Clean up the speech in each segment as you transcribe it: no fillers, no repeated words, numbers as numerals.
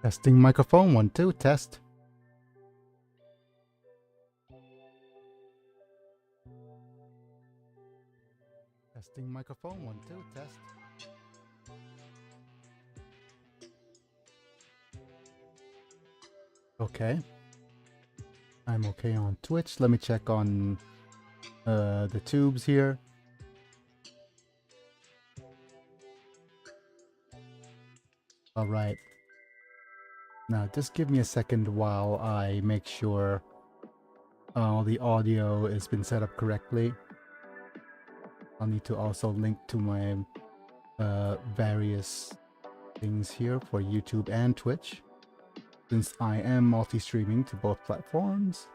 Testing microphone 1 2 test. Testing microphone 1 2 test. Okay. I'm okay on Twitch. Let me check on the tubes here. All right. Now just give me a second while I make sure all the audio has been set up correctly. I'll need to also link to my various things here for YouTube and Twitch, since I am multi-streaming to both platforms.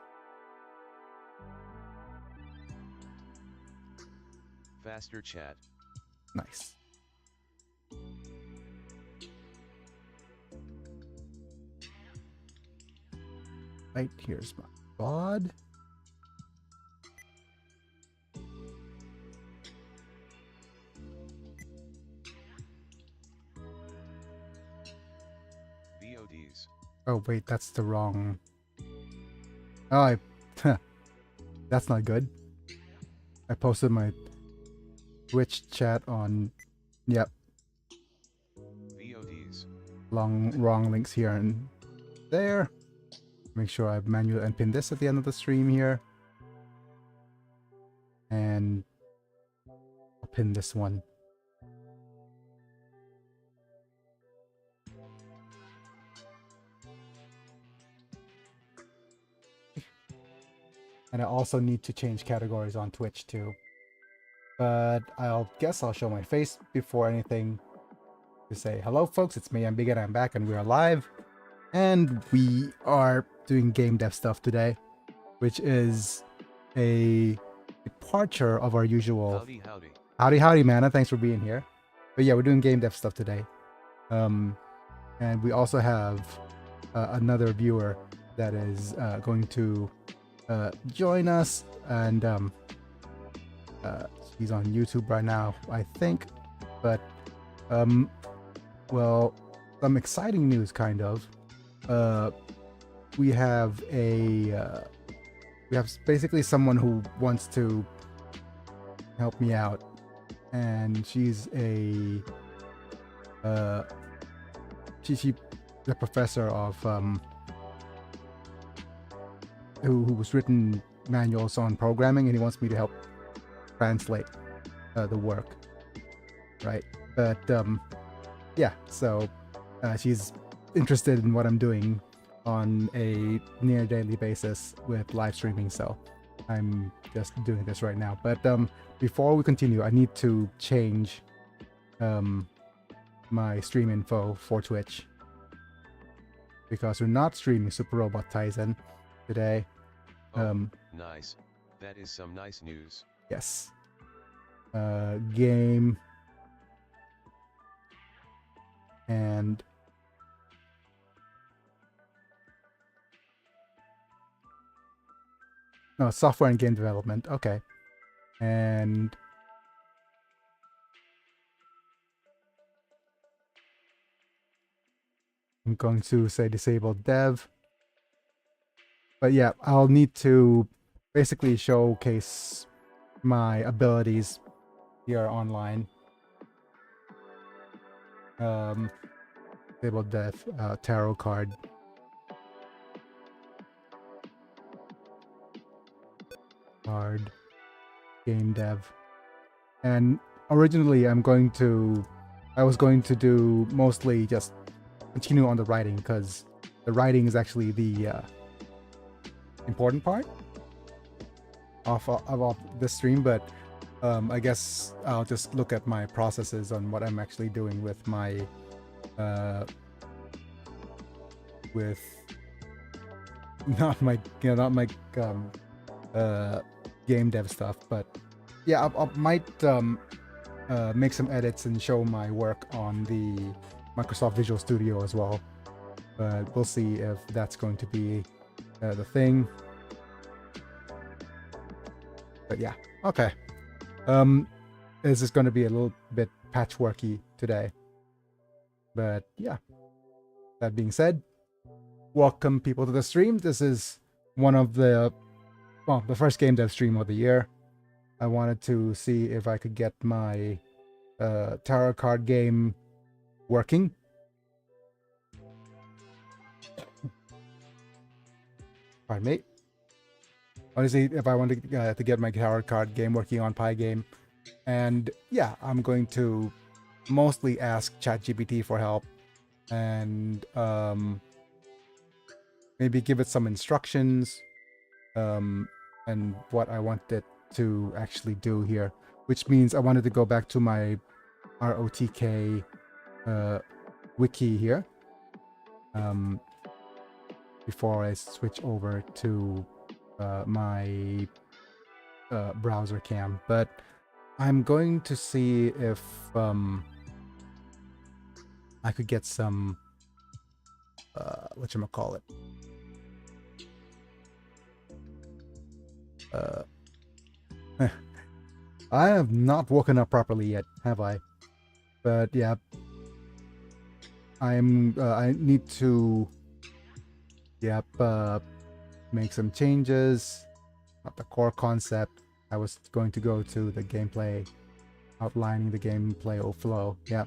Faster chat. Nice. Right, here's my VOD. VODs. Oh wait, that's the wrong. Oh, that's not good. I posted my Twitch chat on. Yep. VODs. Wrong links here and there. Make sure I manually unpin this at the end of the stream here. And I'll pin this one. And I also need to change categories on Twitch too. But I'll show my face before anything to say, hello folks, it's me, I'm Big and I'm back and we are live. And we are doing game dev stuff today, which is a departure of our usual. Howdy, man. Thanks for being here. But yeah, we're doing game dev stuff today. And we also have another viewer that is going to join us, and she's on YouTube right now, I think. But well, some exciting news, kind of. We have basically someone who wants to help me out, and she's a she's the professor of who's written manuals on programming, and he wants me to help translate the work, right? But yeah, so she's interested in what I'm doing on a near daily basis with live streaming, so I'm just doing this right now. But before we continue, I need to change my stream info for Twitch, because we're not streaming Super Robot Tyson today. Nice. That is some nice news. Yes. Game and software and game development. Okay. And I'm going to say disabled dev. But yeah, I'll need to basically showcase my abilities here online. Disabled dev, tarot card. Card, game dev. And originally I was going to do mostly just continue on the writing, because the writing is actually the important part of this stream. But I guess I'll just look at my processes on what I'm actually doing with my with not my game dev stuff. But yeah, I might make some edits and show my work on the Microsoft Visual Studio as well, but we'll see if that's going to be the thing. But yeah, okay. This is going to be a little bit patchworky today, but yeah. that being said, welcome people to the stream. This is one of the first game dev stream of the year. I wanted to see if I could get my tarot card game working. Pardon me. Honestly, if I want to get my tarot card game working on Pygame, and yeah, I'm going to mostly ask ChatGPT for help and maybe give it some instructions and what I want it to actually do here, which means I wanted to go back to my ROTK wiki here before I switch over to my browser cam. But I'm going to see if I could get some whatchamacallit, I have not woken up properly yet, have I? But yeah, I need to make some changes. Not the core concept. I was going to go to the gameplay, outlining the gameplay flow. Yeah.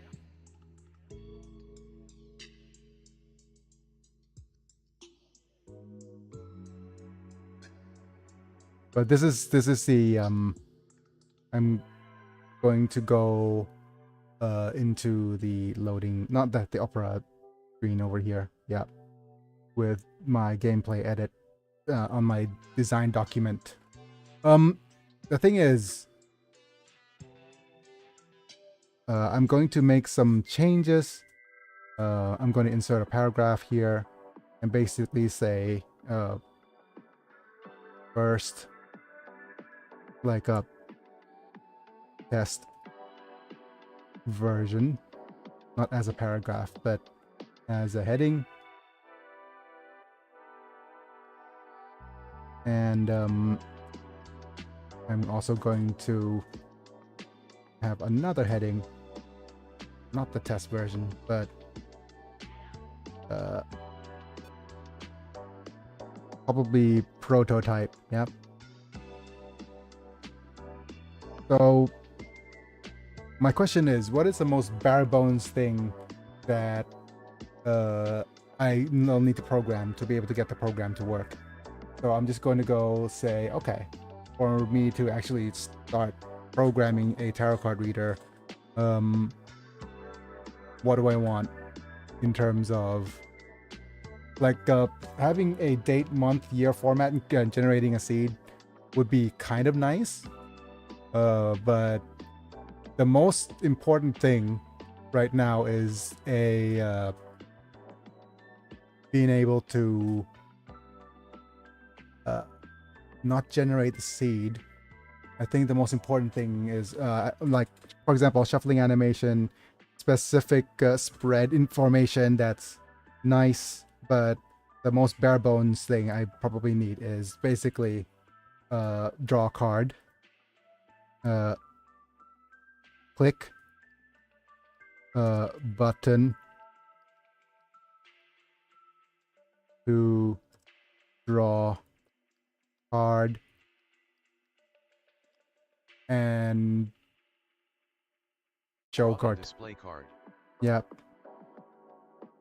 But this is the I'm going to go into the loading, not that, the opera screen over here. Yeah, with my gameplay edit on my design document. The thing is, I'm going to make some changes. I'm going to insert a paragraph here and basically say first, like a test version, not as a paragraph, but as a heading. And I'm also going to have another heading, not the test version, but probably prototype. Yep. So my question is, what is the most bare bones thing that I will need to program to be able to get the program to work? So I'm just going to go say, okay, for me to actually start programming a tarot card reader, what do I want in terms of like having a date, month, year format and generating a seed would be kind of nice. But the most important thing right now is being able to not generate the seed. I think the most important thing is like, for example, shuffling animation, specific spread information that's nice, but the most bare bones thing I probably need is basically draw a card, click button to draw card, and show card. Display card. Yep.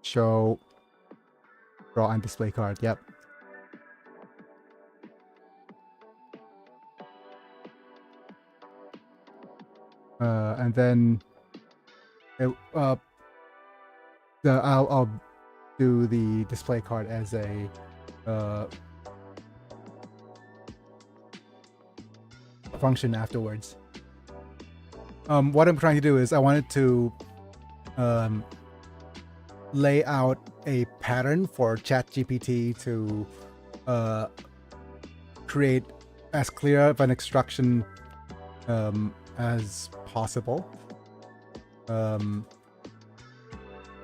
Show, draw and display card. Yep. And then I'll do the display card as a function afterwards. What I'm trying to do is I wanted to lay out a pattern for ChatGPT to create as clear of an instruction as possible,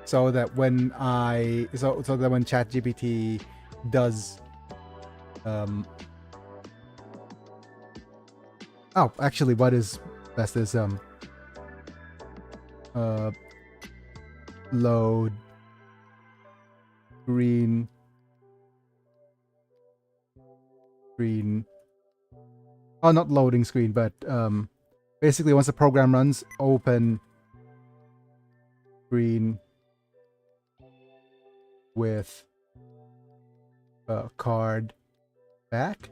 so that when ChatGPT does actually what is best is load screen. Oh, not loading screen, but basically once the program runs, open screen with card back.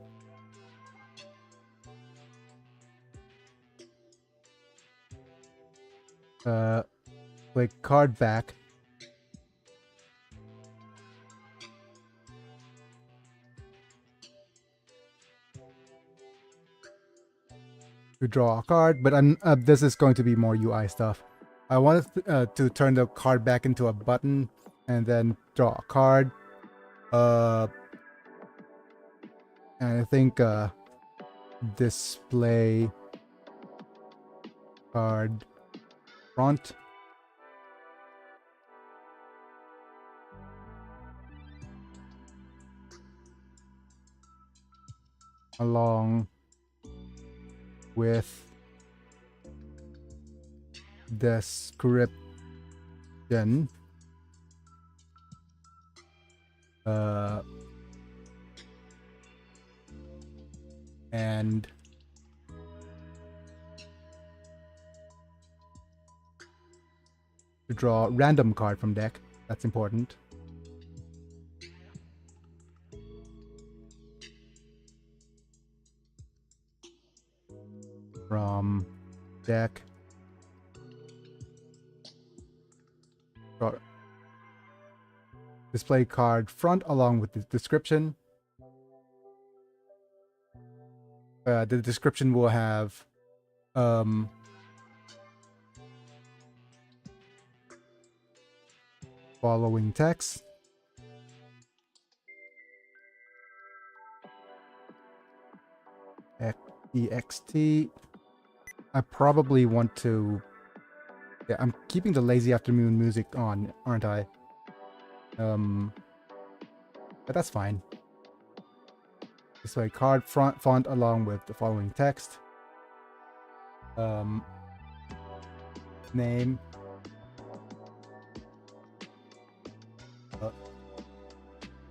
Click card back. To draw a card, but this is going to be more UI stuff. I wanted to turn the card back into a button and then draw a card. And I think display card front. Along with description. And to draw random card from deck. That's important. From deck. Display card front along with the description. The description will have following text. EXT. I probably want to... Yeah, I'm keeping the lazy afternoon music on, aren't I? But that's fine. Display card font along with the following text. Name.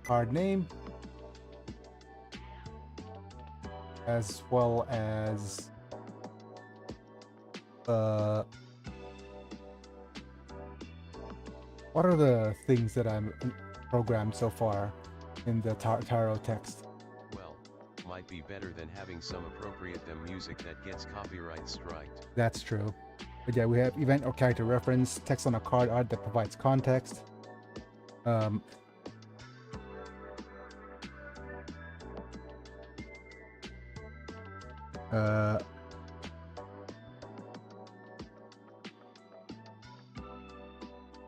Card name. As well as what are the things that I'm programmed so far in the tarot text? Well, might be better than having some appropriate them music that gets copyright striked. That's true. But yeah, we have event or character reference, text on a card art that provides context.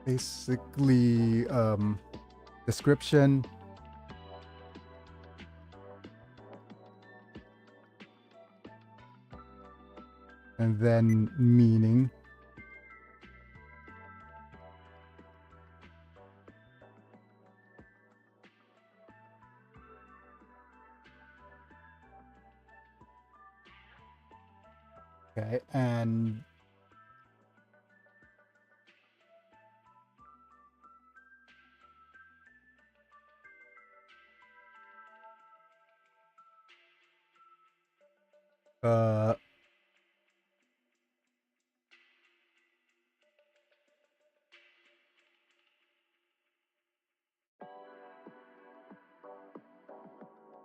Basically, description. And then meaning. Okay, and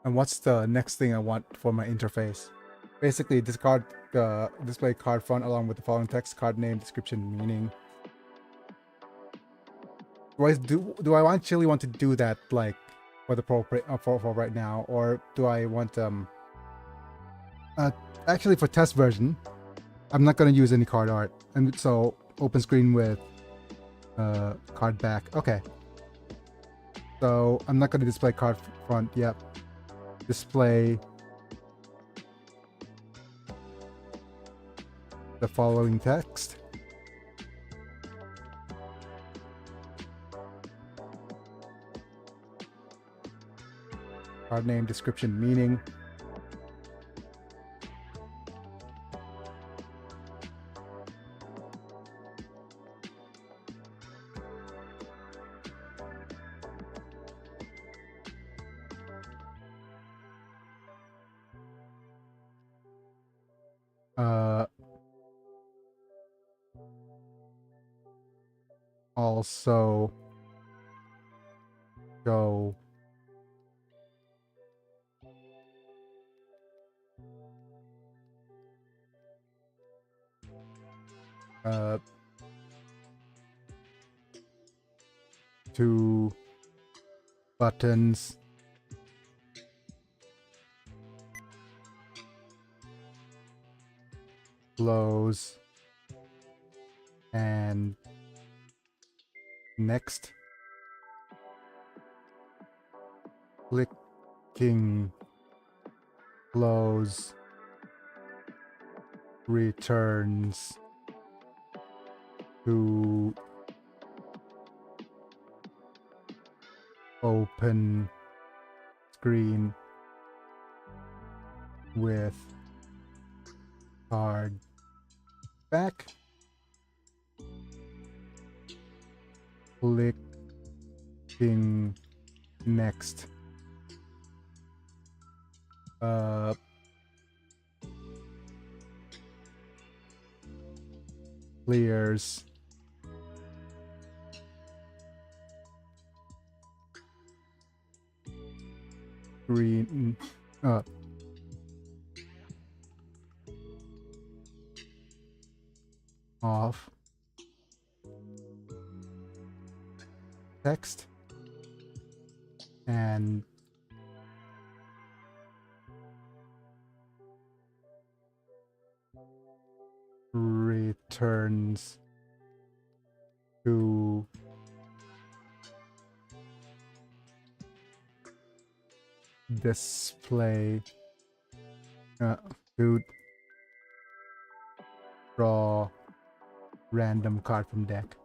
and what's the next thing I want for my interface? Basically, display card front along with the following text, card name, description, meaning. Do I actually want to do that like for the for right now, or do I want actually for test version, I'm not going to use any card art, and so open screen with card back. Okay. So I'm not going to display card front. Yep. Display the following text. Card name, description, meaning. Uh, also go uh, to buttons, close, and next. Clicking close returns to open screen with card back. Clicking next. Clears green off text and returns to display to draw random card from deck.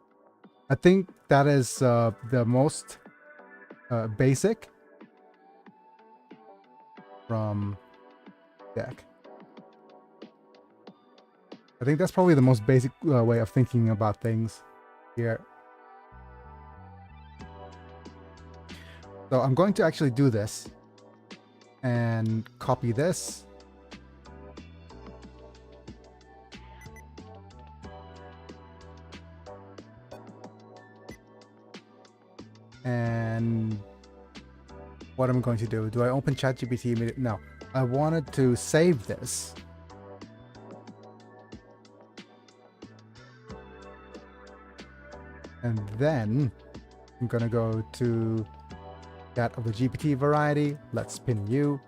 I think that is the most basic from deck. I think that's probably the most basic way of thinking about things here. So I'm going to actually do this and copy this. And what I'm going to do I open ChatGPT immediately? No, I wanted to save this. And then I'm gonna go to that of the GPT variety. Let's spin you.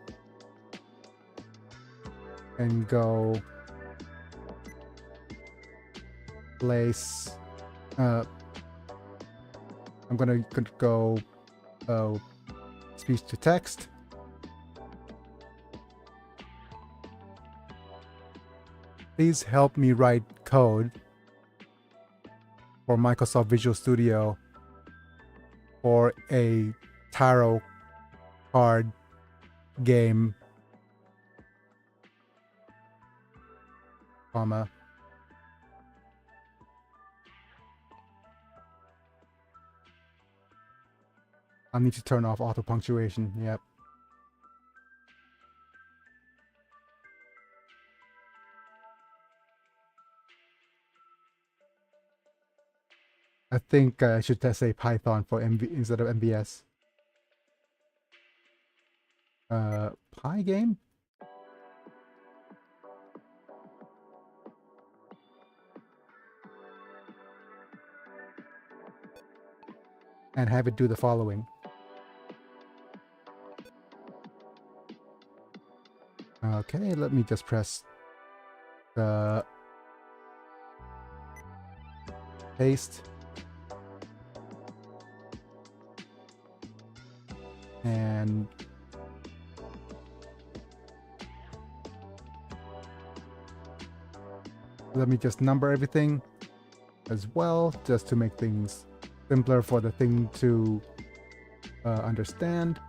And go place. I'm gonna go speech to text. Please help me write code for Microsoft Visual Studio for a tarot card game, comma. I need to turn off auto punctuation. Yep. I think I should say Python for MV instead of MVS. Pygame? And have it do the following. Okay, let me just press the paste. And let me just number everything as well, just to make things simpler for the thing to understand.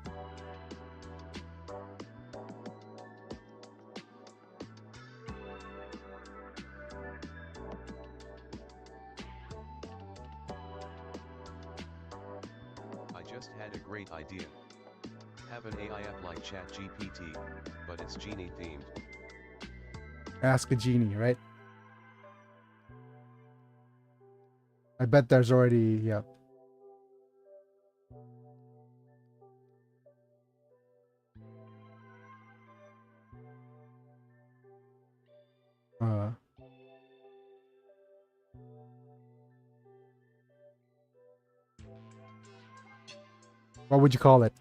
I just had a great idea. Have an AI app like ChatGPT, but it's genie themed. Ask a genie, right? I bet there's already, yeah. Uh, what would you call it?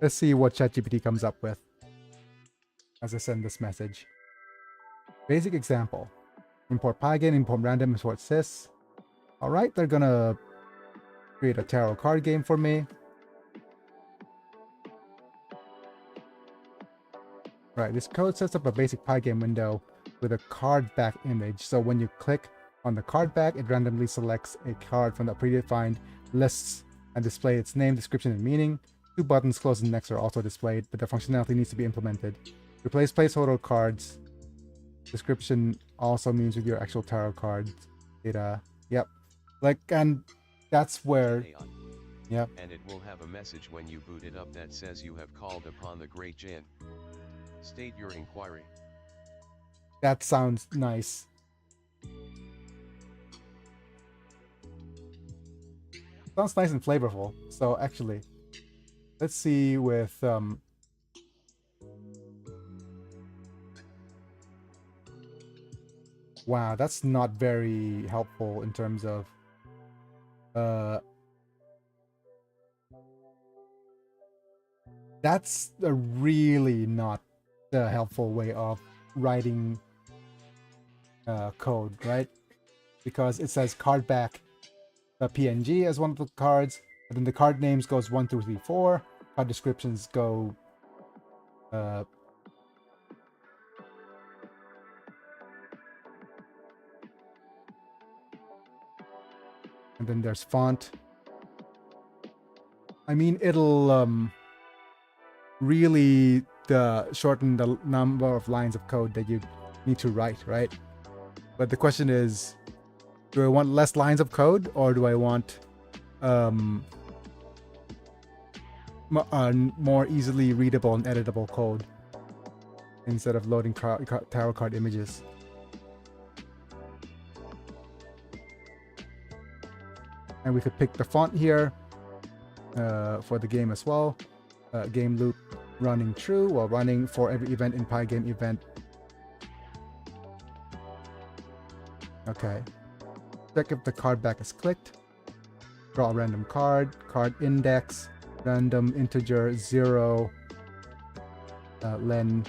Let's see what ChatGPT comes up with as I send this message. Basic example. Import Pygame, import random, import sys. Alright, they're gonna create a tarot card game for me. Right, this code sets up a basic Pygame window with a card back image. So when you click on the card back, it randomly selects a card from the predefined lists and display its name, description, and meaning. 2 buttons close and next are also displayed, but the functionality needs to be implemented. Replace placeholder cards. Description also means with your actual tarot card data. Yep. Like, and that's where, AI. yep. And it will have a message when you boot it up that says you have called upon the Great Jinn. State your inquiry. That sounds nice. Sounds nice and flavorful. So actually, let's see with wow, that's not very helpful in terms of that's a really not a helpful way of writing code, right? Because it says card back the PNG as one of the cards, and then the card names goes 1, 2, 3, 4. Card descriptions go and then there's font. I mean, it'll really shorten the number of lines of code that you need to write, right? But the question is, do I want less lines of code, or do I want more easily readable and editable code instead of loading tarot card images? And we could pick the font here for the game as well. Game loop running true while running for every event in Pygame event. Okay. Check if the card back is clicked. Draw a random card. Card index. Random integer 0. Len.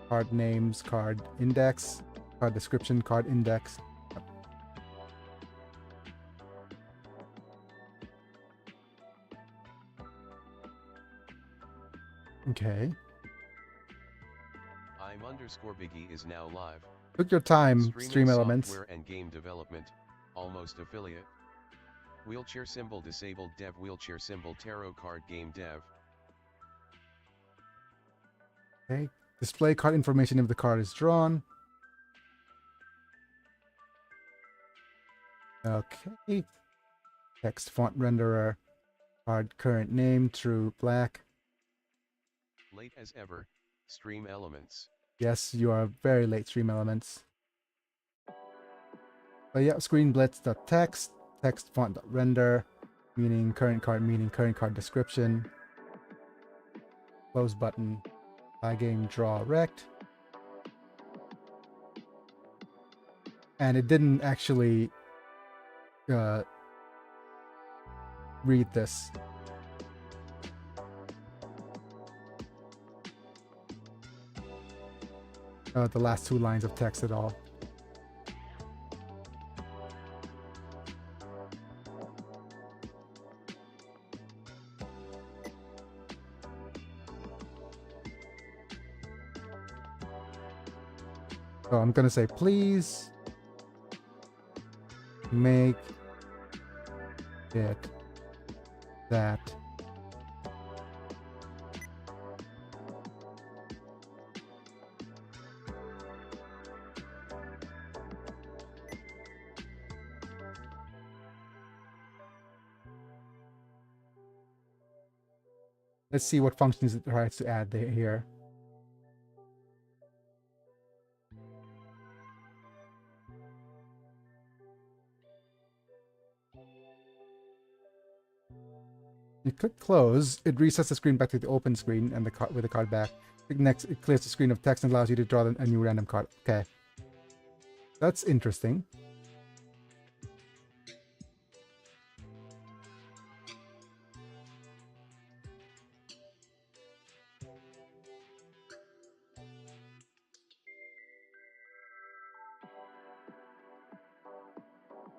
Card names. Card index. Card description. Card index. Okay. I'm_Biggie is now live. Took your time, Streaming Stream Elements. software and game development, almost affiliate. Wheelchair symbol disabled dev, wheelchair symbol tarot card game dev. Okay. Display card information if the card is drawn. Okay. Text font renderer. Card current name true black. Late as ever, Stream Elements. Yes, you are very late, Stream Elements. But yeah, screen blitz.text, text font.render, meaning current card description. Close button, Pygame draw rect. And it didn't actually read this. The last 2 lines of text at all. So I'm gonna say, please make it that Let's see what functions it tries to add here. You click close, it resets the screen back to the open screen and with the card back. Click next, it clears the screen of text and allows you to draw a new random card. Okay. That's interesting.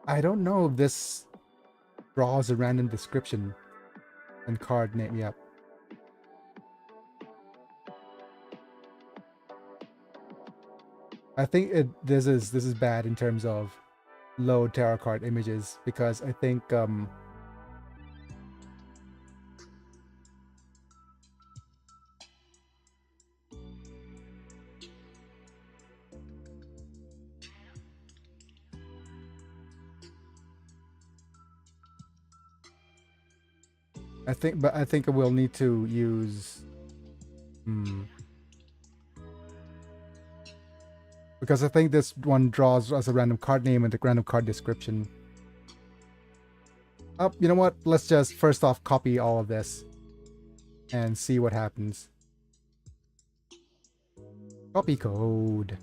I don't know if this draws a random description and card name. Yep. I think this is bad in terms of load tarot card images, because I think I think we'll need to use because I think this one draws as a random card name and a random card description. Oh, you know what? Let's just first off copy all of this and see what happens. Copy code.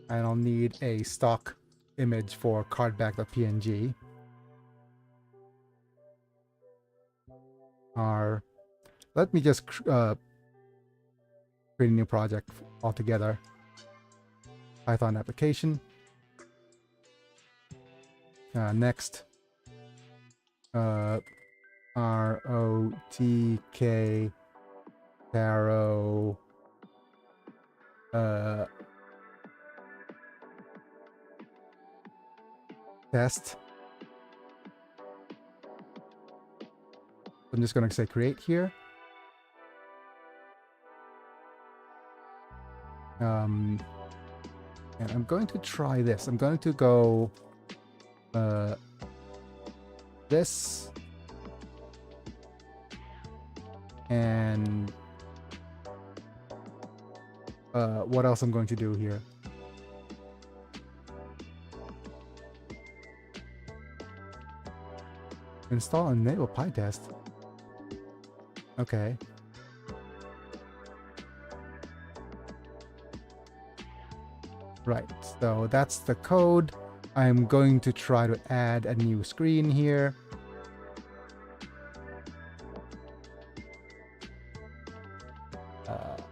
And I'll need a stock image for cardback.png. Let me just create a new project altogether. Python application. Next. ROTK tarot test. I'm just going to say create here. And I'm going to try this. I'm going to go this and what else I'm going to do here? Install and enable PyTest. Okay. Right, so that's the code. I'm going to try to add a new screen here.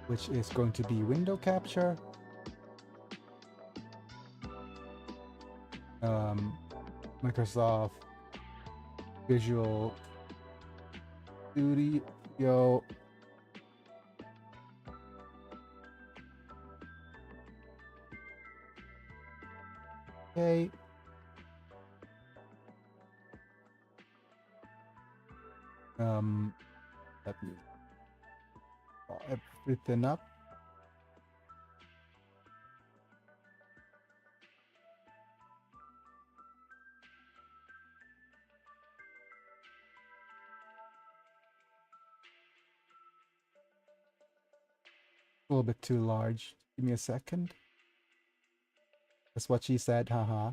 Which is going to be window capture. Microsoft Visual Studio. Okay. Let me draw everything up. A little bit too large. Give me a second. That's what she said, haha.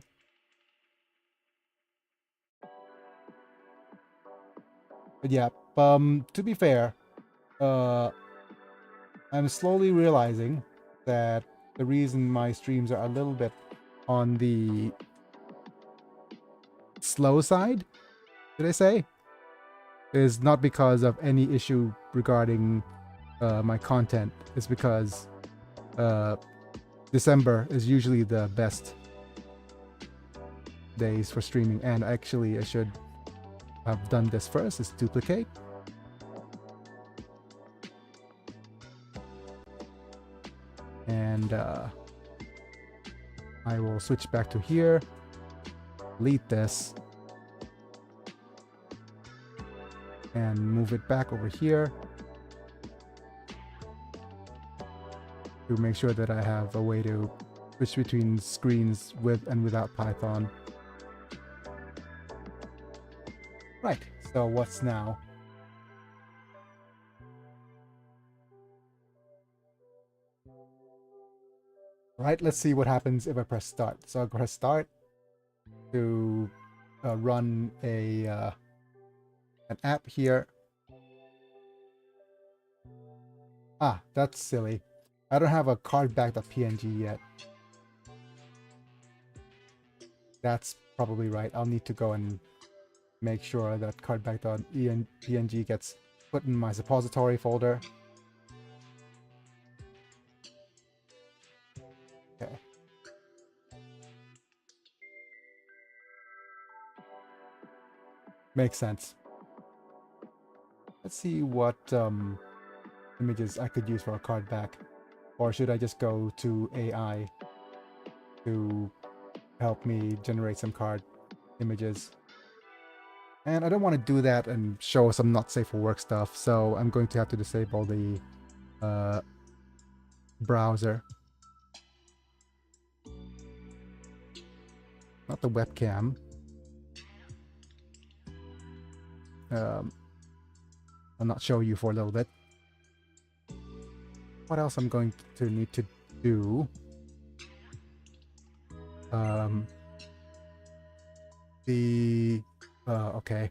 But yeah, to be fair, I'm slowly realizing that the reason my streams are a little bit on the slow side, did I say, is not because of any issue regarding my content. It's because December is usually the best days for streaming, and actually I should have done this first. Is duplicate. And I will switch back to here, delete this, and move it back over here to make sure that I have a way to switch between screens with and without Python. Right, so what's now? Right, let's see what happens if I press start. So I'll press start to run an app here. Ah, that's silly. I don't have a cardback.png yet. That's probably right. I'll need to go and make sure that cardback.png gets put in my suppository folder. Okay. Makes sense. Let's see what images I could use for a cardback. Or should I just go to AI to help me generate some card images? And I don't want to do that and show some not safe for work stuff, so I'm going to have to disable the browser. Not the webcam. I'll not show you for a little bit. What else I'm going to need to do? Okay.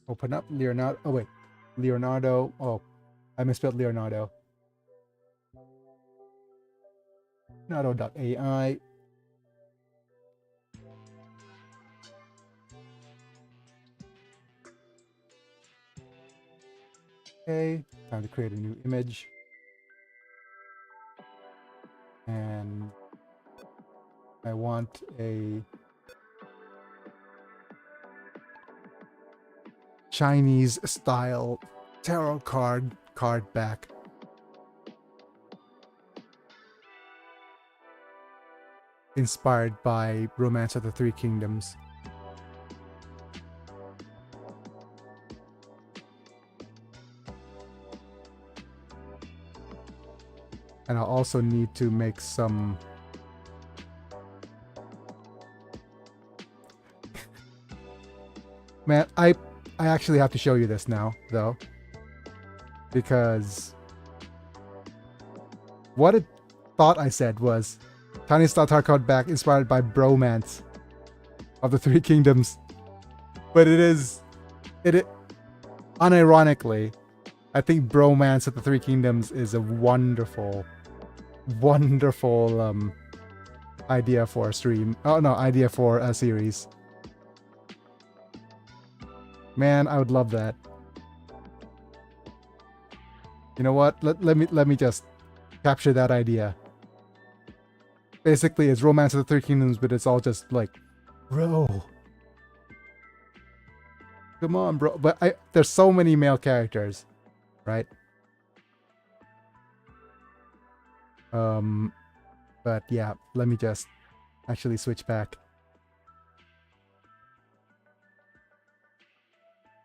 Open up Leonardo. Oh wait, Leonardo. Oh, I misspelled Leonardo. Leonardo.ai. Okay, time to create a new image. And I want a Chinese style tarot card back. Inspired by Romance of the Three Kingdoms. And I'll also need to make some man, I actually have to show you this now, though. Because what it thought I said was Chinese style tarot card back inspired by Bromance of the Three Kingdoms. But it unironically, I think Bromance of the Three Kingdoms is a wonderful idea for a stream. Oh no, idea for a series. Man, I would love that. You know what? Let me just capture that idea. Basically, it's Romance of the Three Kingdoms, but it's all just like, bro, come on, bro. But there's so many male characters, right? But yeah, let me just actually switch back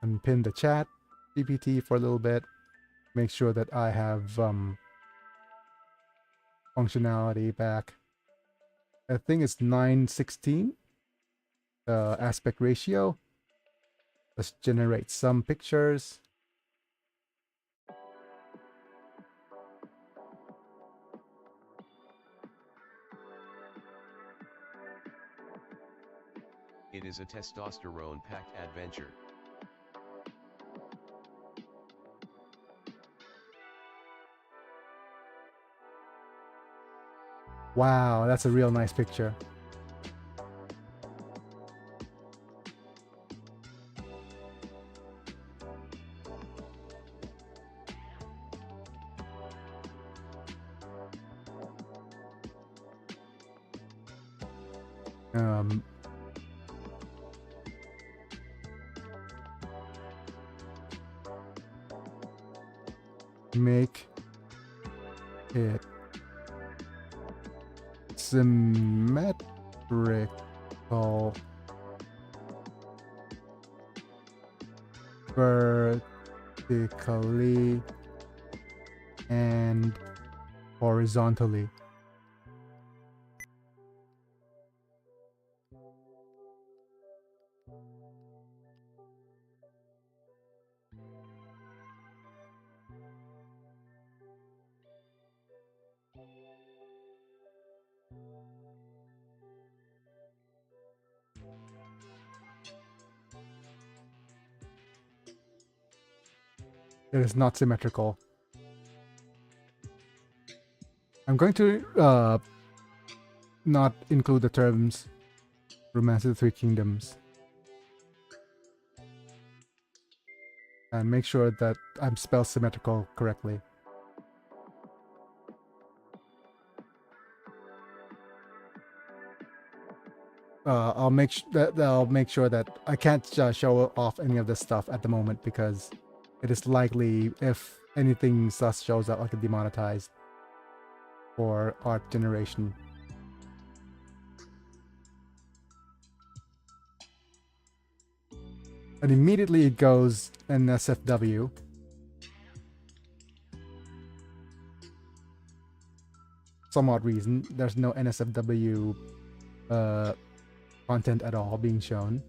and pin the chat GPT for a little bit. Make sure that I have functionality back. I think it's 9:16 aspect ratio. Let's generate some pictures. It is a testosterone-packed adventure. Wow, that's a real nice picture. Make it symmetrical vertically and horizontally. It is not symmetrical. I'm going to not include the terms Romance of the Three Kingdoms. And make sure that I'm spelled symmetrical correctly. I'll make sure that I can't show off any of this stuff at the moment because it is likely if anything sus shows up, I could demonetized for art generation. And immediately it goes NSFW. Some odd reason, there's no NSFW content at all being shown.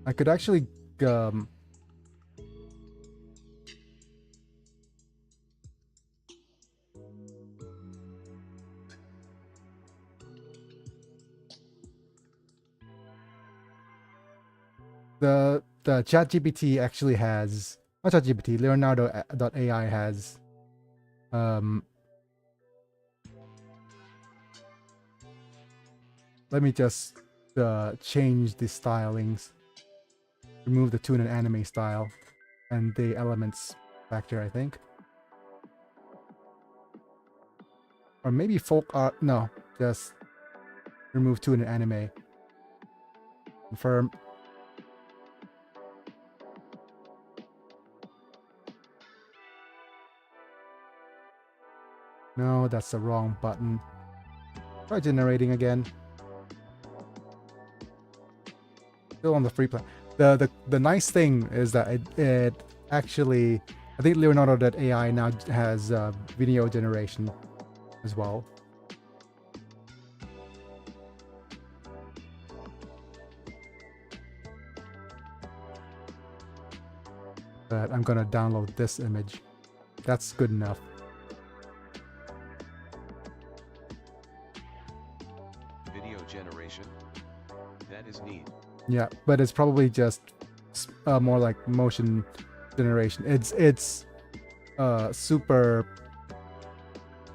I could actually the ChatGPT actually has, not ChatGPT, Leonardo.ai has let me just change the stylings, remove the toon and anime style and the elements factor, I think, or maybe folk art. No, just remove toon and anime. Confirm. No, that's the wrong button. Try generating again. Still on the free plan. The nice thing is that it actually, I think Leonardo.ai now has video generation as well. But I'm gonna download this image. That's good enough. Video generation? That is neat. Yeah, but it's probably just more like motion generation. It's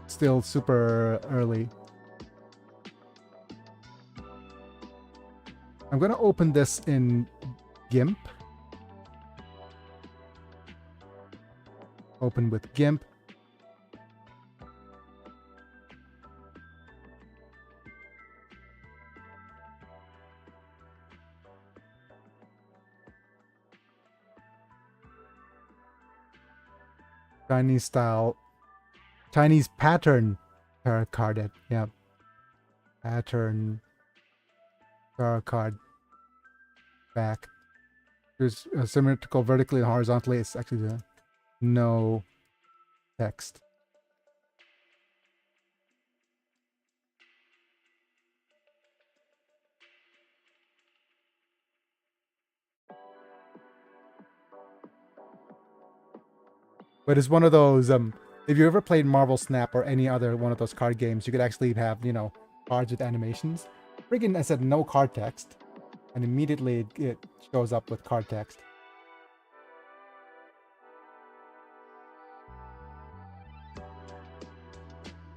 still super early. I'm gonna open this in GIMP. Open with GIMP. Chinese style, Chinese pattern tarot card. Yeah, pattern tarot card back. There's a symmetrical vertically and horizontally. It's actually no text. But it's one of those, if you ever played Marvel Snap or any other one of those card games, you could actually have, you know, cards with animations. Friggin', I said no card text, and immediately it shows up with card text.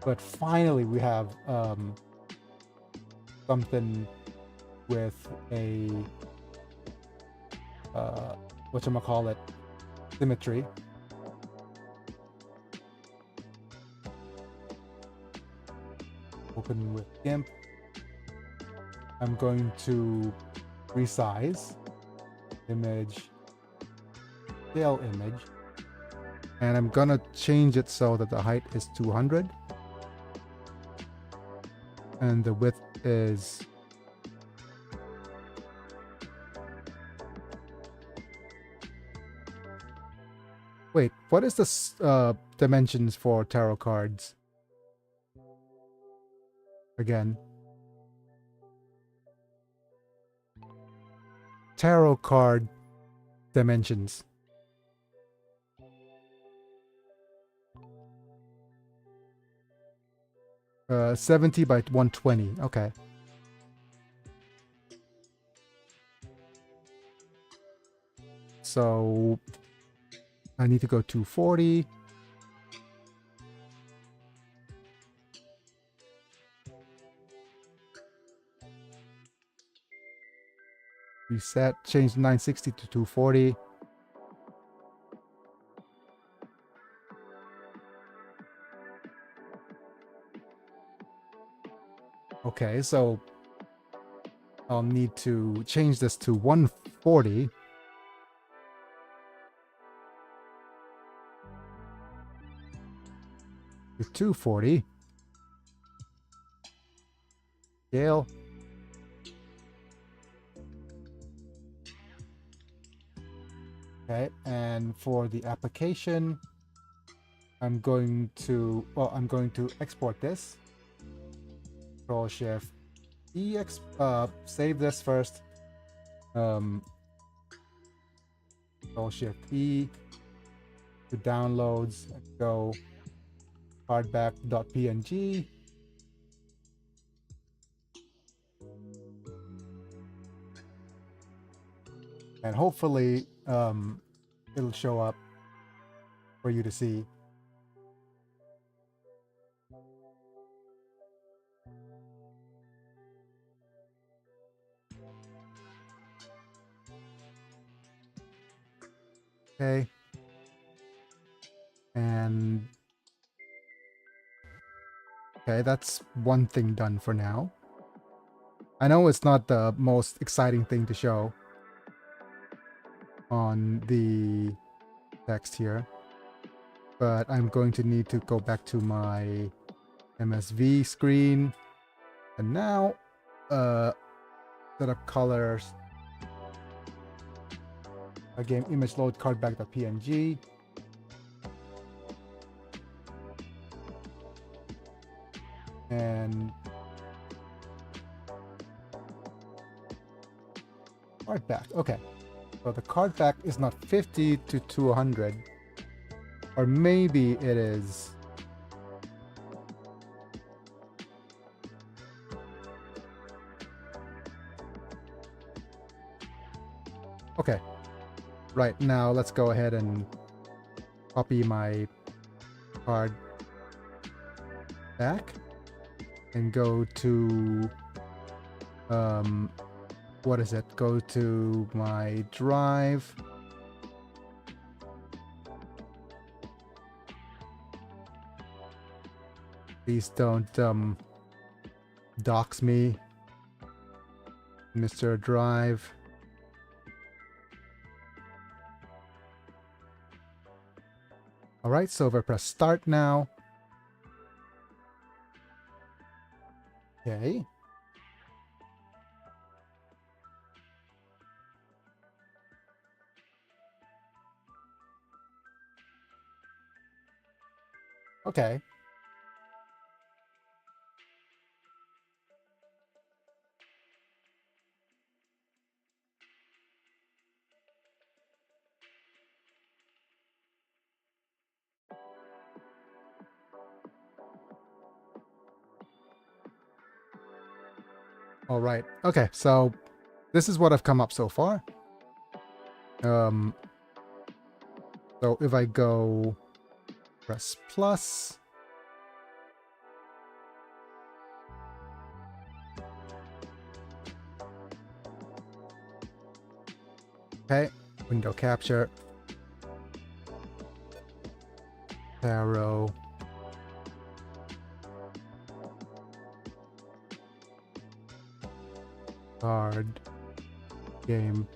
But finally we have something with a, whatchamacallit, symmetry. Open with GIMP. I'm going to resize image, scale image, and I'm gonna change it so that the height is 200 and the width is wait, what is the dimensions for tarot cards? Again, tarot card dimensions. 70 by 120. Okay. So I need to go 240. Reset, change 960 to 240. Okay, so I'll need to change this to 140. To 240. Scale. Okay, and for the application, I'm going to export this. Control Shift E, save this first. Control Shift E to downloads and go hardback.png. And hopefully it'll show up for you to see. Okay. And okay, that's one thing done for now. I know it's not the most exciting thing to show on the text here, but I'm going to need to go back to my MSV screen and now set up colors. Again, image load cardback.png. And card back. Okay. So the card back is not 50 to 200. Or maybe it is. Okay. Right, now let's go ahead and copy my card back and go to what is it? Go to my drive. Please don't dox me, Mr. Drive. All right, so if I press start now. Okay. Okay. All right. Okay, so this is what I've come up so far. So if I go press plus. Okay, window capture. Arrow. Card. Game.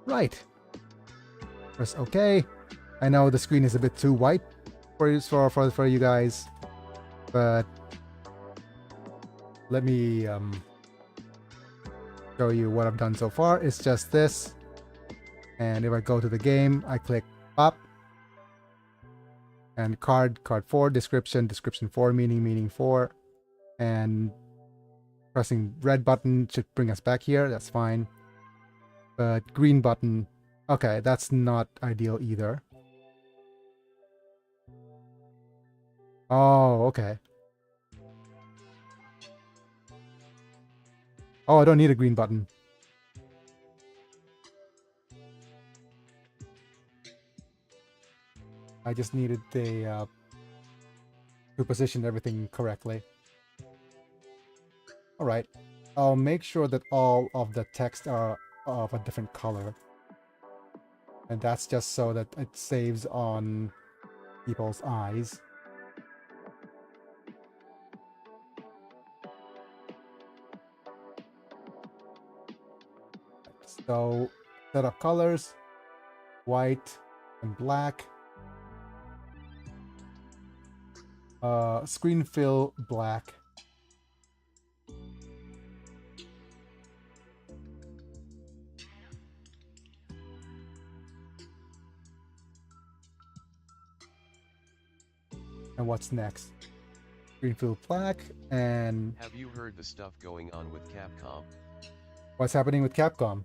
Right. Press OK. I know the screen is a bit too white for you guys, but let me show you what I've done so far. It's just this, and if I go to the game, I click pop, and card 4, description 4, meaning 4, and pressing red button should bring us back here. That's fine. But green button, okay, that's not ideal either. Oh, okay. Oh, I don't need a green button. I just needed the to position everything correctly. All right. I'll make sure that all of the text are of a different color. And that's just so that it saves on people's eyes. So set up colors, white and black. Screen fill black. And what's next? Screen fill black, and Have you heard the stuff going on with Capcom? what's happening with Capcom?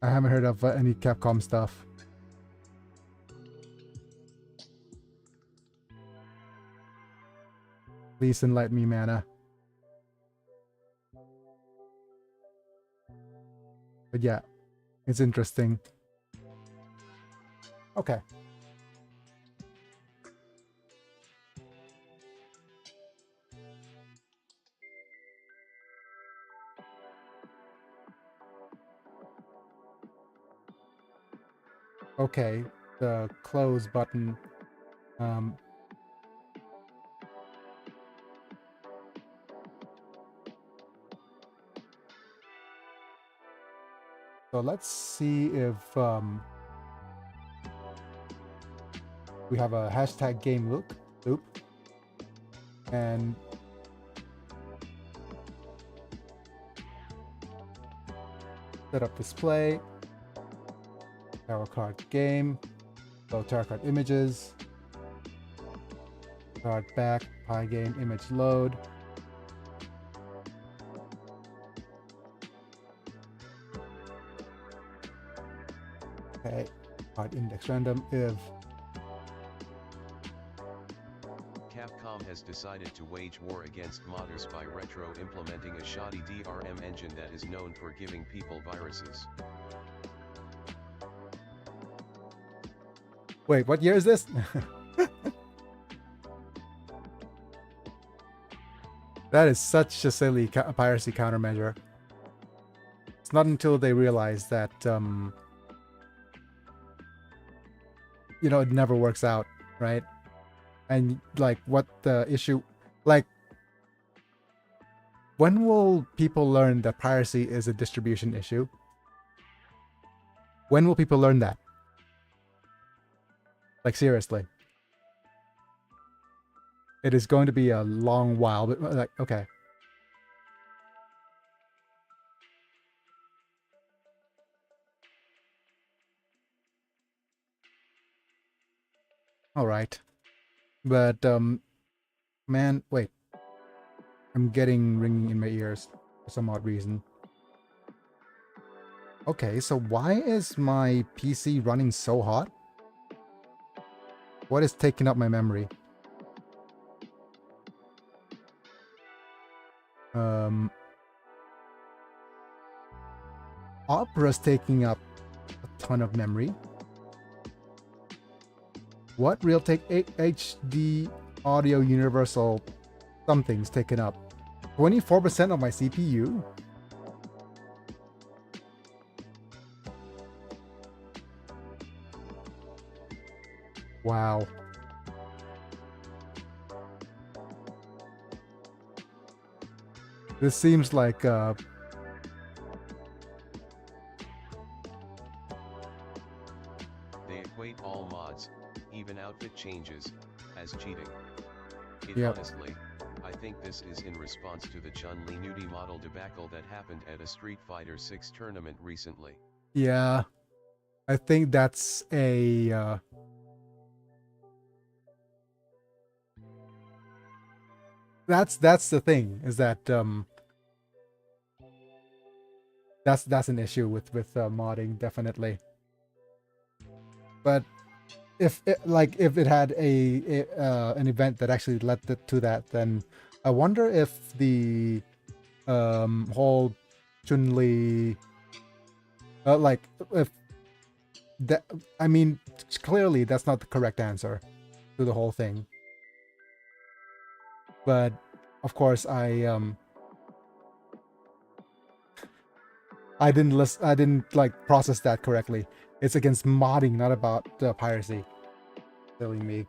I haven't heard of any Capcom stuff. Please enlighten me, Mana. But yeah, it's interesting. Okay. Okay, the close button. So let's see if we have a hashtag game loop, and set up display, tarot card game, so tarot card images, card back, pie game image load. Okay, card index random if Capcom has decided to wage war against modders by retro implementing a shoddy DRM engine that is known for giving people viruses. Wait, what year is this? That is such a silly piracy countermeasure. It's not until they realize that, you know, it never works out, right? And like, what the issue, like, when will people learn that piracy is a distribution issue? When will people learn that? Like, seriously. It is going to be a long while, but like, okay. All right. But, man, wait. I'm getting ringing in my ears for some odd reason. Okay, so why is my PC running so hot? What is taking up my memory? Opera's taking up a ton of memory. What Realtek HD Audio Universal something's taken up 24% of my CPU? Wow. This seems like They equate all mods, even outfit changes, as cheating. Yep. Honestly, I think this is in response to the Chun-Li nudie model debacle that happened at a Street Fighter 6 tournament recently. Yeah. I think that's a that's the thing, is that that's an issue with modding, definitely. But if it, like if it had an event that actually led to that, then I wonder if the whole Chun-Li like if that, I mean, clearly that's not the correct answer to the whole thing. But of course I didn't like process that correctly. It's against modding, not about piracy. Silly me.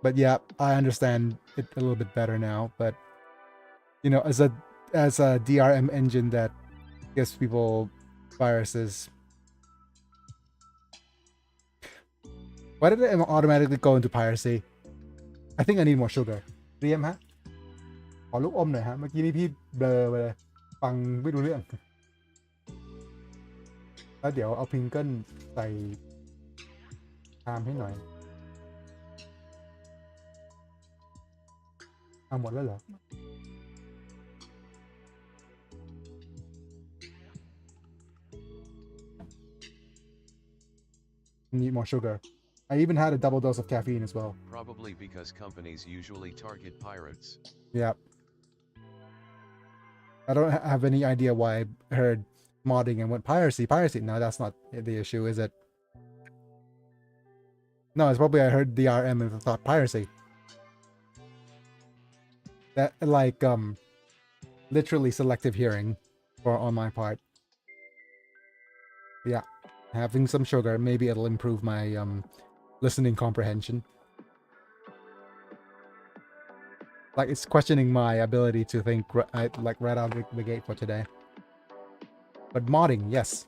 But yeah, I understand it a little bit better now. But you know, as a DRM engine that gives people viruses, why did it automatically go into piracy? I think I need more sugar. เรียมฮะขอลูกอมหน่อยฮะเมื่อกี้นี้พี่เบลอไปเลยฟังไม่รู้เรื่องแล้วเดี๋ยวเอาพิงเกิลใส่ชามให้หน่อยเอาหมดแล้วเหรอ Need more sugar. I even had a double dose of caffeine as well. Probably because companies usually target pirates. Yeah. I don't have any idea why I heard modding and went piracy. Piracy. No, that's not the issue, is it? No, it's probably I heard DRM and thought piracy. That like literally selective hearing on my part. Yeah. Having some sugar, maybe it'll improve my listening comprehension. Like it's questioning my ability to think like right out of the gate for today. But modding, yes.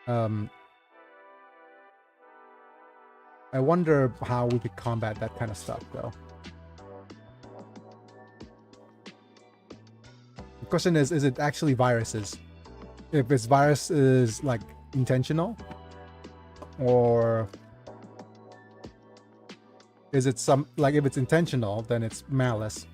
I wonder how we could combat that kind of stuff though. The question is it actually viruses? If it's virus is like intentional, or is it some like if it's intentional, then it's malice.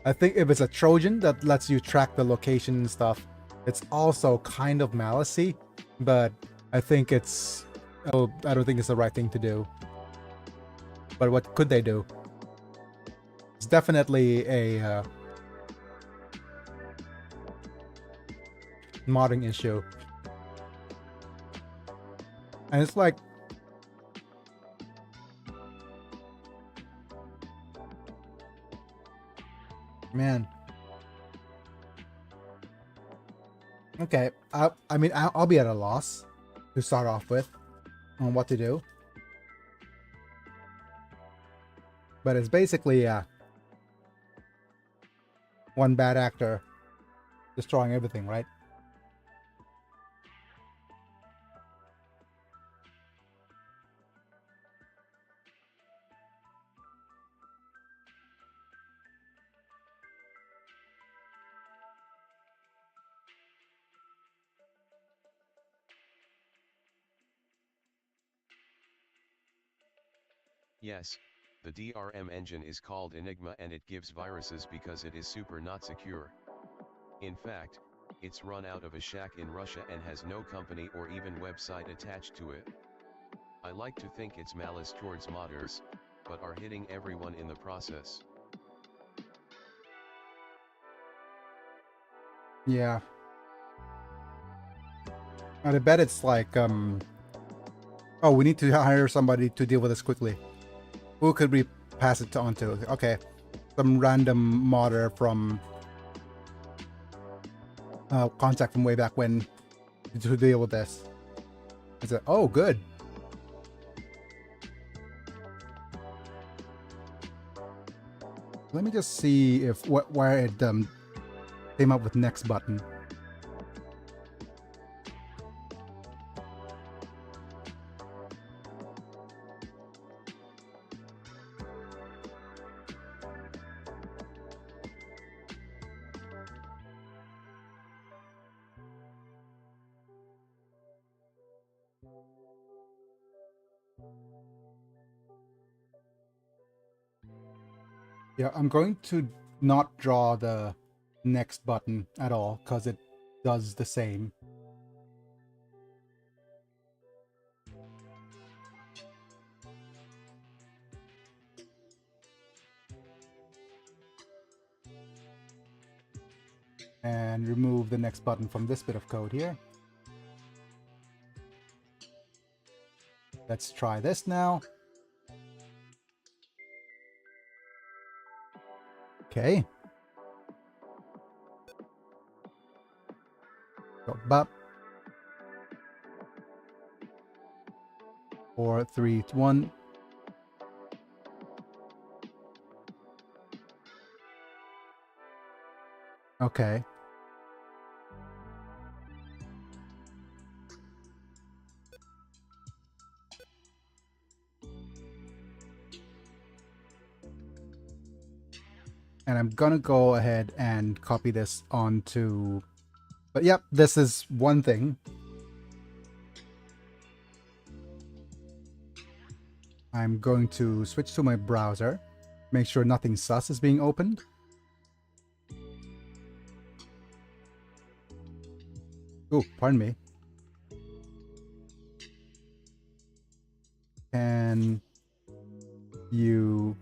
I think if it's a Trojan that lets you track the location and stuff, it's also kind of malice-y, but I think it's I don't think it's the right thing to do. But what could they do? It's definitely a modding issue. And it's like man. Okay, I mean I'll be at a loss to start off with on what to do. But it's basically one bad actor destroying everything, right? Yes, the DRM engine is called Enigma and it gives viruses because it is super not secure. In fact, it's run out of a shack in Russia and has no company or even website attached to it. I like to think it's malice towards modders, but are hitting everyone in the process. Yeah. I bet it's like oh, we need to hire somebody to deal with this quickly. Who could we pass it on to? Okay, some random modder from contact from way back when to deal with this. Is it? Oh, good. Let me just see if where it came up with next button. Yeah, I'm going to not draw the next button at all because it does the same. And remove the next button from this bit of code here. Let's try this now. Okay. Go bop. 4, 3, 2, 1. Okay. And I'm gonna go ahead and copy this onto, but yep, this is one thing. I'm going to switch to my browser, make sure nothing sus is being opened. Oh, pardon me. Can you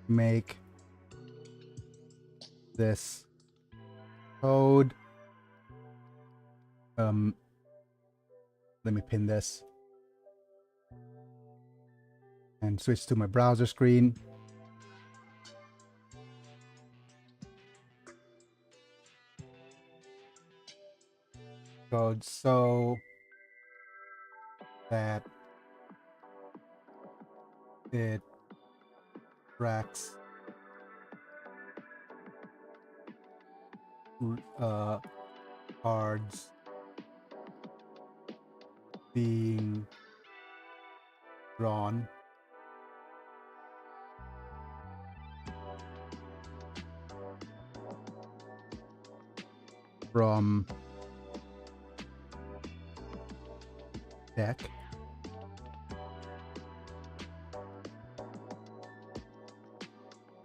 make this code? Let me pin this and switch to my browser screen. Code so that it tracks cards being drawn from deck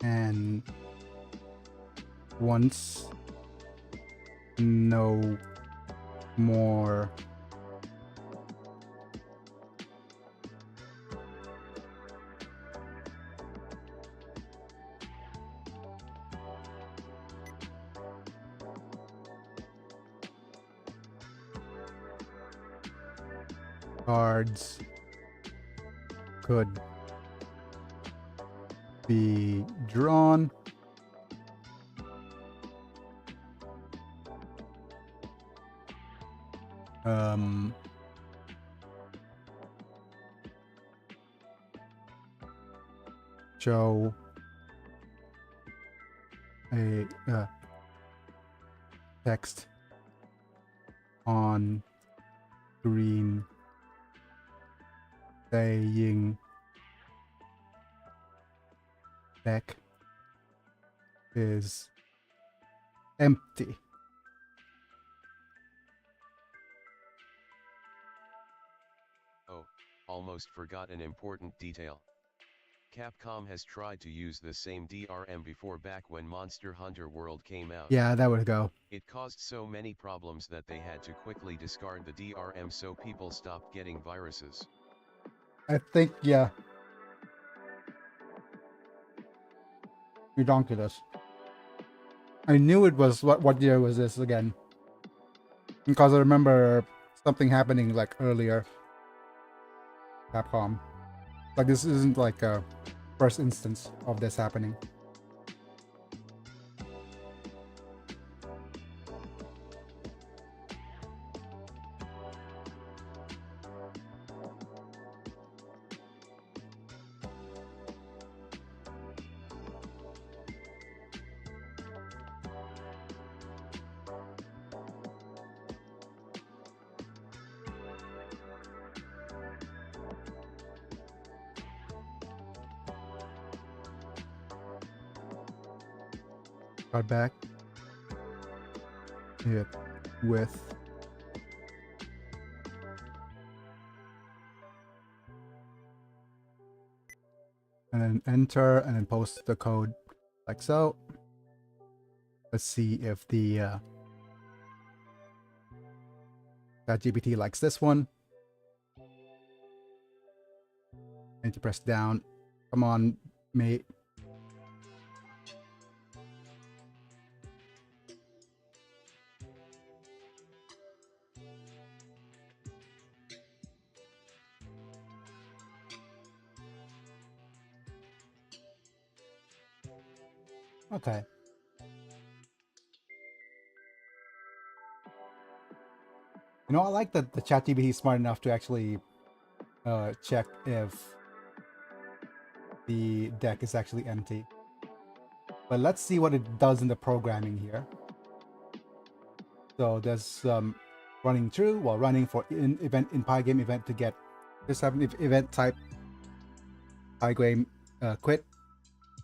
and once no more cards could be drawn, show a text on screen saying deck is empty. Oh, almost forgot an important detail. Capcom has tried to use the same DRM before back when Monster Hunter World came out. Yeah, that would go. It caused so many problems that they had to quickly discard the DRM so people stopped getting viruses. I think, yeah. Redonkulous. I knew it was, what year was this again? Because I remember something happening like earlier. Capcom. Like this isn't like a first instance of this happening. Start back it with and then enter and then post the code like so. Let's see if the ChatGPT likes this one. I need to press down. Come on, mate. Okay. You know, I like that the ChatGPT is smart enough to actually check if the deck is actually empty. But let's see what it does in the programming here. So there's running true while running for in Pygame event to get this event type Pygame quit.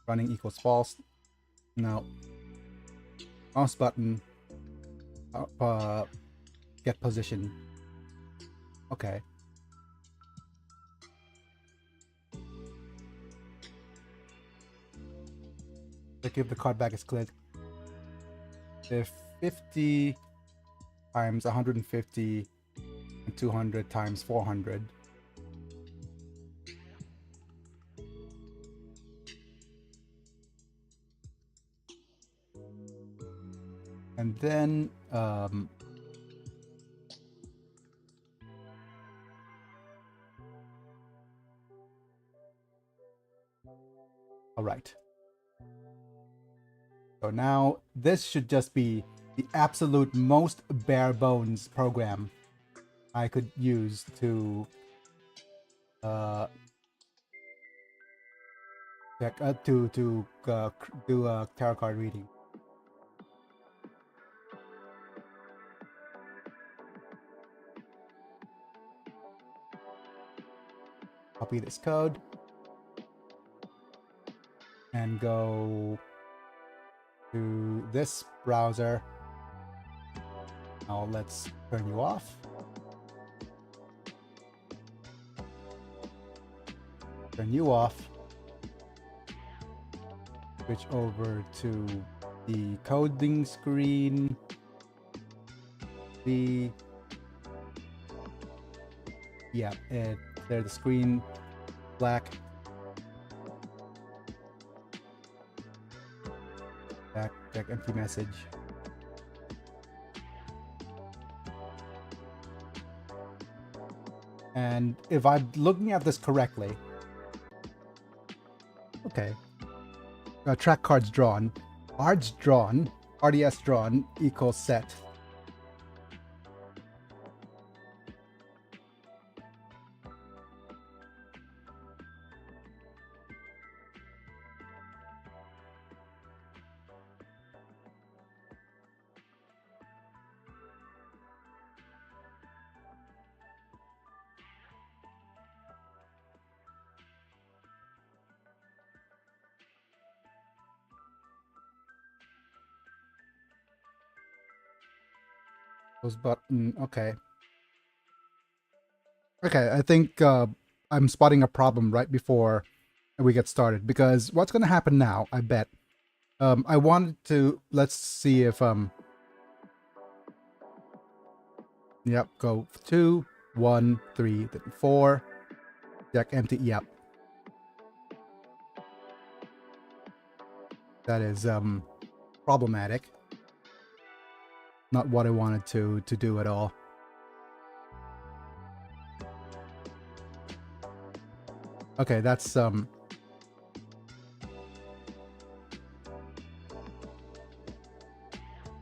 Running equals false. Now mouse button get position. Okay. Like if the card back is clicked, if 50 times 150 and 200 times 400, and then all right. So now this should just be the absolute most bare bones program I could use to do a tarot card reading. Copy this code and go to this browser. Now let's turn you off. Turn you off. Switch over to the coding screen. Yeah, there's the screen black. Back empty message. And if I'm looking at this correctly, okay. Track cards drawn. Cards drawn. RDS drawn equals set. Those button. Okay. Okay, I think I'm spotting a problem right before we get started, because what's going to happen now, I bet. I wanted to, let's see if yep, go 2, 1, 3, then 4. Deck empty. Yep. That is problematic. Not what I wanted to do at all. Okay, that's I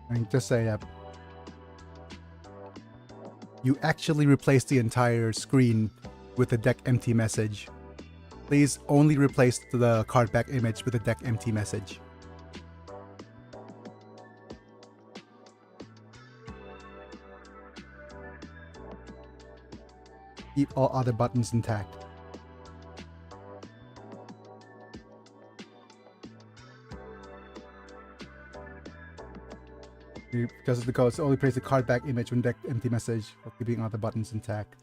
mean, just say that you actually replaced the entire screen with a deck empty message. Please only replace the card back image with a deck empty message. Keep all other buttons intact. Because of the code, so only place the card back image when deck empty message while keeping other buttons intact.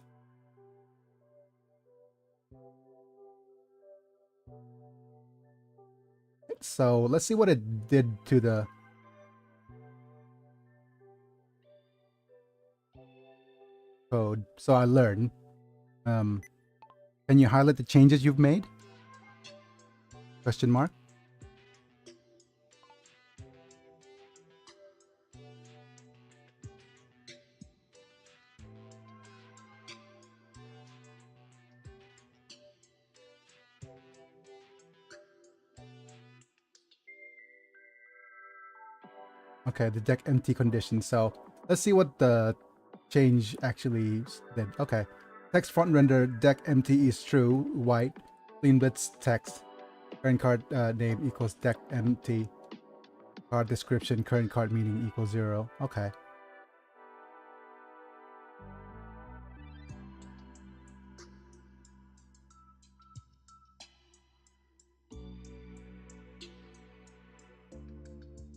So let's see what it did to the code, so I learn. Can you highlight the changes you've made? Question mark. Okay, the deck empty condition. So let's see what the change actually did. Okay, text font render deck empty is true, white, clean blitz text, current card name equals deck empty, card description, current card meaning equals 0. Okay.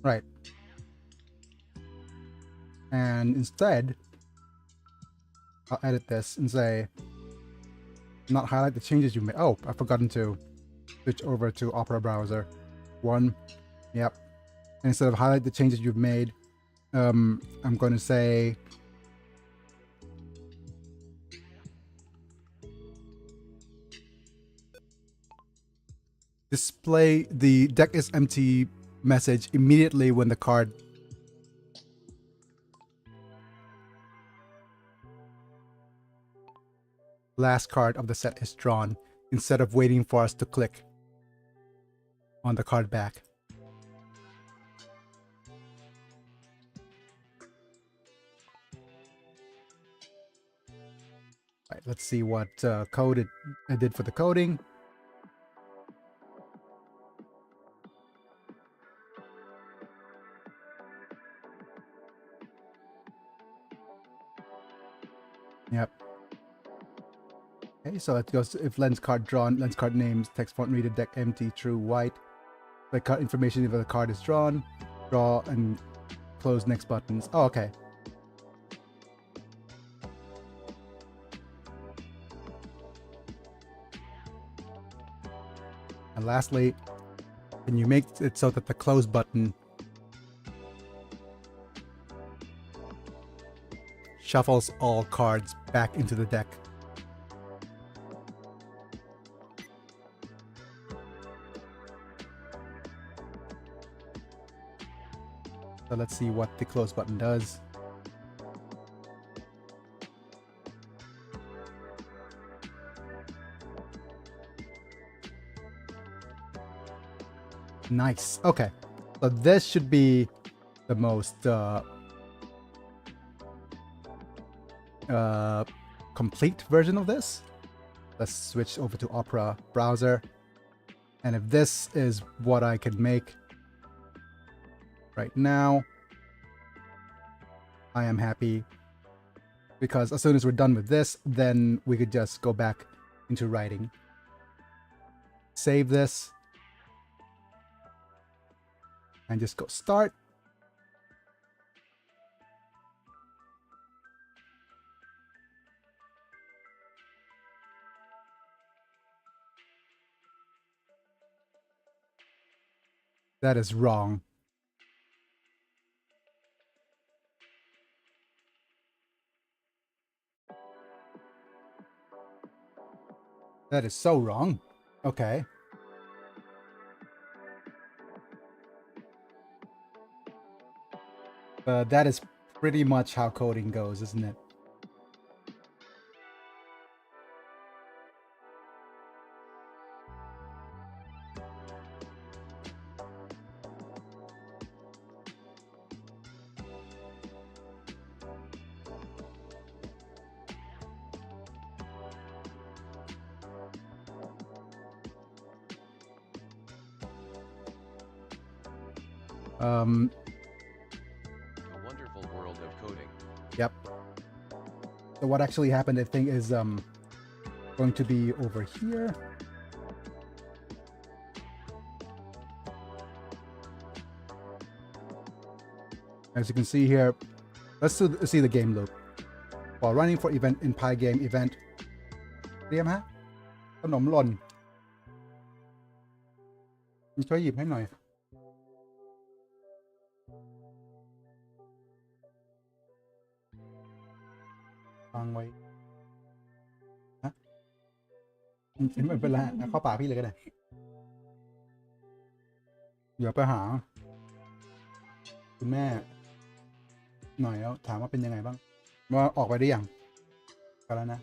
Right. And instead, I'll edit this and say, not highlight the changes you made. Oh, I've forgotten to switch over to Opera browser. 1. Yep. And instead of highlight the changes you've made, I'm going to say display the deck is empty message immediately when the card last card of the set is drawn, instead of waiting for us to click on the card back. Right, let's see what code it did for the coding. Yep. Okay, so it goes if lens card drawn, lens card names, text font reader, deck empty, true, white. The card information if the card is drawn, draw and close next buttons. Oh, okay. And lastly, can you make it so that the close button shuffles all cards back into the deck? So let's see what the close button does. Nice. Okay. So this should be the most complete version of this. Let's switch over to Opera browser. And if this is what I can make right now, I am happy, because as soon as we're done with this, then we could just go back into writing. Save this and just go start. That is wrong. That is so wrong. Okay. That is pretty much how coding goes, isn't it? A wonderful world of coding. Yep. So what actually happened, I think, is going to be over here. As you can see here, let's see the game loop. While running for event in Pygame event เตรียมฮะขนมหล่นช่วยหยิบให้หน่อย อ วางไว้ฮะไม่เป็นไรเอาเข้าปากพี่เลยก็ได้เดี๋ยวไปหาคุณแม่หน่อยแล้วถามว่าเป็นยังไงบ้างว่าออกไปได้ยังก็แล้วนะ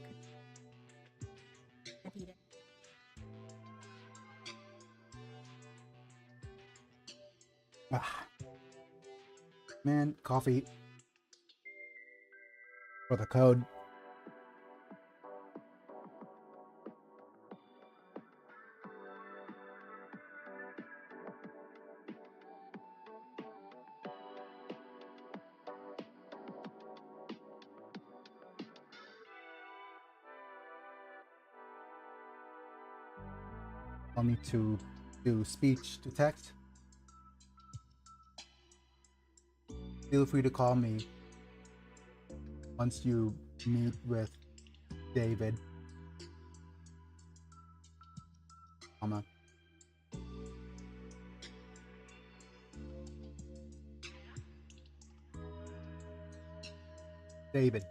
Man, coffee for the code. I'll need to do speech to text. Feel free to call me once you meet with David. Mama. David.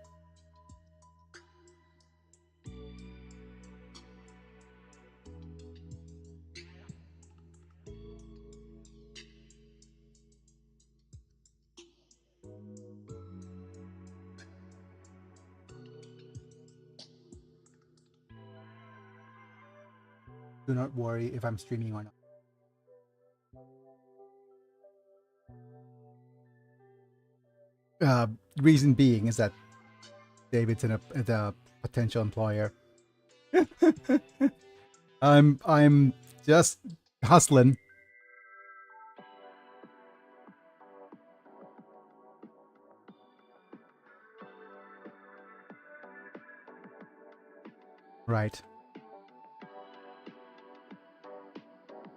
Do not worry if I'm streaming or not. Reason being is that David's a potential employer. I'm just hustling. Right.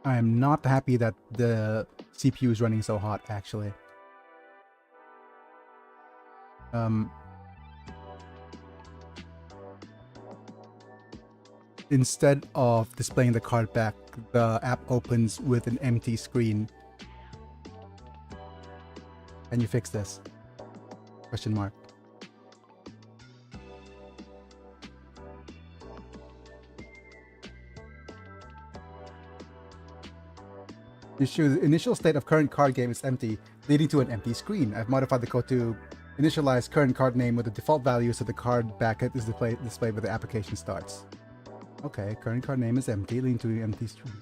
I'm not happy that the CPU is running so hot, actually. Instead of displaying the card back, the app opens with an empty screen. Can you fix this? Question mark. The initial state of current card game is empty, leading to an empty screen. I've modified the code to initialize current card name with the default value so the card back is displayed when the application starts. Okay, current card name is empty, leading to an empty screen.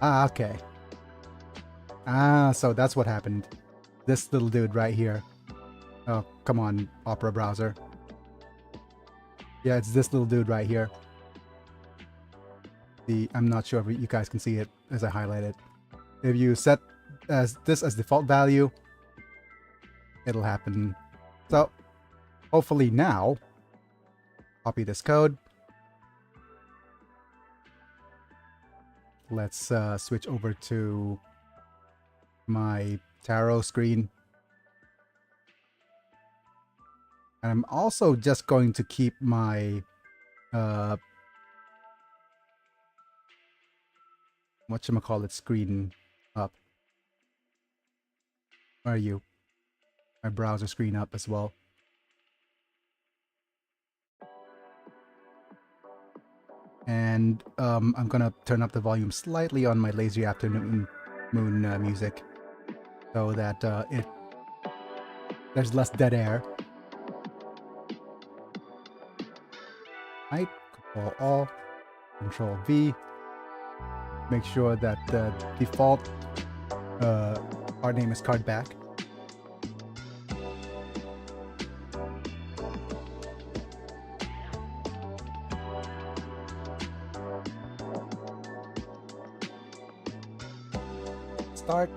Ah, okay. Ah, so that's what happened. This little dude right here. Oh, come on, Opera browser. Yeah, it's this little dude right here. I'm not sure if you guys can see it as I highlight it. If you set this as default value, it'll happen. So hopefully now, copy this code. Let's switch over to my tarot screen. And I'm also just going to keep my whatchamacallit screen up. Where are you? My browser screen up as well. And I'm gonna turn up the volume slightly on my lazy afternoon moon music so that there's less dead air. Right, Control Alt, Control V. Make sure that the default card name is card back. Start.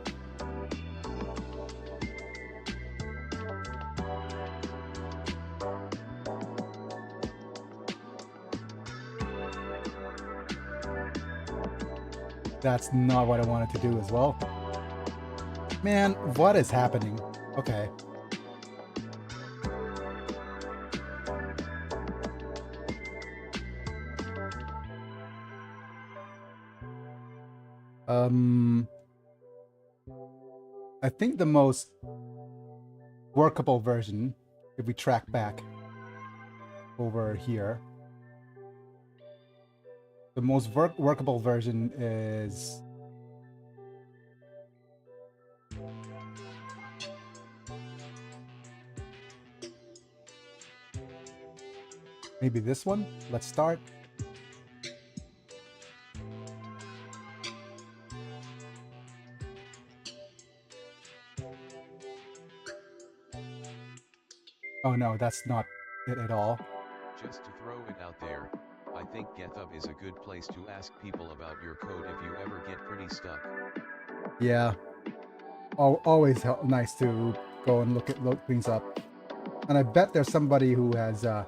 That's not what I wanted to do as well. Man, what is happening? Okay. I think the most workable version, if we track back over here, the most workable version is maybe this one. Let's start. Oh no, that's not it at all. Just to throw it out there, I think GitHub is a good place to ask people about your code if you ever get pretty stuck. Yeah. Always nice to go and look things up. And I bet there's somebody who has a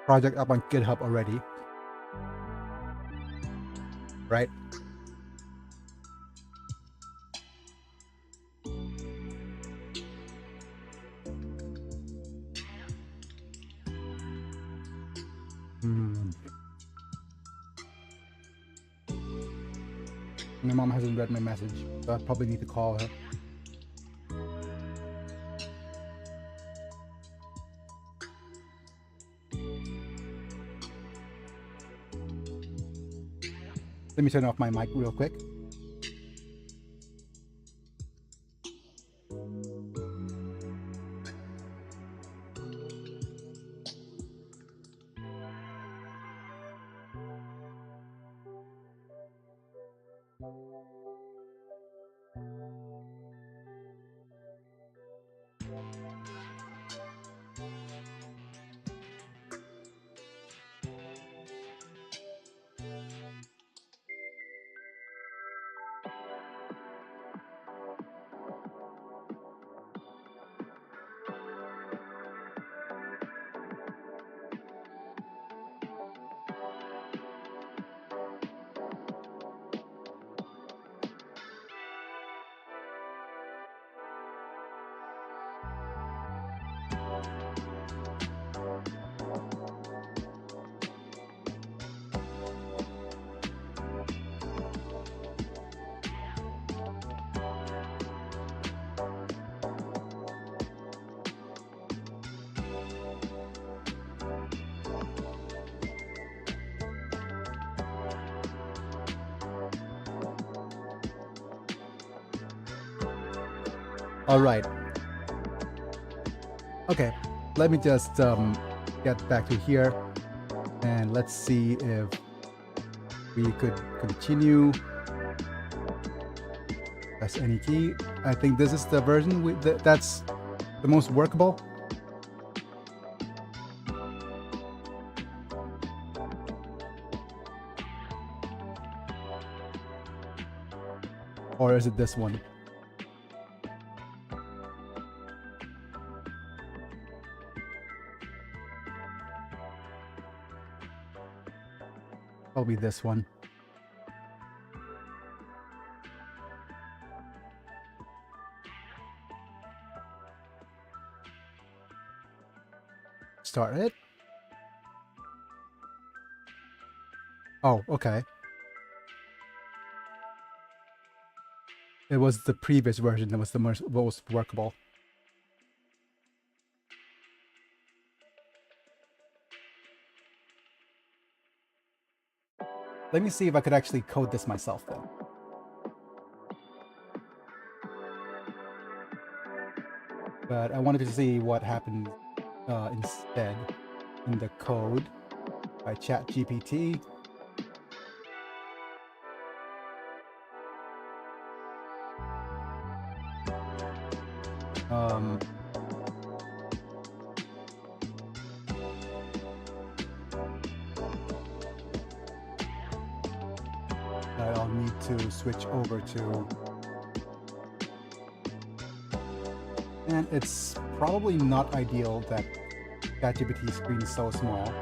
project up on GitHub already. Right? My mom hasn't read my message, so I probably need to call her. Let me turn off my mic real quick. All right. Okay, let me just get back to here and let's see if we could continue. Press any key. I think this is the version that's the most workable. Or is it this one? Probably this one. Start it. Oh, okay. It was the previous version that was the most workable. Let me see if I could actually code this myself then. But I wanted to see what happened instead in the code by ChatGPT. I'll need to switch over to, and it's probably not ideal that ChatGPT screen is so small.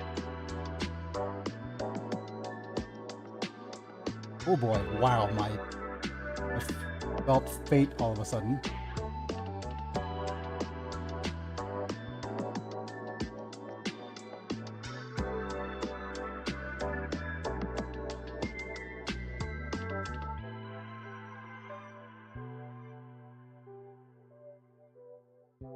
Oh boy, wow, I felt faint all of a sudden. Man.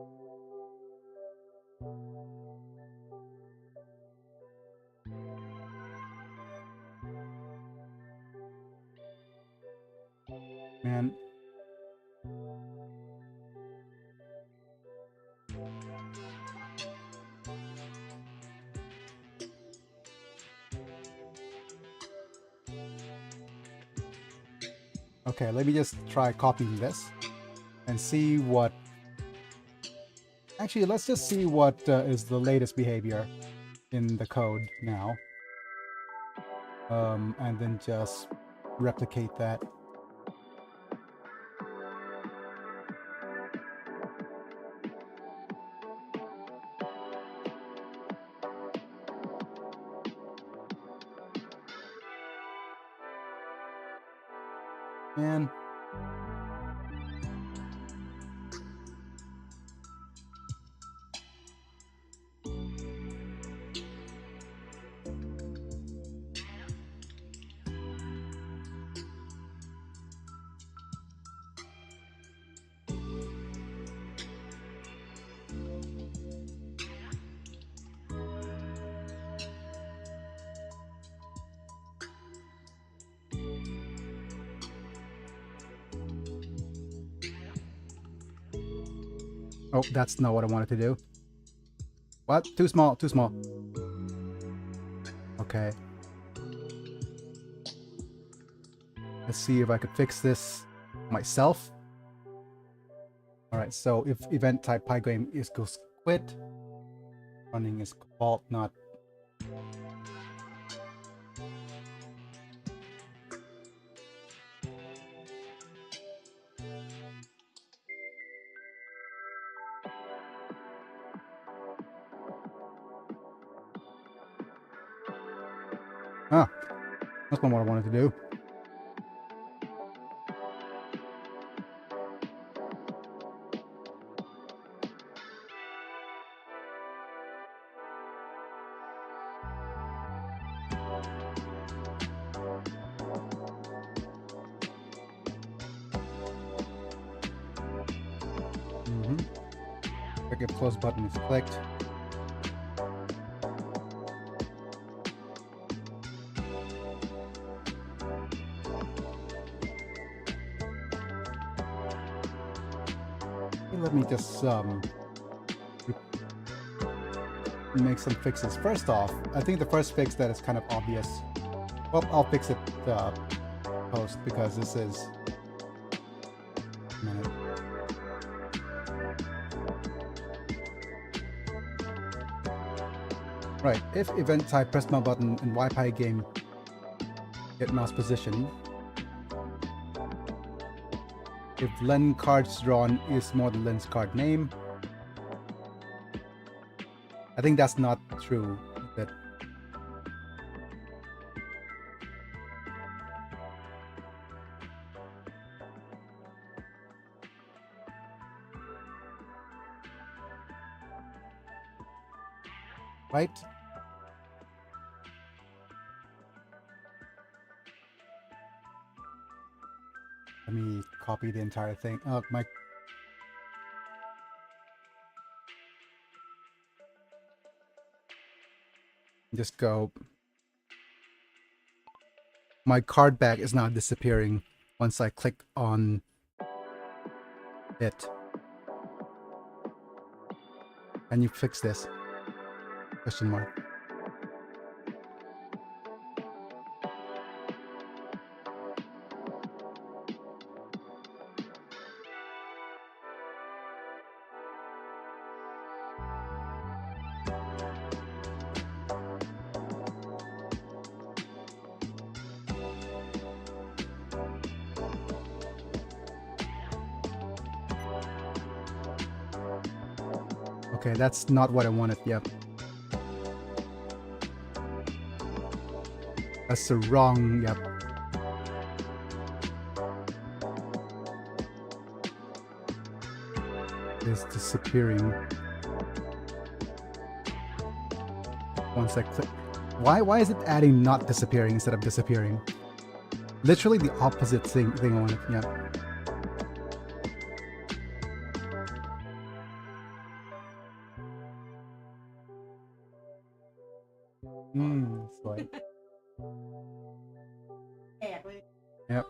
Okay, let me just try copying this and see what... Actually, let's just see what is the latest behavior in the code now. And then just replicate that. Man. Oh, that's not what I wanted to do. What? Too small, too small. Okay. Let's see if I could fix this myself. Alright, so if event type pygame is goes quit, running is Cobalt, not... Ah, that's not what I wanted to do. Check if close button is clicked. Let me just make some fixes. First off, I think the first fix that is kind of obvious. Well, I'll fix it post because this is... A minute. Right, if event type press my button and YPygame get mouse position, if len cards drawn is more than len's card name, I think that's not true. That right? Let me copy the entire thing. Oh, my... Just go. My card back is now disappearing once I click on it. Can you fix this? Question mark. Okay, that's not what I wanted. Yep. That's the wrong... Yep. It's disappearing. Once I click... Why is it adding not disappearing instead of disappearing? Literally the opposite thing I wanted. Yep. Sweet. แตกเลย Yep.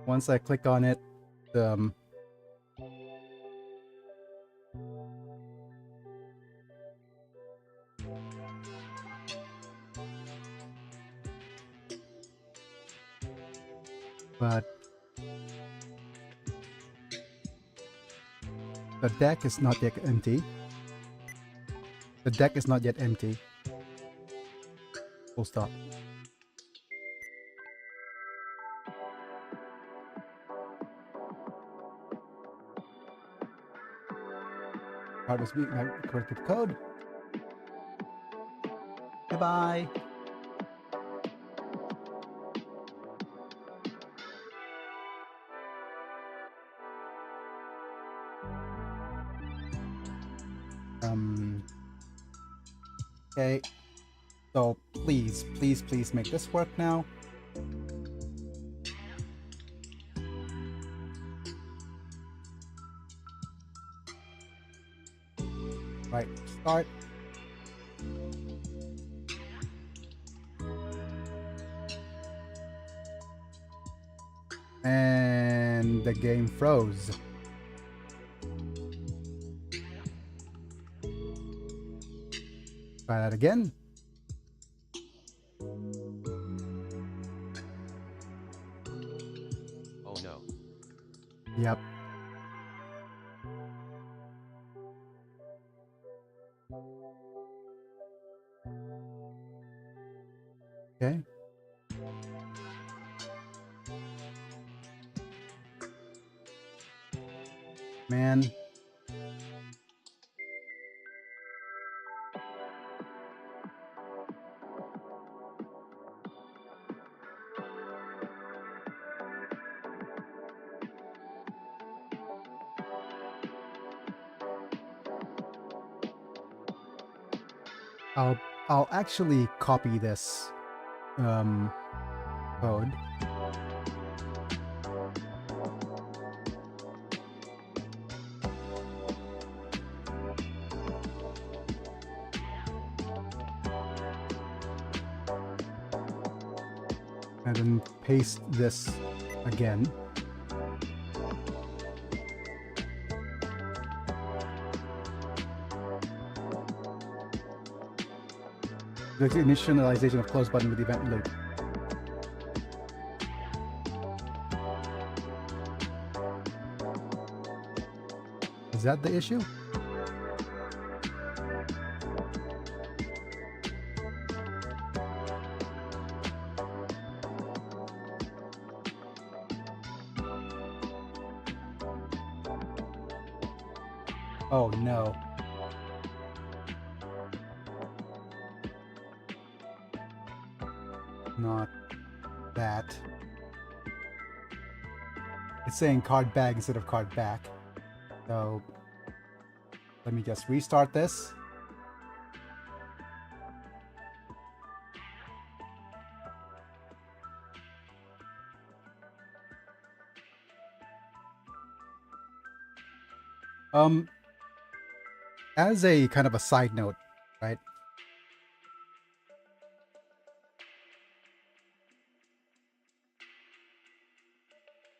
Once I click on it, but the deck is not yet empty. The deck is not yet empty. Full stop. Card must be corrected code. Bye bye. Okay. So please make this work now. Right, start. And the game froze. Try that again. Oh no. Yep. Okay. Man. I'll actually copy this code. And then paste this again. The initialization of close button with event loop. Is that the issue? Oh no. Not that. It's saying card bag instead of card back. So let me just restart this. As a kind of a side note, right?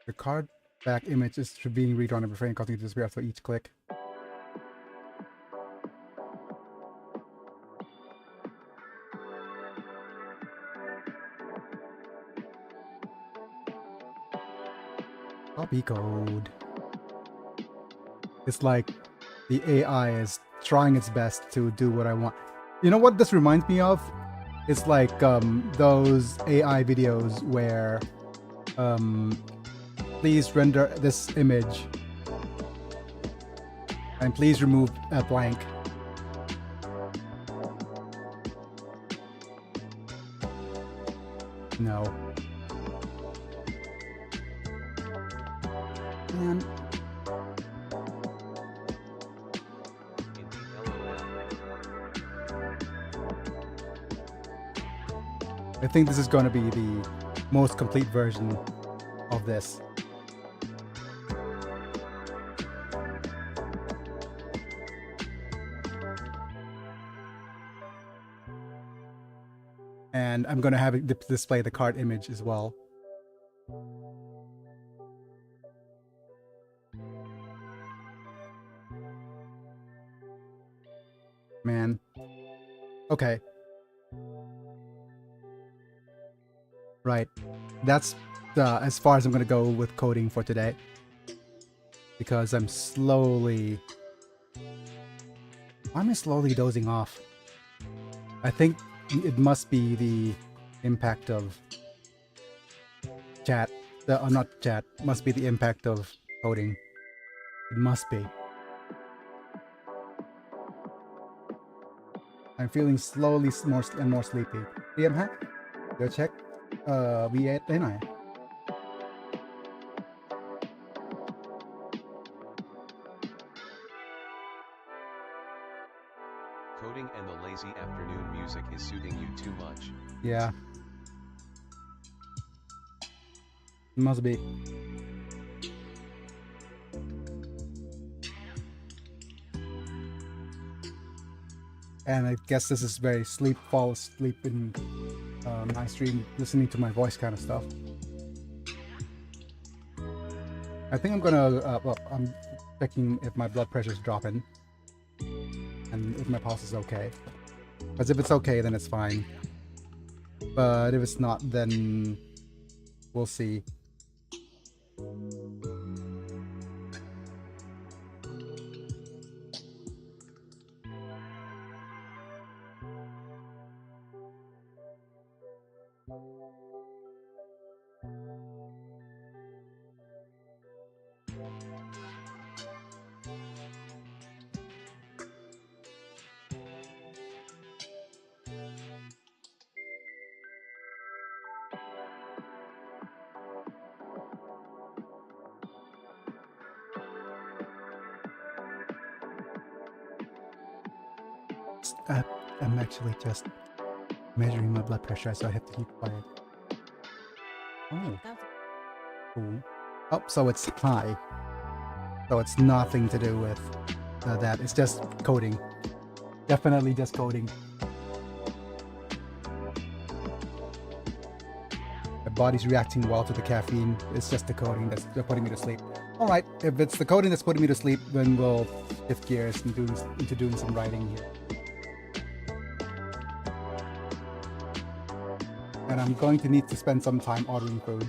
The card back image is being redrawn every frame, causing it to disappear after each click. Copy code. It's like the AI is trying its best to do what I want. You know what this reminds me of? It's like those AI videos where please render this image and please remove a blank. No. Man. I think this is going to be the most complete version of this. And I'm gonna have it display the card image as well. Man. Okay. Right. That's as far as I'm gonna go with coding for today. Because I'm slowly... Why am I slowly dozing off? I think it must be the impact of chat. Not chat. Must be the impact of coding. It must be. I'm feeling slowly more and more sleepy. PM ha? ดี๋ยวเช็คV8 ได้หน่อย Coding and the lazy afternoon music is suiting you too much. Yeah. It must be. And I guess this is very fall asleep in my stream, listening to my voice kind of stuff. I think I'm gonna, well, I'm checking if my blood pressure is dropping and if my pulse is okay. Because if it's okay, then it's fine. But if it's not, then we'll see. I'm actually just measuring my blood pressure, so I have to keep quiet. Oh. Cool. Oh, so it's high. So it's nothing to do with that. It's just coding. Definitely just coding. My body's reacting well to the caffeine. It's just the coding that's putting me to sleep. All right, if it's the coding that's putting me to sleep, then we'll shift gears into doing some writing here. And I'm going to need to spend some time ordering food.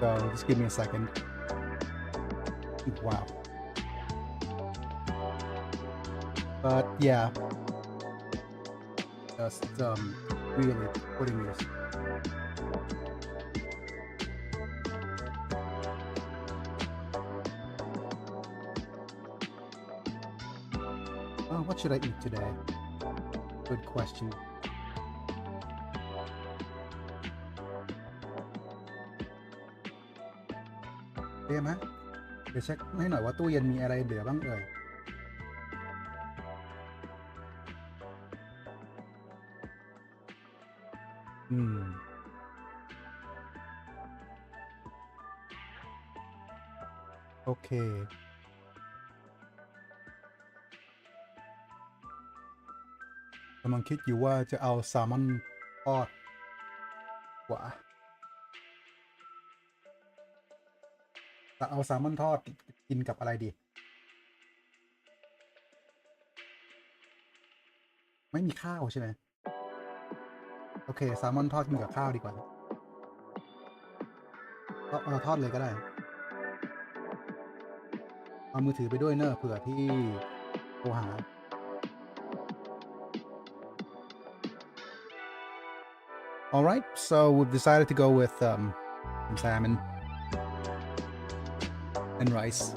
So just give me a second. Wow. But yeah. Just really putting me to sleep. What should I eat today? Good question.เดี๋ยวนะเดี๋ยวเช็คให้หน่อยว่าตู้เย็นมีอะไรเหลือบ้างเอ่ยโอเคกำลังคิดอยู่ว่าจะเอาแซลมอนทอดกว่าจะเอาแซลมอนทอดกินกับอะไรดีไม่มีข้าวใช่ไหมโอเคแซลมอนทอดกินกับข้าวดีกว่าก็เอาทอดเลยก็ได้เอามือถือไปด้วยเนอะเผื่อที่โทรหาAll right, so we've decided to go with some salmon and rice.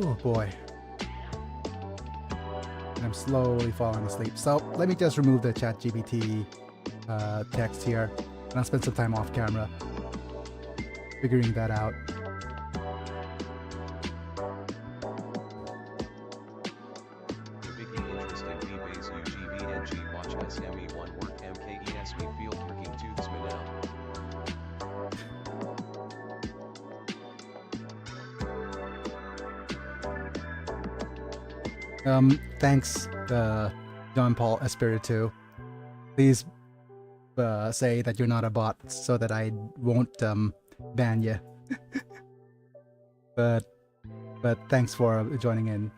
Oh boy. And I'm slowly falling asleep. So let me just remove the ChatGPT text here, and I'll spend some time off camera figuring that out. Thanks, John Paul Espiritu. Please say that you're not a bot so that I won't ban you. but thanks for joining in.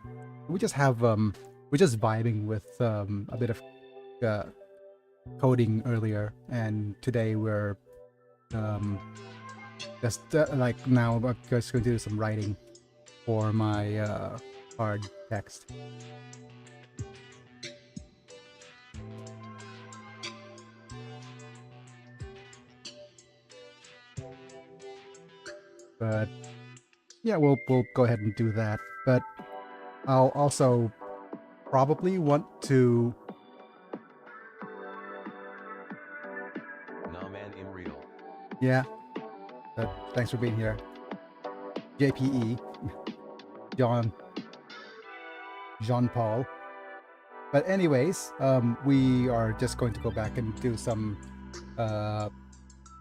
We just have we're just vibing with a bit of coding earlier, and today we're just like now I'm just going to do some writing for my hard text. But yeah, we'll go ahead and do that. But I'll also probably want to. Nah man, I'm real. Yeah. Thanks for being here. JPE. Jean Paul. But anyways, we are just going to go back and do some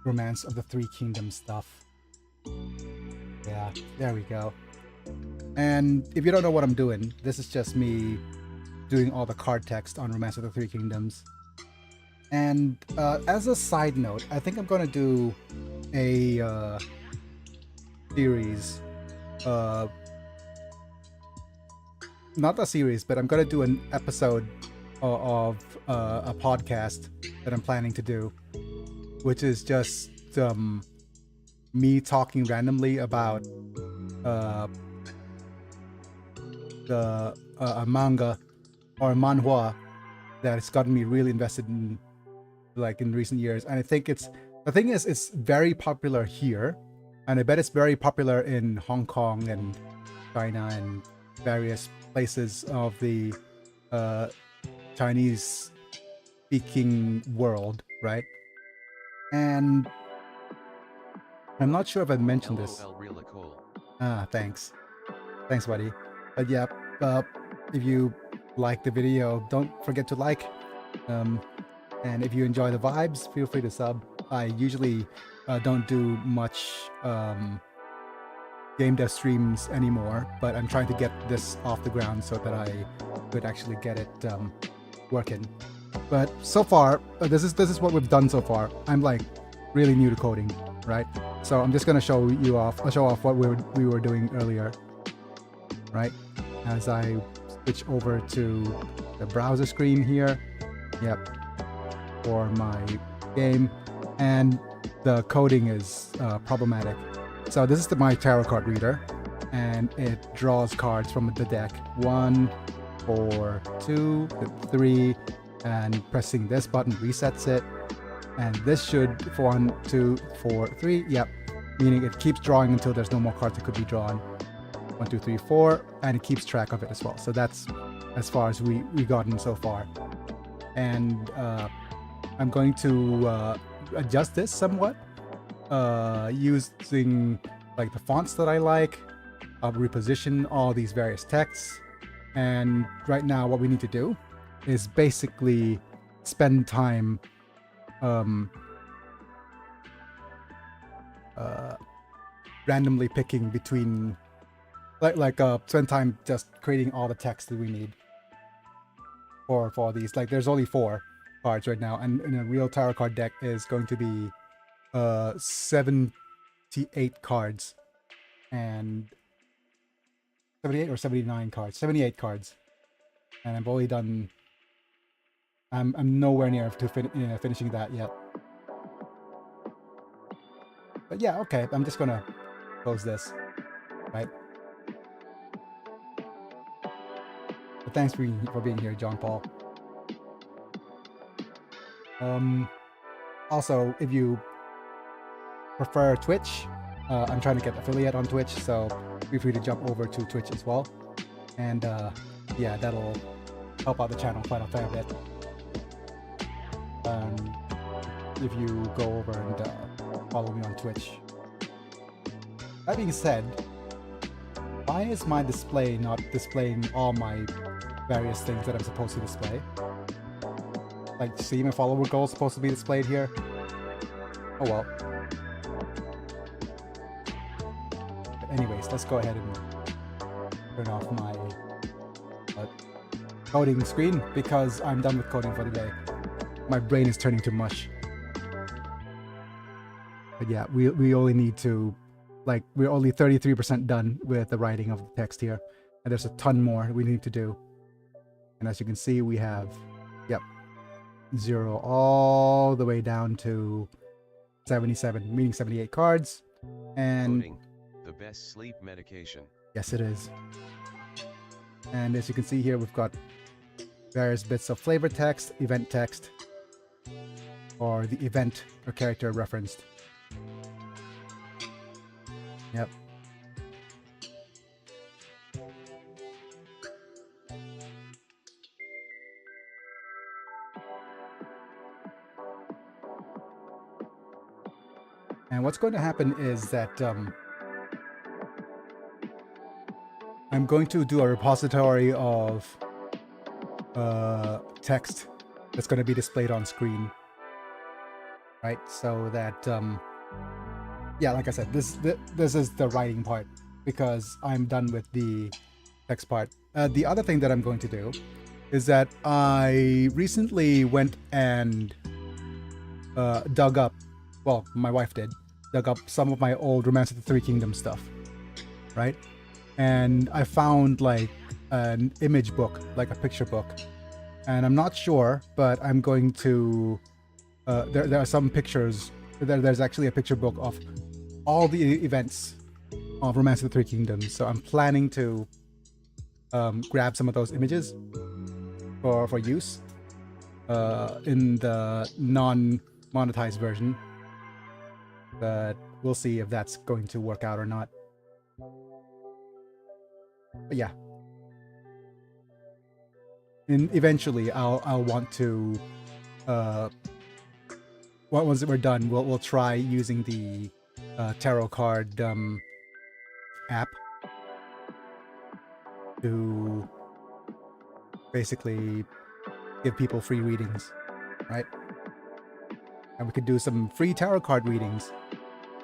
Romance of the Three Kingdoms stuff. Yeah, there we go. And if you don't know what I'm doing, this is just me doing all the card text on Romance of the Three Kingdoms. And as a side note, I think I'm going to do a series, not a series, but I'm going to do an episode of a podcast that I'm planning to do, which is just me talking randomly about a manga or a manhwa that has gotten me really invested in, like, in recent years. And I think the thing is, it's very popular here, and I bet it's very popular in Hong Kong and China and various places of the Chinese speaking world, right? And I'm not sure if I mentioned this. Really cool. Thanks, buddy. But yeah, if you like the video, don't forget to like. And if you enjoy the vibes, feel free to sub. I usually don't do much game dev streams anymore, but I'm trying to get this off the ground so that I could actually get it working. But so far, this is what we've done so far. I'm like really new to coding, right? So I'm just gonna show off what we were doing earlier, right? As I switch over to the browser screen here, yep, for my game, and the coding is problematic. So this is my tarot card reader, and it draws cards from the deck. 1, 4, 2, 3, and pressing this button resets it. And this should 1, 2, 4, 3. Yep, meaning it keeps drawing until there's no more cards that could be drawn. 1, 2, 3, 4, and it keeps track of it as well. So that's as far as we gotten so far. And I'm going to adjust this somewhat using like the fonts that I like. I'll reposition all these various texts. And right now what we need to do is basically spend time randomly picking between spend time just creating all the text that we need for all these. Like, there's only 4 cards right now, and in a real tarot card deck is going to be 78 cards, and 78 or 79 cards, 78 cards, and I've only done. I'm nowhere near to finishing that yet. But yeah, okay, I'm just gonna close this, right? But thanks for being here, John Paul. Also, if you prefer Twitch, I'm trying to get affiliate on Twitch, so feel free to jump over to Twitch as well. And yeah, that'll help out the channel quite a fair bit. If you go over and follow me on Twitch. That being said, why is my display not displaying all my various things that I'm supposed to display? Like, see, my follower goal is supposed to be displayed here. Oh well. But anyways, let's go ahead and turn off my coding screen because I'm done with coding for the day. My brain is turning to mush. But yeah, we only need to, like, we're only 33% done with the writing of the text here. And there's a ton more we need to do. And as you can see, we have, yep, 0 all the way down to 77, meaning 78 cards. And Coding, the best sleep medication. yes, it is. And as you can see here, we've got various bits of flavor text, event text, or the event or character referenced. Yep. And what's going to happen is that I'm going to do a repository of text that's going to be displayed on screen, right? So that yeah, like I said, this is the writing part because I'm done with the text part. The other thing that I'm going to do is that I recently went and dug up, well, my wife dug up some of my old Romance of the Three Kingdoms stuff, right? And I found like an image book, like a picture book. And I'm not sure, but I'm going to, there are some pictures, there's actually a picture book of all the events of Romance of the Three Kingdoms. So I'm planning to grab some of those images for use in the non-monetized version. But we'll see if that's going to work out or not. But yeah. And eventually I'll want to once we're done, we'll try using the tarot card app to basically give people free readings, right? And we could do some free tarot card readings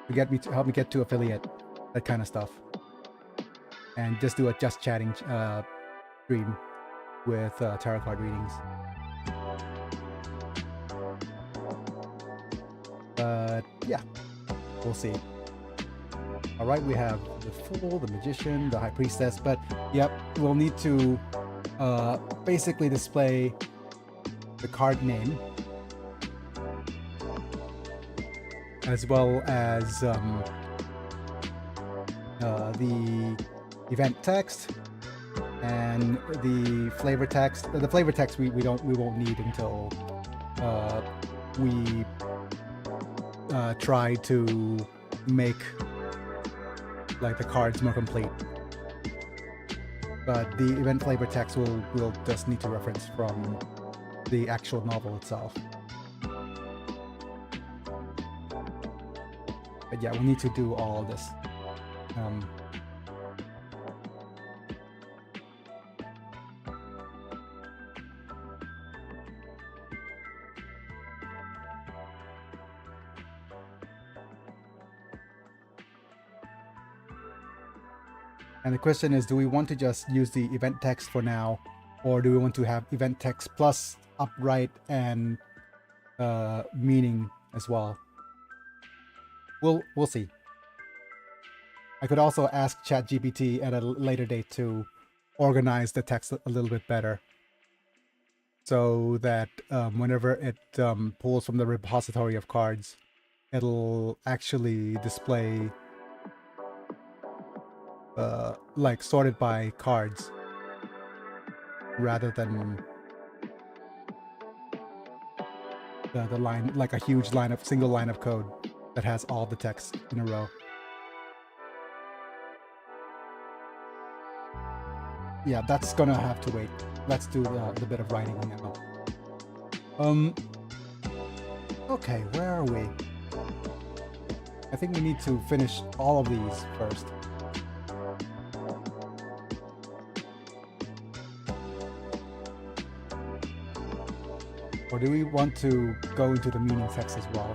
to help me get to affiliate, that kind of stuff, and just do a just chatting stream with tarot card readings. But yeah, we'll see. All right, we have the Fool, the Magician, the High Priestess, but yep, we'll need to basically display the card name as well as the event text and the flavor text. The flavor text we won't need until we try to make like the cards more complete. But the event flavor text we'll just need to reference from the actual novel itself. But yeah, we need to do all of this. And the question is, do we want to just use the event text for now, or do we want to have event text plus upright and meaning as well? We'll see. I could also ask ChatGPT at a later date to organize the text a little bit better, so that whenever it pulls from the repository of cards, it'll actually display like sorted by cards rather than the line, like a huge single line of code that has all the text in a row. Yeah, that's gonna have to wait. Let's do the bit of writing now. Okay, where are we? I think we need to finish all of these first. Or do we want to go into the meaning text as well?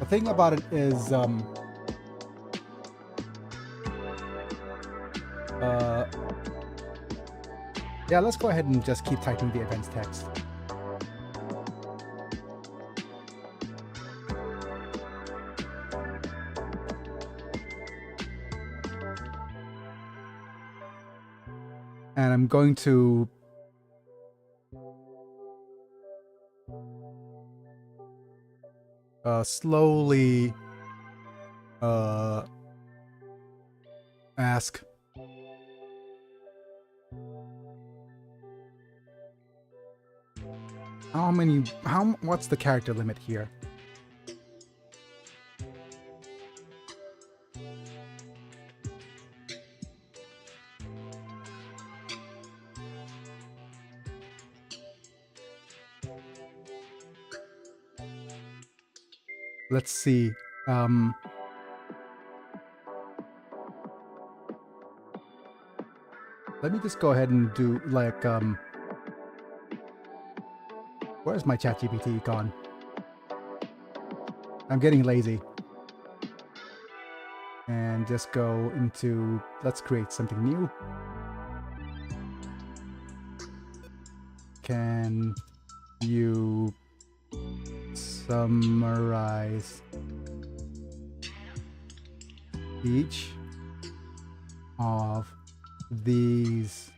The thing about it is, Yeah, let's go ahead and just keep typing the events text. And I'm going to slowly ask what's the character limit here? Let's see. Let me just go ahead and do like where's my ChatGPT gone? I'm getting lazy. And just go into, let's create something new. Can you summarize each of these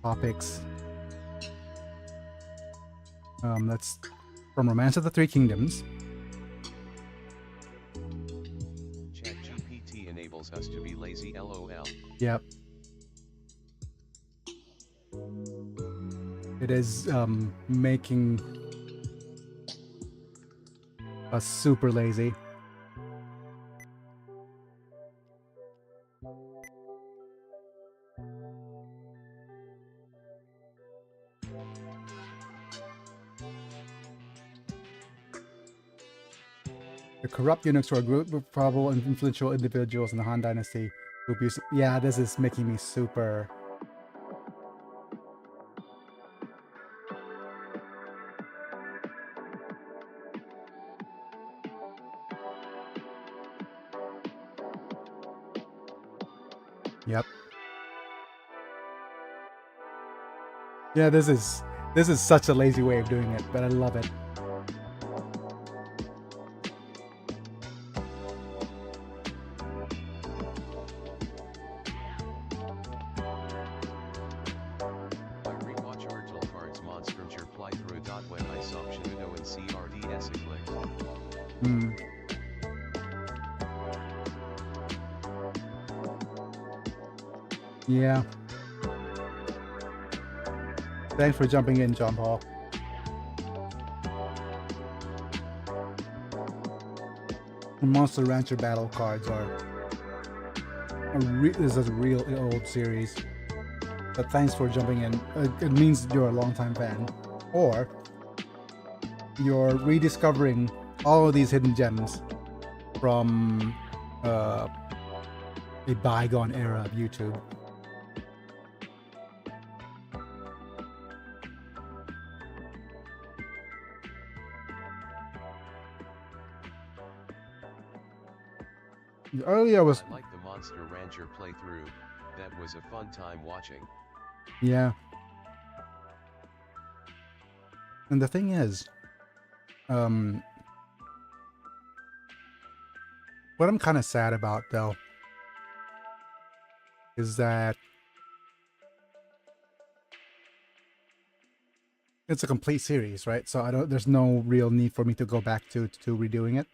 topics? That's from Romance of the Three Kingdoms. ChatGPT enables us to be lazy, lol. Yep. It is making us super lazy. The corrupt eunuchs were a group of powerful and influential individuals in the Han Dynasty who abused. Yeah, this is making me super. Yep. Yeah, this is such a lazy way of doing it, but I love it. I rewatch Virtual Cards Monstrum Reply through when I saw Shinuno and CRDS clicked. Yeah. Thanks for jumping in, John Paul. The Monster Rancher battle cards are this is a real old series. But thanks for jumping in. It means you're a longtime fan, or you're rediscovering all of these hidden gems from a bygone era of YouTube. Earlier was I like the Monster Rancher playthrough. That was a fun time watching. Yeah. And the thing is, what I'm kind of sad about though is that it's a complete series, right? So there's no real need for me to go back to redoing it.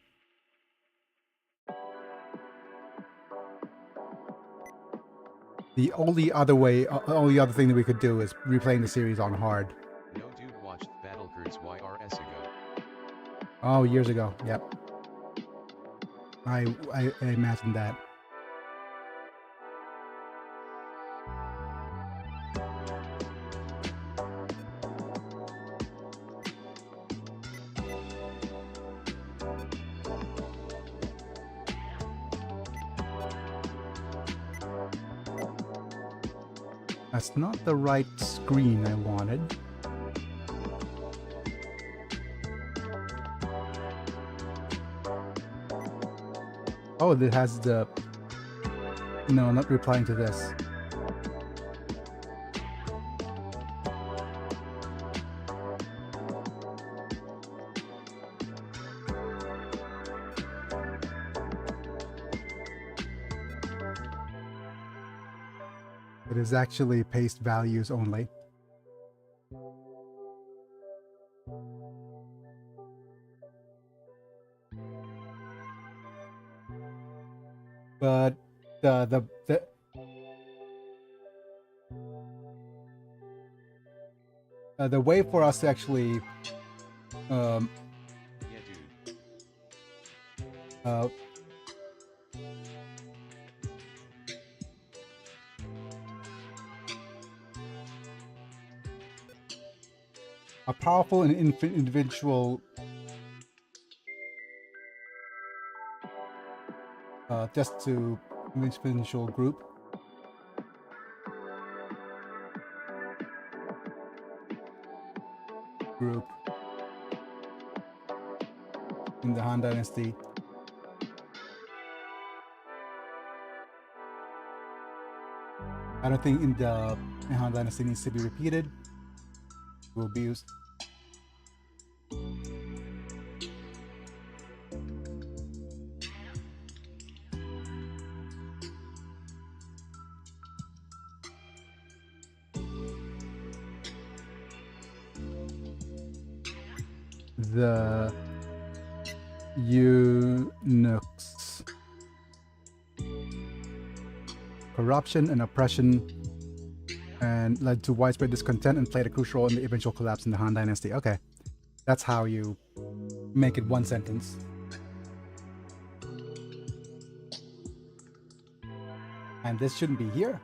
The only other thing that we could do is replaying the series on hard. No dude watched Battlecruise YRS ago. Oh, years ago. Yep. I imagined that. That's not the right screen I wanted. Oh, it has the No, not replying to this. It is actually paste values only. But the way for us to actually Yeah, dude. a powerful and individual just to individual group in the Han Dynasty. I don't think in the Han Dynasty needs to be repeated. Will be used. The eunuchs. Corruption and oppression and led to widespread discontent and played a crucial role in the eventual collapse in the Han Dynasty. Okay, that's how you make it one sentence. And this shouldn't be here.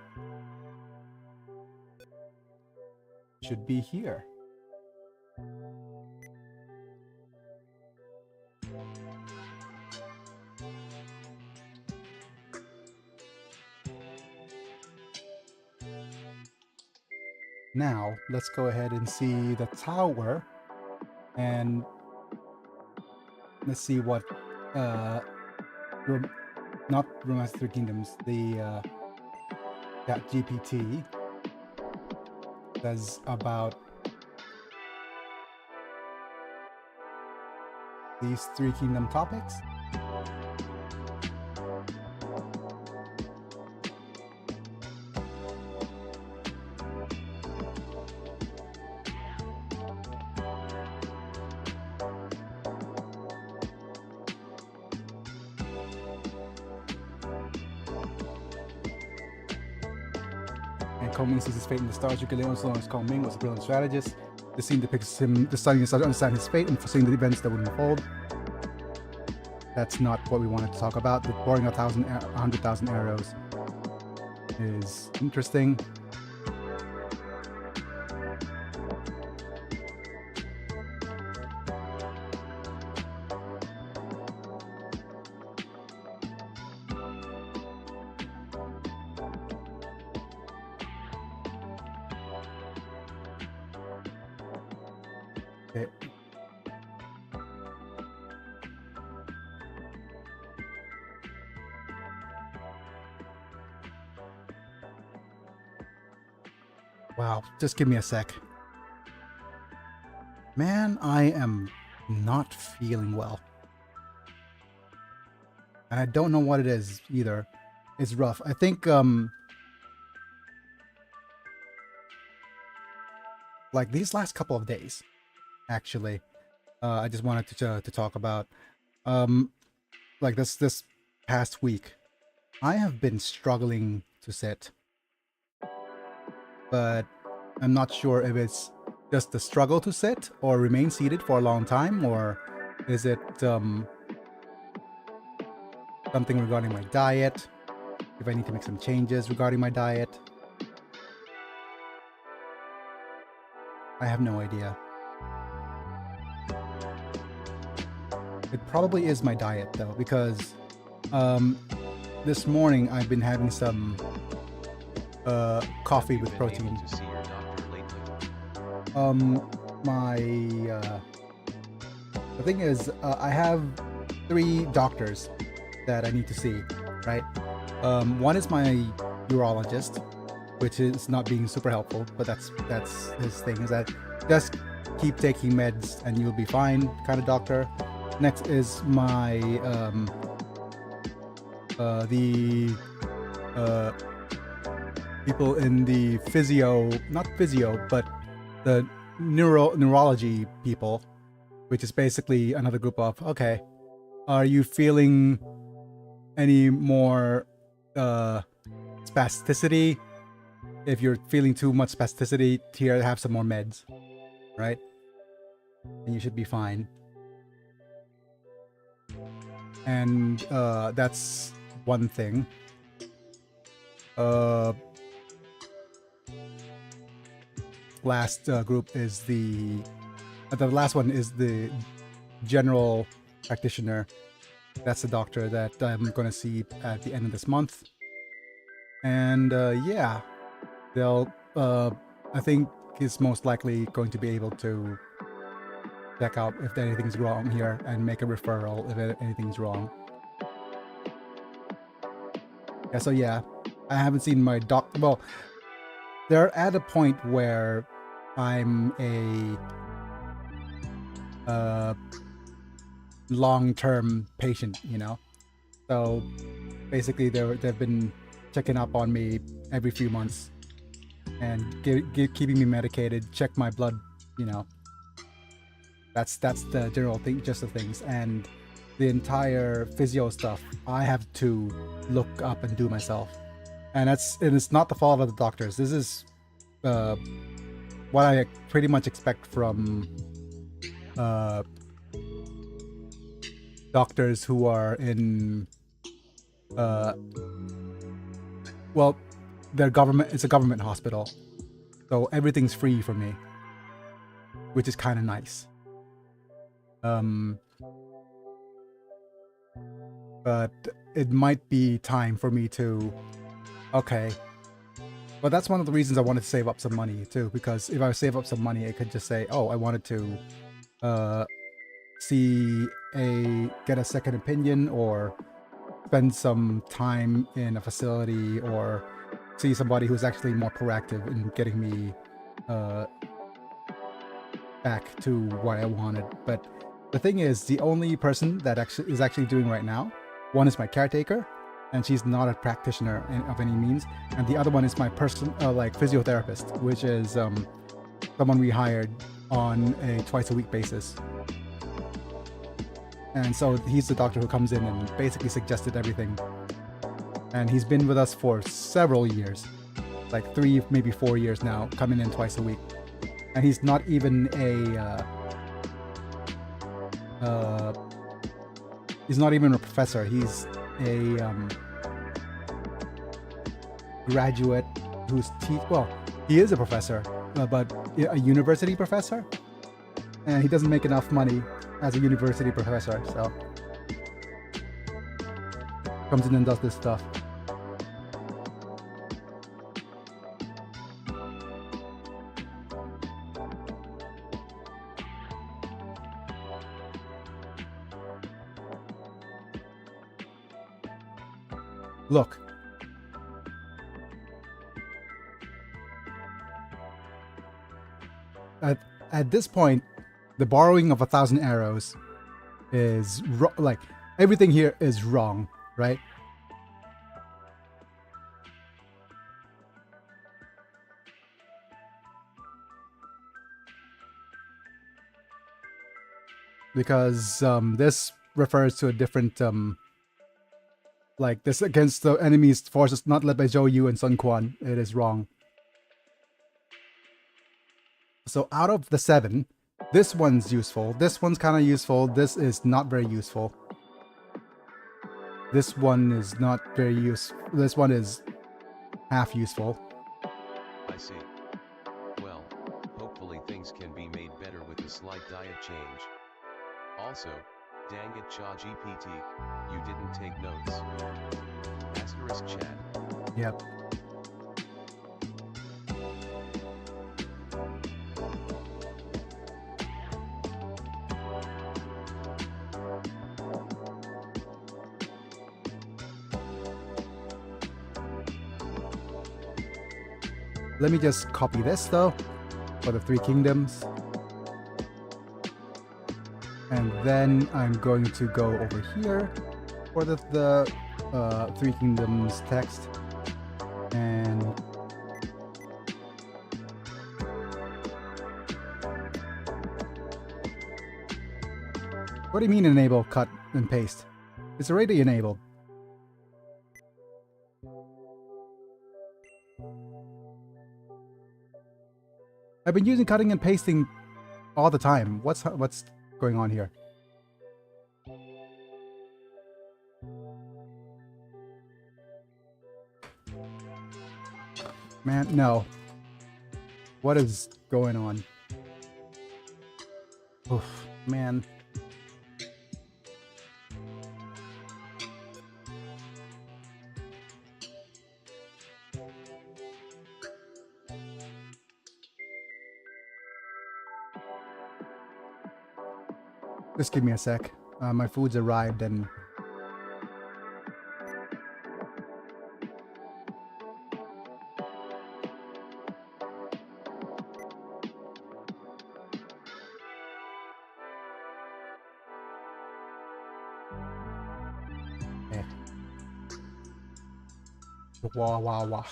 Should be here. Now, let's go ahead and see the tower, and let's see what, not Romance 3 Kingdoms, the GPT says about these 3 kingdom topics. And Coming sees his fate in the stars. Leon's Lawrence Coming was a brilliant strategist. The scene depicts him deciding to understand his fate and foreseeing the events that would unfold. That's not what we wanted to talk about. The pouring 100,000 arrows is interesting. Okay. Wow, just give me a sec. Man, I am not feeling well. And I don't know what it is either. It's rough. I think like these last couple of days, actually, I just wanted to talk about like this past week. I have been struggling to sit, but I'm not sure if it's just the struggle to sit or remain seated for a long time, or is it something regarding my diet, if I need to make some changes regarding my diet. I have no idea. It probably is my diet though, because this morning I've been having some coffee with protein. To see your doctor lately? The thing is, I have 3 doctors that I need to see, right? One is my urologist, which is not being super helpful, but that's his thing, is that just keep taking meds and you'll be fine kind of doctor. Next is my the people in the not physio, but the neurology people, which is basically another group of, okay, are you feeling any more spasticity? If you're feeling too much spasticity, here, have some more meds, right? And you should be fine. And that's one thing. Last group is the last one is the general practitioner. That's the doctor that I'm going to see at the end of this month. And yeah, they'll I think is most likely going to be able to check out if anything's wrong here and make a referral if anything's wrong. Yeah, so yeah, I haven't seen my doc. Well, they're at a point where I'm a long-term patient, you know. So basically, they've been checking up on me every few months and keeping me medicated, check my blood, you know. That's the general thing, just the things, and the entire physio stuff I have to look up and do myself, and it's not the fault of the doctors. This is what I pretty much expect from doctors who are in well, their government. It's a government hospital, so everything's free for me, which is kind of nice. But it might be time for me to, okay. But that's one of the reasons I wanted to save up some money too, because if I save up some money, I could just say, oh, I wanted to get a second opinion, or spend some time in a facility, or see somebody who's actually more proactive in getting me back to what I wanted. But the thing is, the only person that is actually doing right now, one is my caretaker, and she's not a practitioner of any means, and the other one is my like physiotherapist, which is someone we hired on a twice-a-week basis. And so he's the doctor who comes in and basically suggested everything. And he's been with us for several years, like 3, maybe 4 years now, coming in twice a week. And he's not even he's not even a professor. He's a graduate who's well, he is a professor, but a university professor, and he doesn't make enough money as a university professor, so comes in and does this stuff. Look. At this point, the borrowing of 1,000 arrows is like, everything here is wrong, right? Because this refers to a different like, this against the enemy's forces not led by Zhou Yu and Sun Quan. It is wrong. So out of the 7, this one's useful. This one's kind of useful. This is not very useful. This one is not very useful. This one is half useful. I see. Well, hopefully things can be made better with a slight diet change. Also, dang it, ChatGPT, you didn't take notes. Asterisk chat. Yep. Let me just copy this though for the Three Kingdoms. And then I'm going to go over here for the Three Kingdoms text. And what do you mean enable cut and paste? It's already enabled. I've been using cutting and pasting all the time. What's going on here? Man, no. What is going on? Oof, man. Just give me a sec. My food's arrived and... Eh. Wah.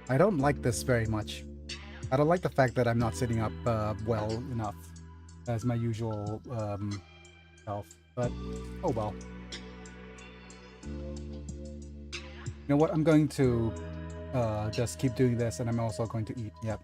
I don't like this very much. I don't like the fact that I'm not sitting up well enough as my usual self, but oh well. You know what? I'm going to just keep doing this, and I'm also going to eat. Yep.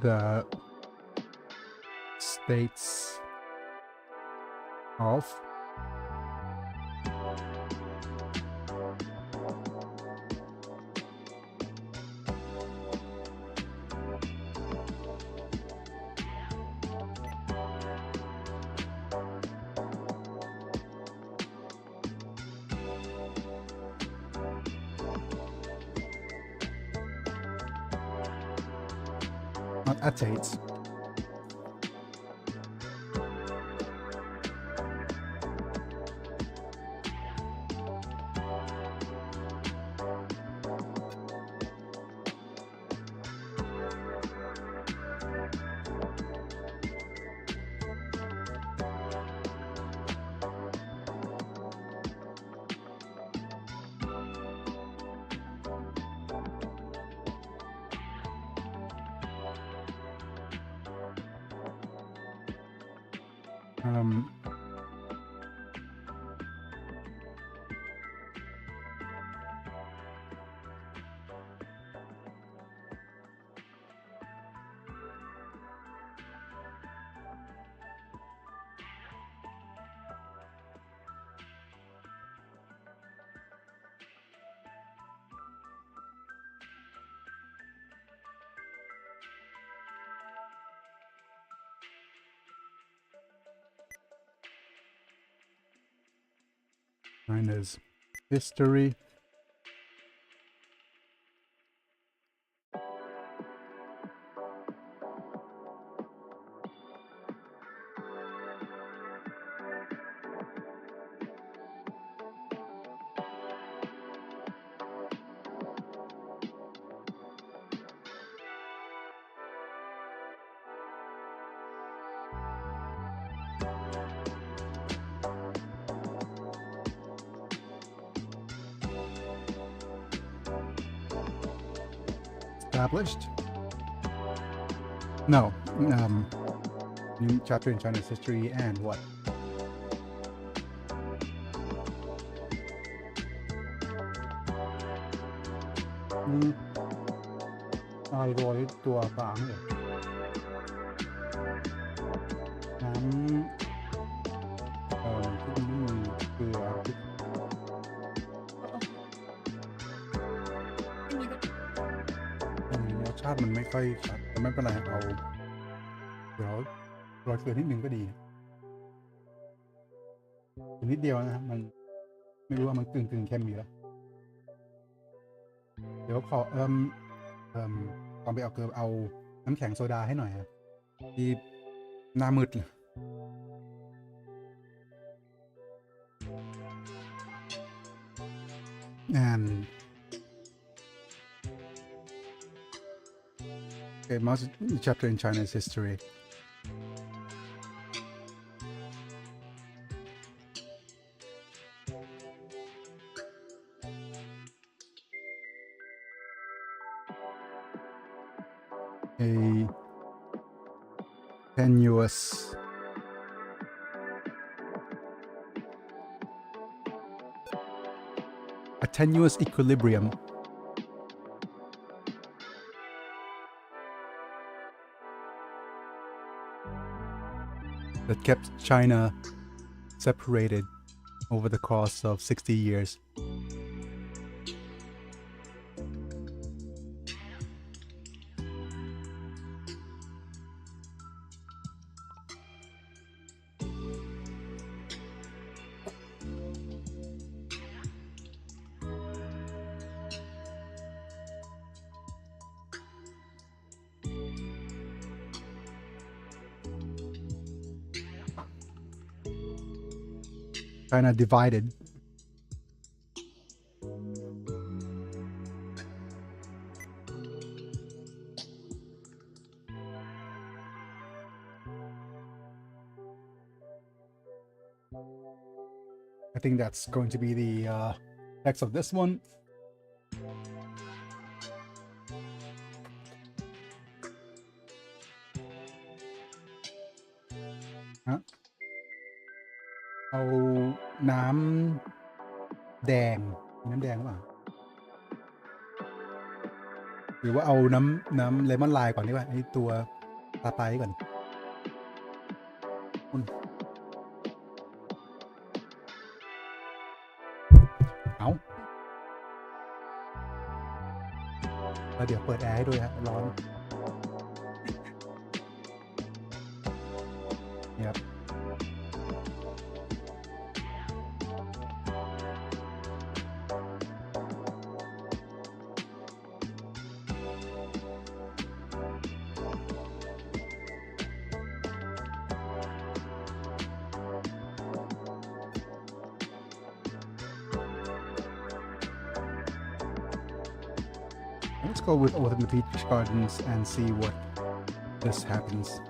The states of not attates. Um, mine is history. Established? No. New chapter in China's history and what? นี่อร่อยตัวบางเลยน้ำที่นี่มีเกลือพริก ไม่มีรส รสชาติมันไม่ค่อยชัดแต่ไม่เป็นไรเอาเดี๋ยวโรยเกลือนิดนึงก็ดีนิดเดียวนะครับมันไม่รู้ว่ามันกึ่งเค็มอยู่แล้วเดี๋ยวขอตอนไปเอาเกลือเอาน้ำแข็งโซดาให้หน่อยครับที่หน้ามืดเลย and okay, most chapter in China's history. A tenuous equilibrium that kept China separated over the course of 60 years. China divided. I think that's going to be the text of this one. Huh? เอาน้ำแดงหรือเปล่าหรือว่าเอาน้ำเลมอนไลน์ก่อนดีกว่าไอตัวตาไตก่อนเอาแล้วเดี๋ยวเปิดแอร์ให้ด้วยฮะร้อนเนี่ยครับ Let's go with the Peach Gardens and see what this happens.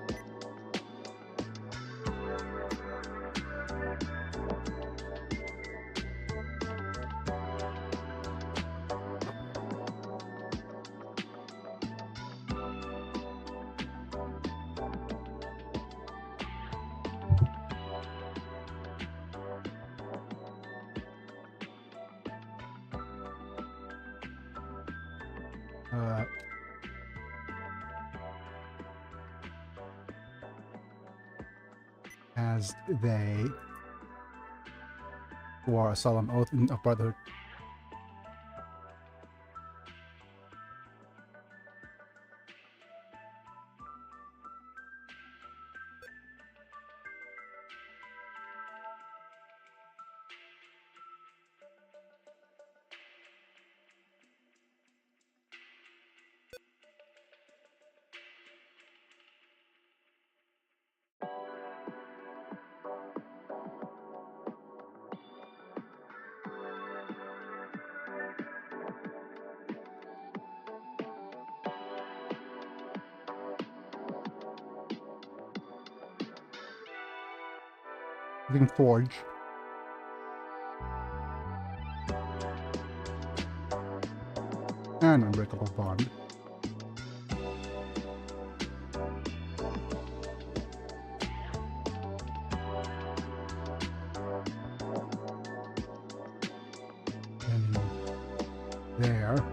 As they swore a solemn oath of brotherhood. Living Forge. An unbreakable bond. And there.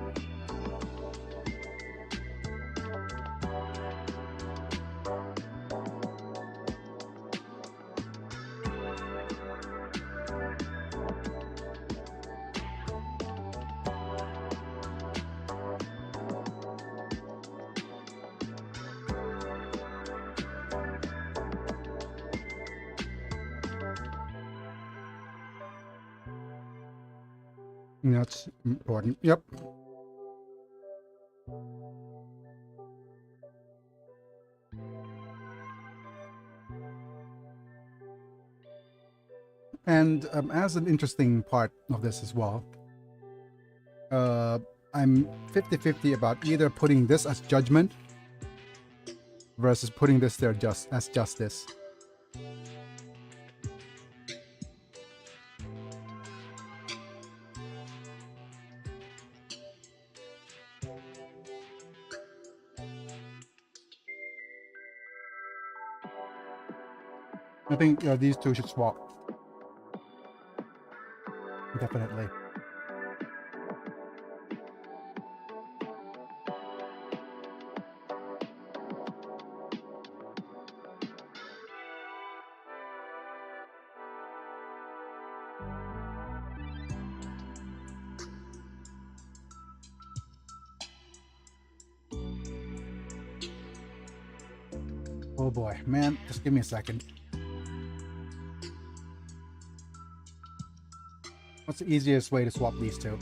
That's important. Yep. And as an interesting part of this as well, I'm 50-50 about either putting this as judgment versus putting this there just as justice. I think these two should swap. Definitely. Oh boy, man, just give me a second. What's the easiest way to swap these two?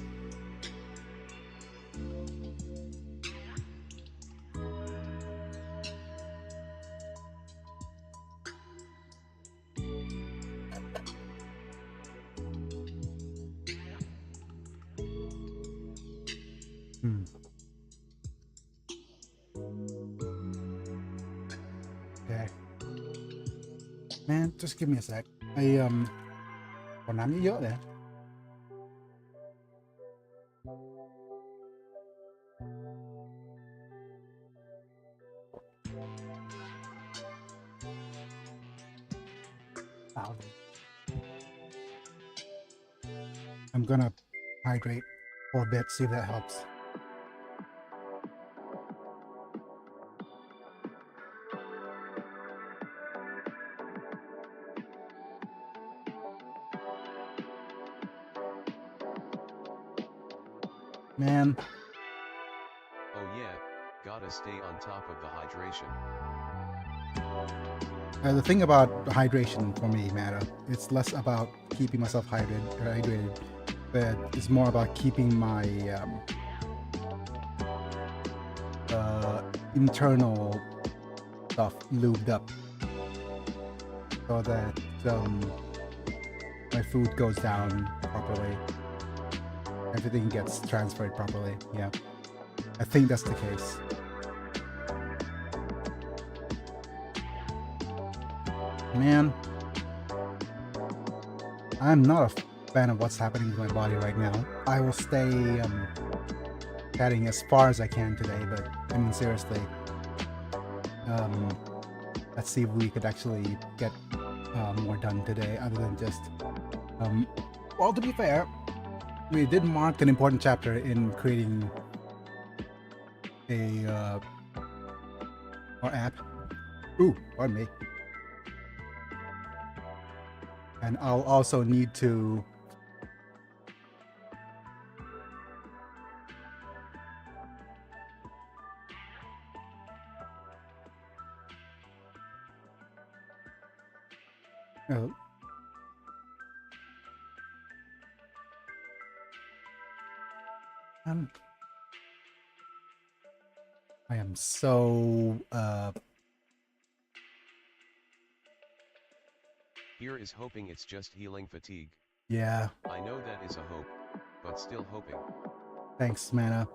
Okay. Man, just give me a sec. Còn nắm ớt there. I'm gonna hydrate for a bit, see if that helps. Man. Oh yeah, gotta stay on top of the hydration. The thing about hydration for me, Mata, it's less about keeping myself hydrated, but it's more about keeping my internal stuff lubed up so that my food goes down properly. Everything gets transferred properly. Yeah, I think that's the case. Man, I'm not a fan of what's happening with my body right now. I will stay chatting as far as I can today, but I mean seriously, let's see if we could actually get more done today other than just well, to be fair, we did mark an important chapter in creating a our app. Ooh, pardon me. And I'll also need to I am so Here is hoping it's just healing fatigue. yeah. I know that is a hope, but still hoping. Thanks, Mana.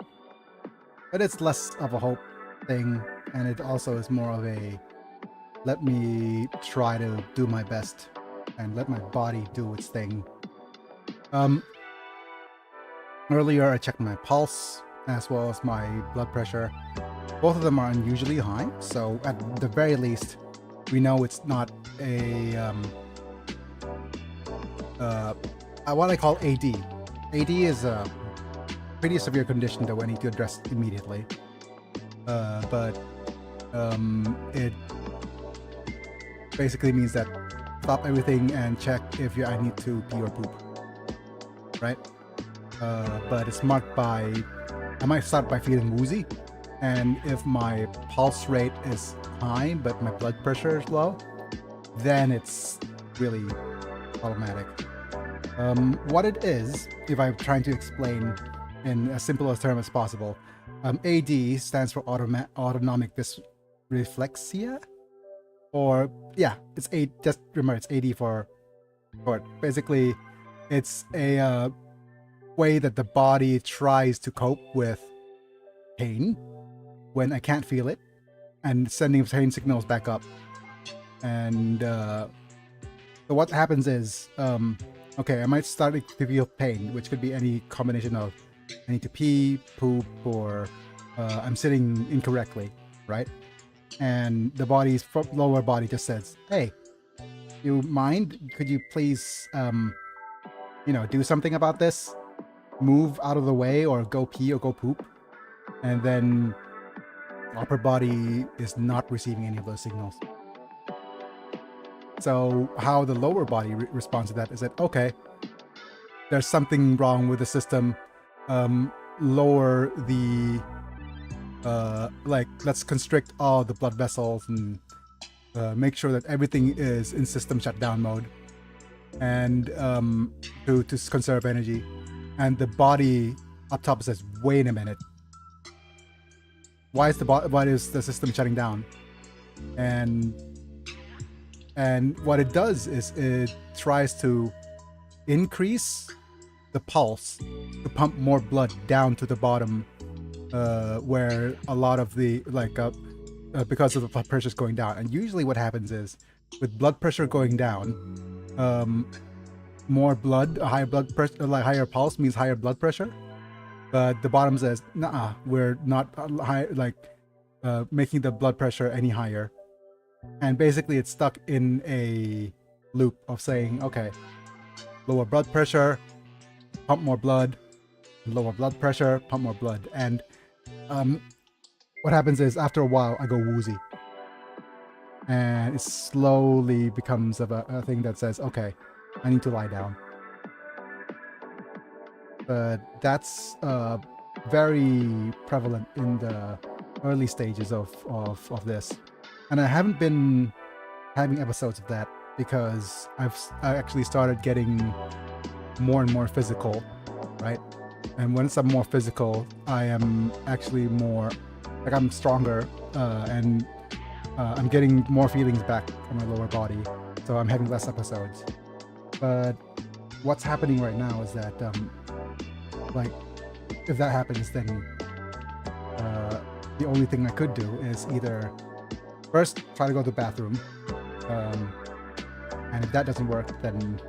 But it's less of a hope thing, and it also is more of a let me try to do my best and let my body do its thing. Earlier I checked my pulse as well as my blood pressure. Both of them are unusually high, so at the very least we know it's not a what I call AD. AD is a pretty severe condition that we need to address immediately. But it basically means that stop everything and check if I need to pee or poop, right? But it's marked by, I might start by feeling woozy, and if my pulse rate is high but my blood pressure is low, then it's really problematic. What it is, if I'm trying to explain in as simple a term as possible, AD stands for autonomic dysreflexia, or yeah, it's A. Just remember, it's AD for short. Basically, it's a way that the body tries to cope with pain when I can't feel it, and sending pain signals back up. And so what happens is, okay, I might start to feel pain, which could be any combination of I need to pee, poop, or I'm sitting incorrectly, right? And the body's lower body just says, "Hey, you mind? Could you please, do something about this? Move out of the way, or go pee, or go poop." And then upper body is not receiving any of those signals. So how the lower body responds to that is that, okay, there's something wrong with the system. Lower the let's constrict all the blood vessels and make sure that everything is in system shutdown mode, and to conserve energy. And the body up top says, wait a minute, why is the system shutting down? And what it does is it tries to increase the pulse to pump more blood down to the bottom, where a lot of the because of the blood pressure is going down. And usually what happens is, with blood pressure going down, more blood, higher blood pressure, like higher pulse means higher blood pressure. But the bottom says, nah, we're not making the blood pressure any higher. And basically it's stuck in a loop of saying, okay, lower blood pressure, pump more blood, lower blood pressure, pump more blood. And what happens is, after a while, I go woozy. And it slowly becomes a thing that says, okay, I need to lie down. But that's very prevalent in the early stages of this. And I haven't been having episodes of that because I actually started getting more and more physical, right? And once I'm more physical, I am actually more, like, I'm stronger, and I'm getting more feelings back from my lower body. So I'm having less episodes. But what's happening right now is that, if that happens, then the only thing I could do is either first try to go to the bathroom, and if that doesn't work, then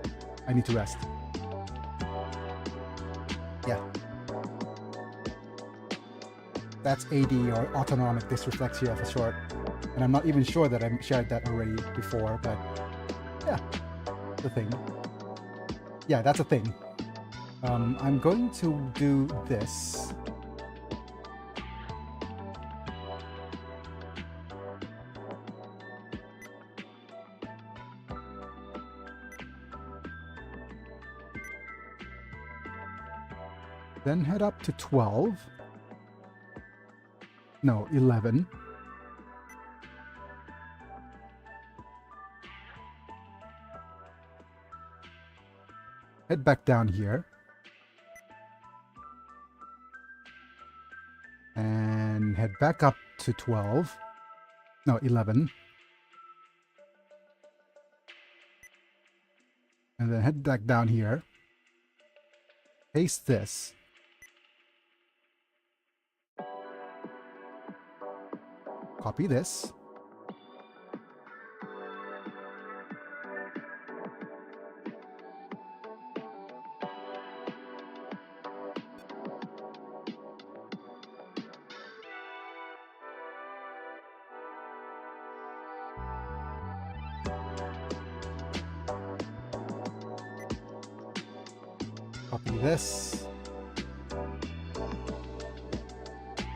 I need to rest. Yeah. That's AD, or autonomic dysreflexia for short. And I'm not even sure that I shared that already before, but yeah, the thing. Yeah, that's a thing. I'm going to do this. Then head up to 12. No, 11. Head back down here. And head back up to 12. No, 11. And then head back down here. Paste this. Copy this. Copy this.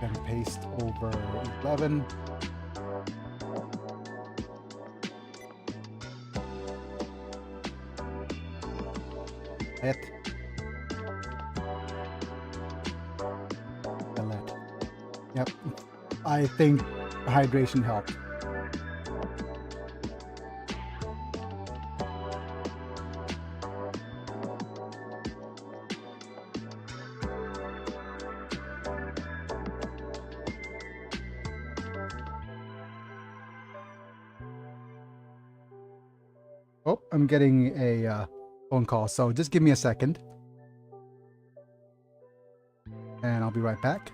Then paste over 11. Hit. Delete. Yep. I think hydration helped. Oh, I'm getting a phone call, so just give me a second. And I'll be right back.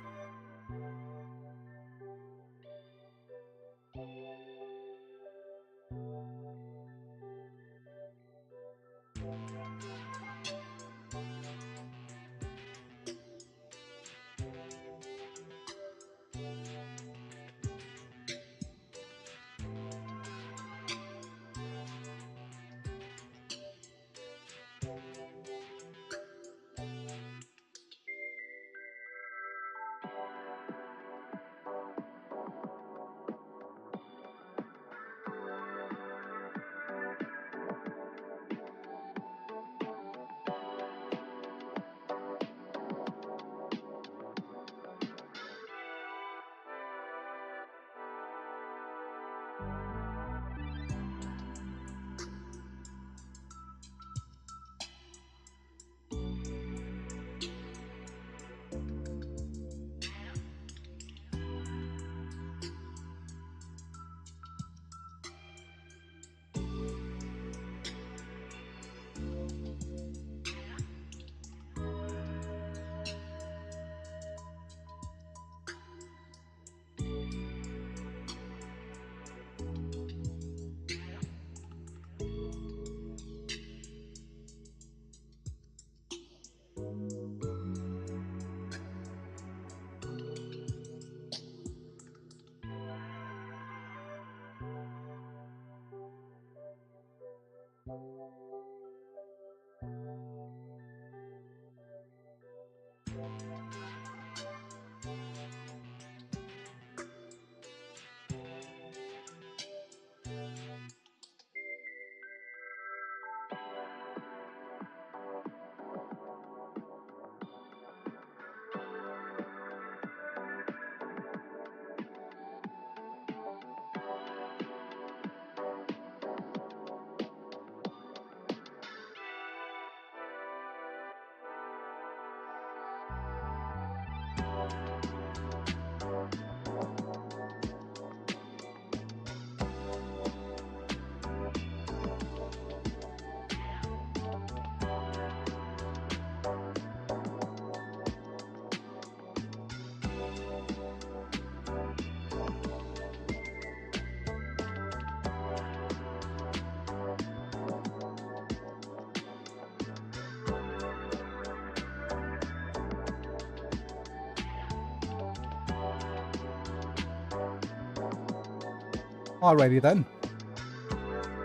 Alrighty then.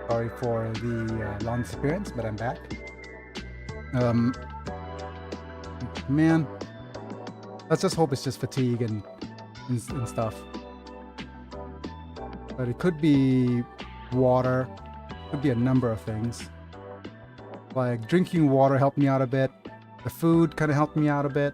Sorry for the long disappearance, but I'm back. Man, let's just hope it's just fatigue and stuff. But it could be water, could be a number of things. Like drinking water helped me out a bit. The food kind of helped me out a bit.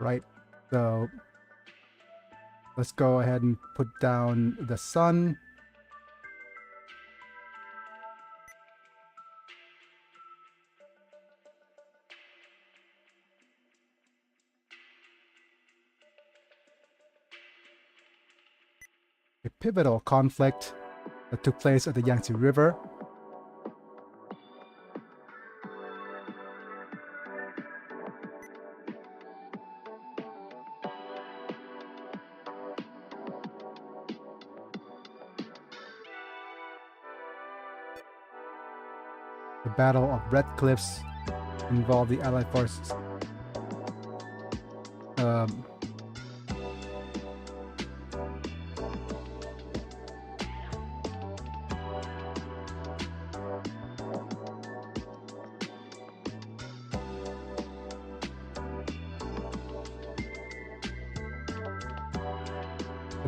Right, so let's go ahead and put down the sun. A pivotal conflict that took place at the Yangtze River. The Battle of Red Cliffs involved the Allied forces. The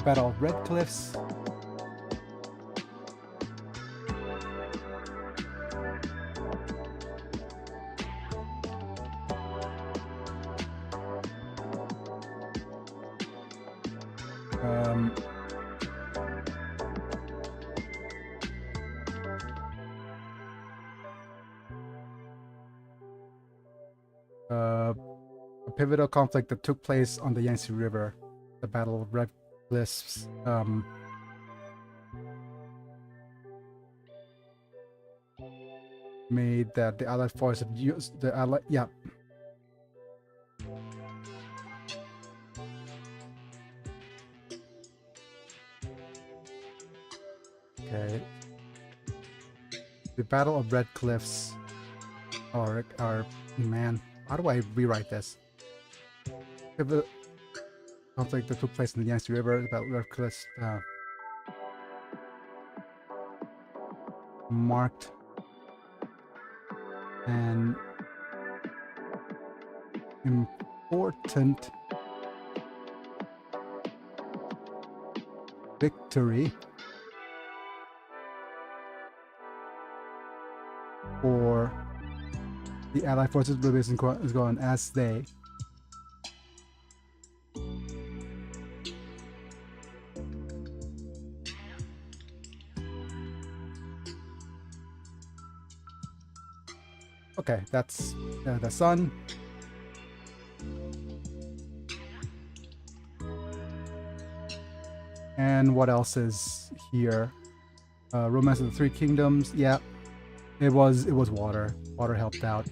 Battle of Red Cliffs. pivotal conflict that took place on the Yangtze River, the Battle of Red Cliffs. Made that the Allied forces used the Allied. Yeah. Okay. The Battle of Red Cliffs. Or man, how do I rewrite this? The conflict that took place in the Yangtze River, the Battle of Red Cliffs, marked an important victory for the Allied forces is going as they okay, that's the sun. And what else is here? Romance of the Three Kingdoms. Yeah, it was water. Water helped out.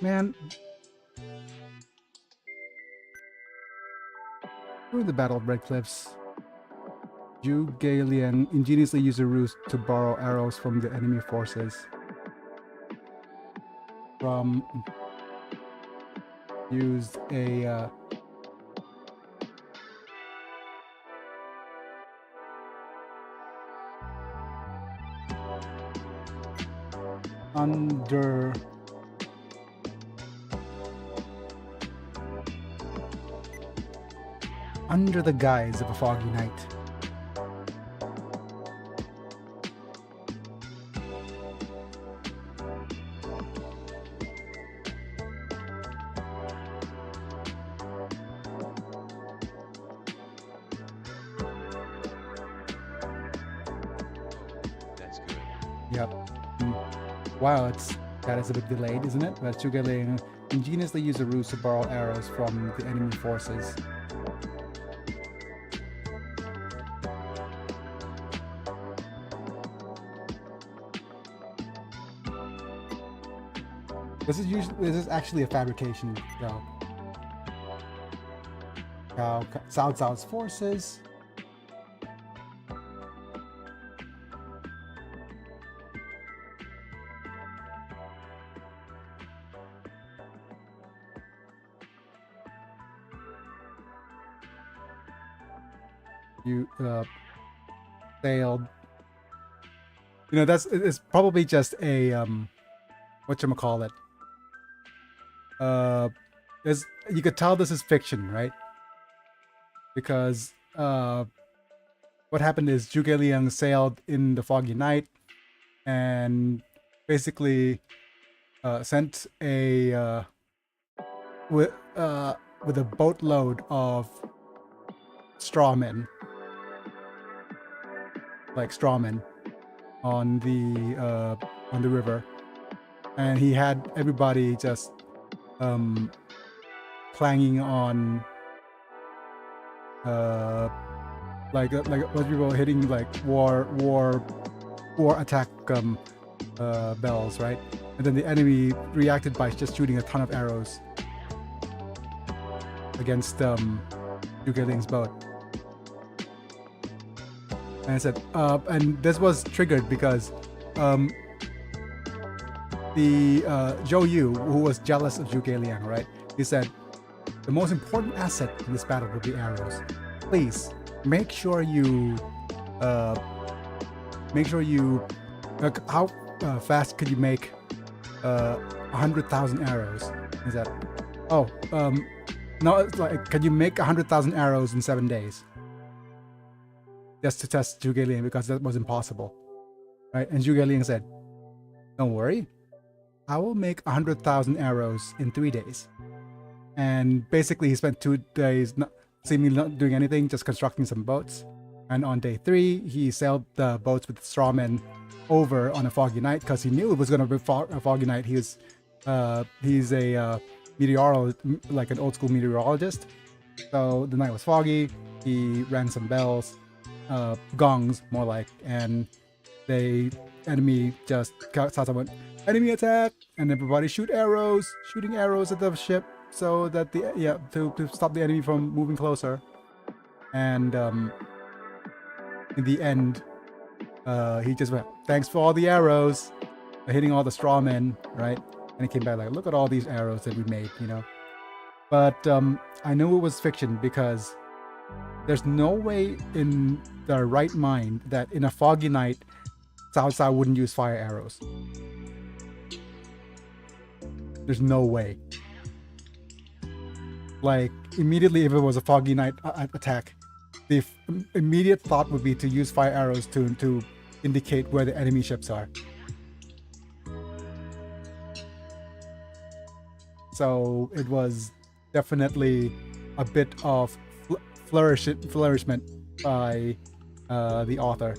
Man, during the Battle of Red Cliffs, Zhuge Liang ingeniously used a ruse to borrow arrows from the enemy forces. Used a under the guise of a foggy night. That's good. Yep. Wow, that is a bit delayed, isn't it? But Zhuge Liang ingeniously used a ruse to borrow arrows from the enemy forces. This is actually a fabrication job. Cao Cao's forces. Sailed. It's probably just a whatchamacallit. You could tell this is fiction, right? Because what happened is Zhuge Liang sailed in the foggy night and basically sent a with a boatload of strawmen, on the river, and he had everybody just clanging on like people hitting like war attack bells, right? And then the enemy reacted by just shooting a ton of arrows against Zhuge Liang's boat. And I said, and this was triggered because the Zhou Yu, who was jealous of Zhuge Liang, right? He said, the most important asset in this battle will be arrows. Please make sure you how fast could you make 100,000 arrows? He said, No, it's like, can you make 100,000 arrows in 7 days? Just to test Zhuge Liang, because that was impossible, right? And Zhuge Liang said, don't worry, I will make 100,000 arrows in 3 days. And basically he spent 2 days seemingly not doing anything, just constructing some boats. And on day 3, he sailed the boats with straw men over on a foggy night, because he knew it was going to be a foggy night. He's a meteorologist, like an old school meteorologist. So the night was foggy. He rang some bells, gongs more like, and the enemy just someone, enemy attack, and everybody shooting arrows at the ship, so that to stop the enemy from moving closer. And in the end, he just went, thanks for all the arrows, hitting all the straw men, right? And he came back like, look at all these arrows that we made, you know. But I knew it was fiction, because there's no way in their right mind that in a foggy night, Cao Cao wouldn't use fire arrows. There's no way. Like, immediately, if it was a foggy night attack, the immediate thought would be to use fire arrows to indicate where the enemy ships are. So it was definitely a bit of flourishment by the author.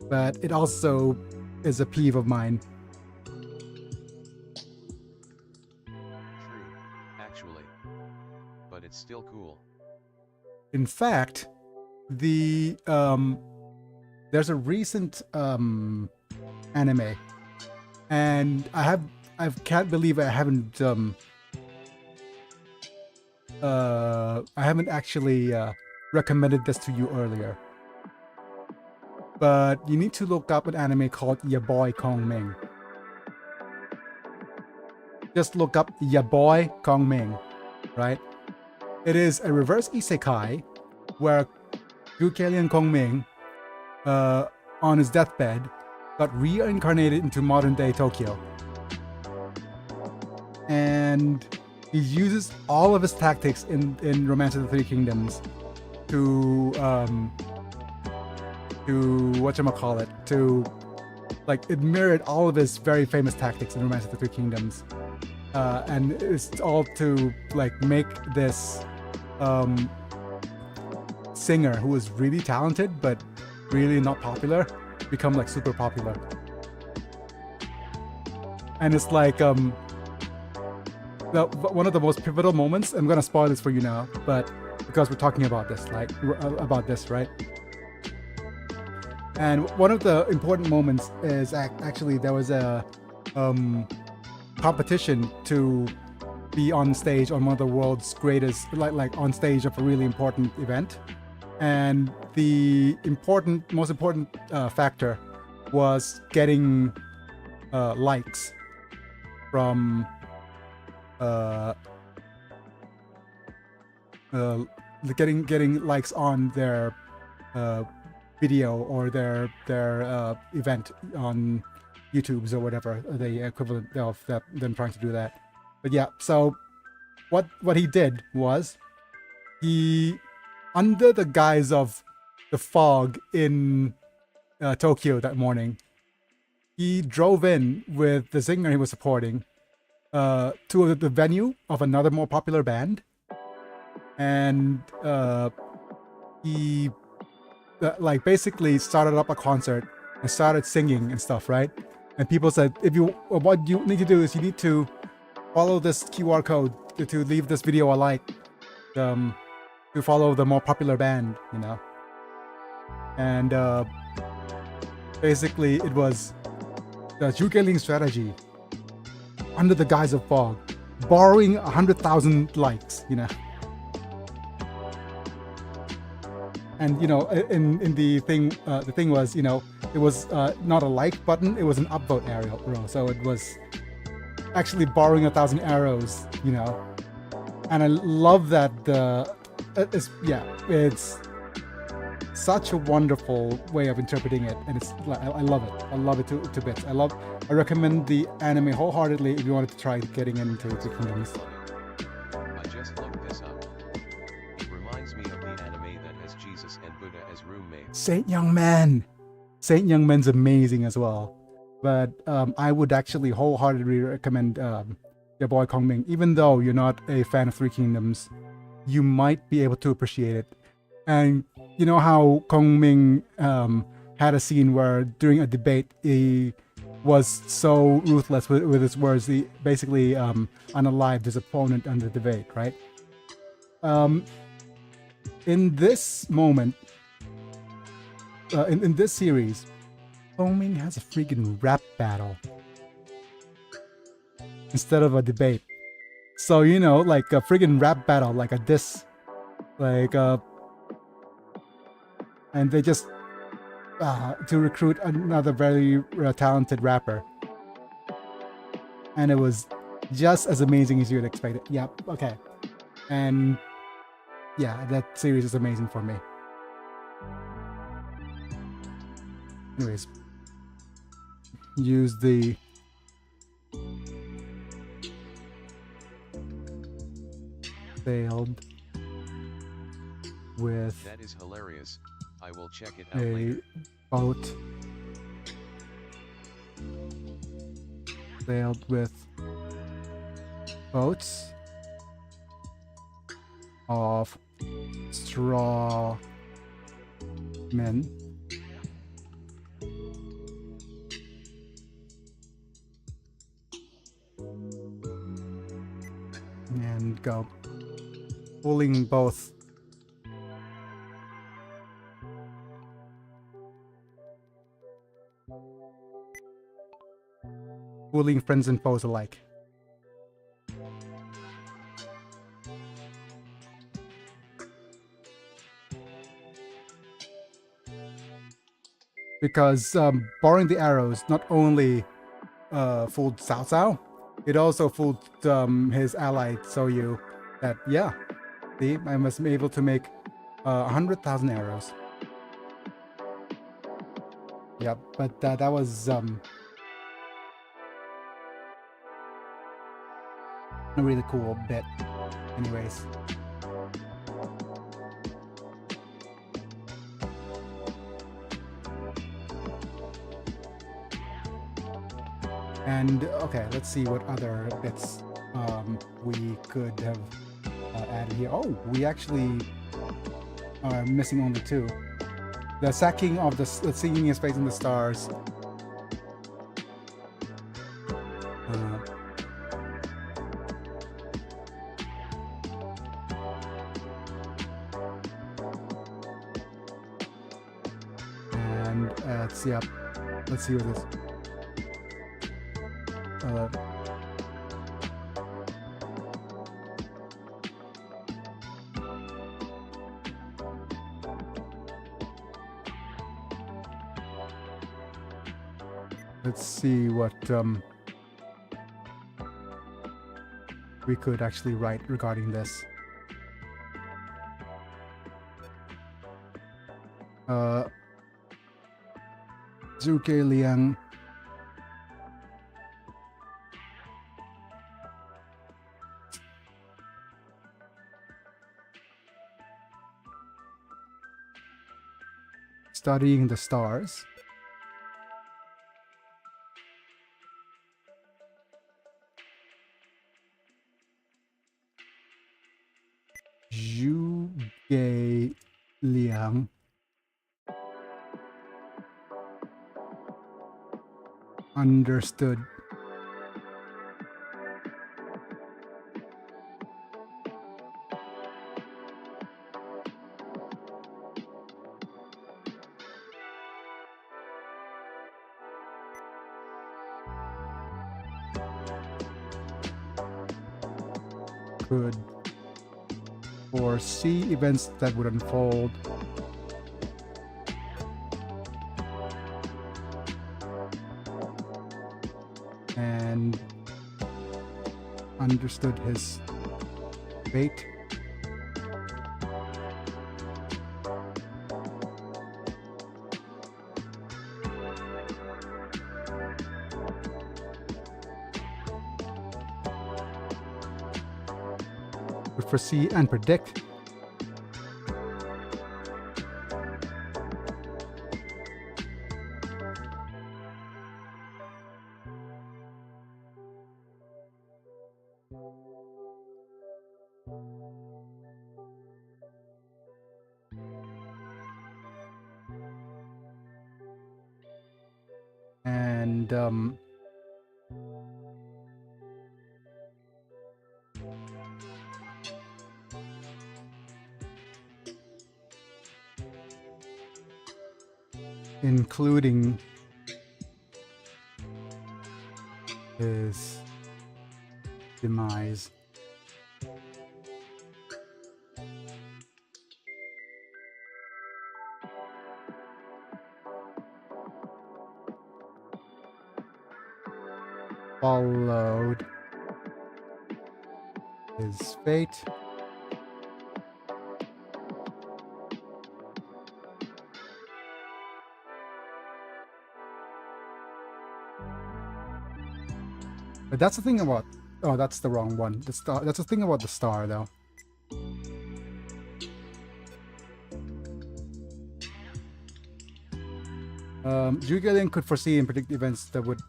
But it also is a peeve of mine. True, actually. But it's still cool. In fact, there's a recent anime, and I can't believe I haven't actually recommended this to you earlier. But you need to look up an anime called Ya Boy Kong Ming. Just look up Ya Boy Kong Ming, right? It is a reverse isekai where Zhuge Liang Kong Ming, on his deathbed, got reincarnated into modern day Tokyo. And he uses all of his tactics in Romance of the Three Kingdoms to it mirrored all of his very famous tactics in Romance of the Three Kingdoms, and it's all to like make this singer who was really talented but really not popular become like super popular. And it's like one of the most pivotal moments. I'm gonna spoil this for you now, but because we're talking about this, right? And one of the important moments is actually there was a competition to be on stage on one of the world's greatest, like on stage of a really important event. And the most important factor was getting likes from getting likes on their video or their event on YouTube's or whatever, the equivalent of them trying to do that. But yeah, so what he did was, he, under the guise of the fog in Tokyo that morning, he drove in with the singer he was supporting to the venue of another more popular band, and he basically started up a concert and started singing and stuff, right? And people said, what you need to do is you need to follow this QR code to leave this video a like, to follow the more popular band, you know. And basically it was the Zhuge Liang strategy under the guise of fog, borrowing 100,000 likes, you know. And you know, in the thing was, you know, it was not a like button, it was an upvote arrow. So it was actually borrowing 1,000 arrows, you know. such a wonderful way of interpreting it, and it's I love it. I love it to bits. I recommend the anime wholeheartedly if you wanted to try getting into Two Kingdoms. I just looked this up. It reminds me of the anime that has Jesus and Buddha as roommates. Saint Young Man. Saint Young Man's amazing as well, but I would actually wholeheartedly recommend your boy Kong Ming. Even though you're not a fan of Three Kingdoms, you might be able to appreciate it. And you know how Kong Ming had a scene where during a debate he was so ruthless with his words, he basically unalived his opponent on the debate, right? In this moment, in this series, Kong Ming has a freaking rap battle instead of a debate. So, you know, like a friggin' rap battle, like a diss, like and they just to recruit another very talented rapper, and it was just as amazing as you would expect it. Yep. Okay. And yeah, that series is amazing for me. Anyways, use the failed with That is hilarious. I will check it out a later. boat. Failed with boats of straw men. And go pulling both fooling friends and foes alike. Because borrowing the arrows not only fooled Cao Cao, it also fooled his ally Soyu. That yeah, see, I must be able to make 100,000 arrows. Yep, but that was a really cool bit. Anyways. And okay, let's see what other bits we could have added here. Oh, we actually are missing only two. The sacking of the singing his face in the stars. And let's see up. Let's see what this. Let's see what we could actually write regarding this. Zhuge Liang studying the stars. Zhuge Liang understood could foresee events that would unfold and understood his fate could foresee and predict. And including his demise. Followed his fate. But that's the thing about... Oh, that's the wrong one. The star. That's the thing about the star, though. Zhuge could foresee and predict events that would...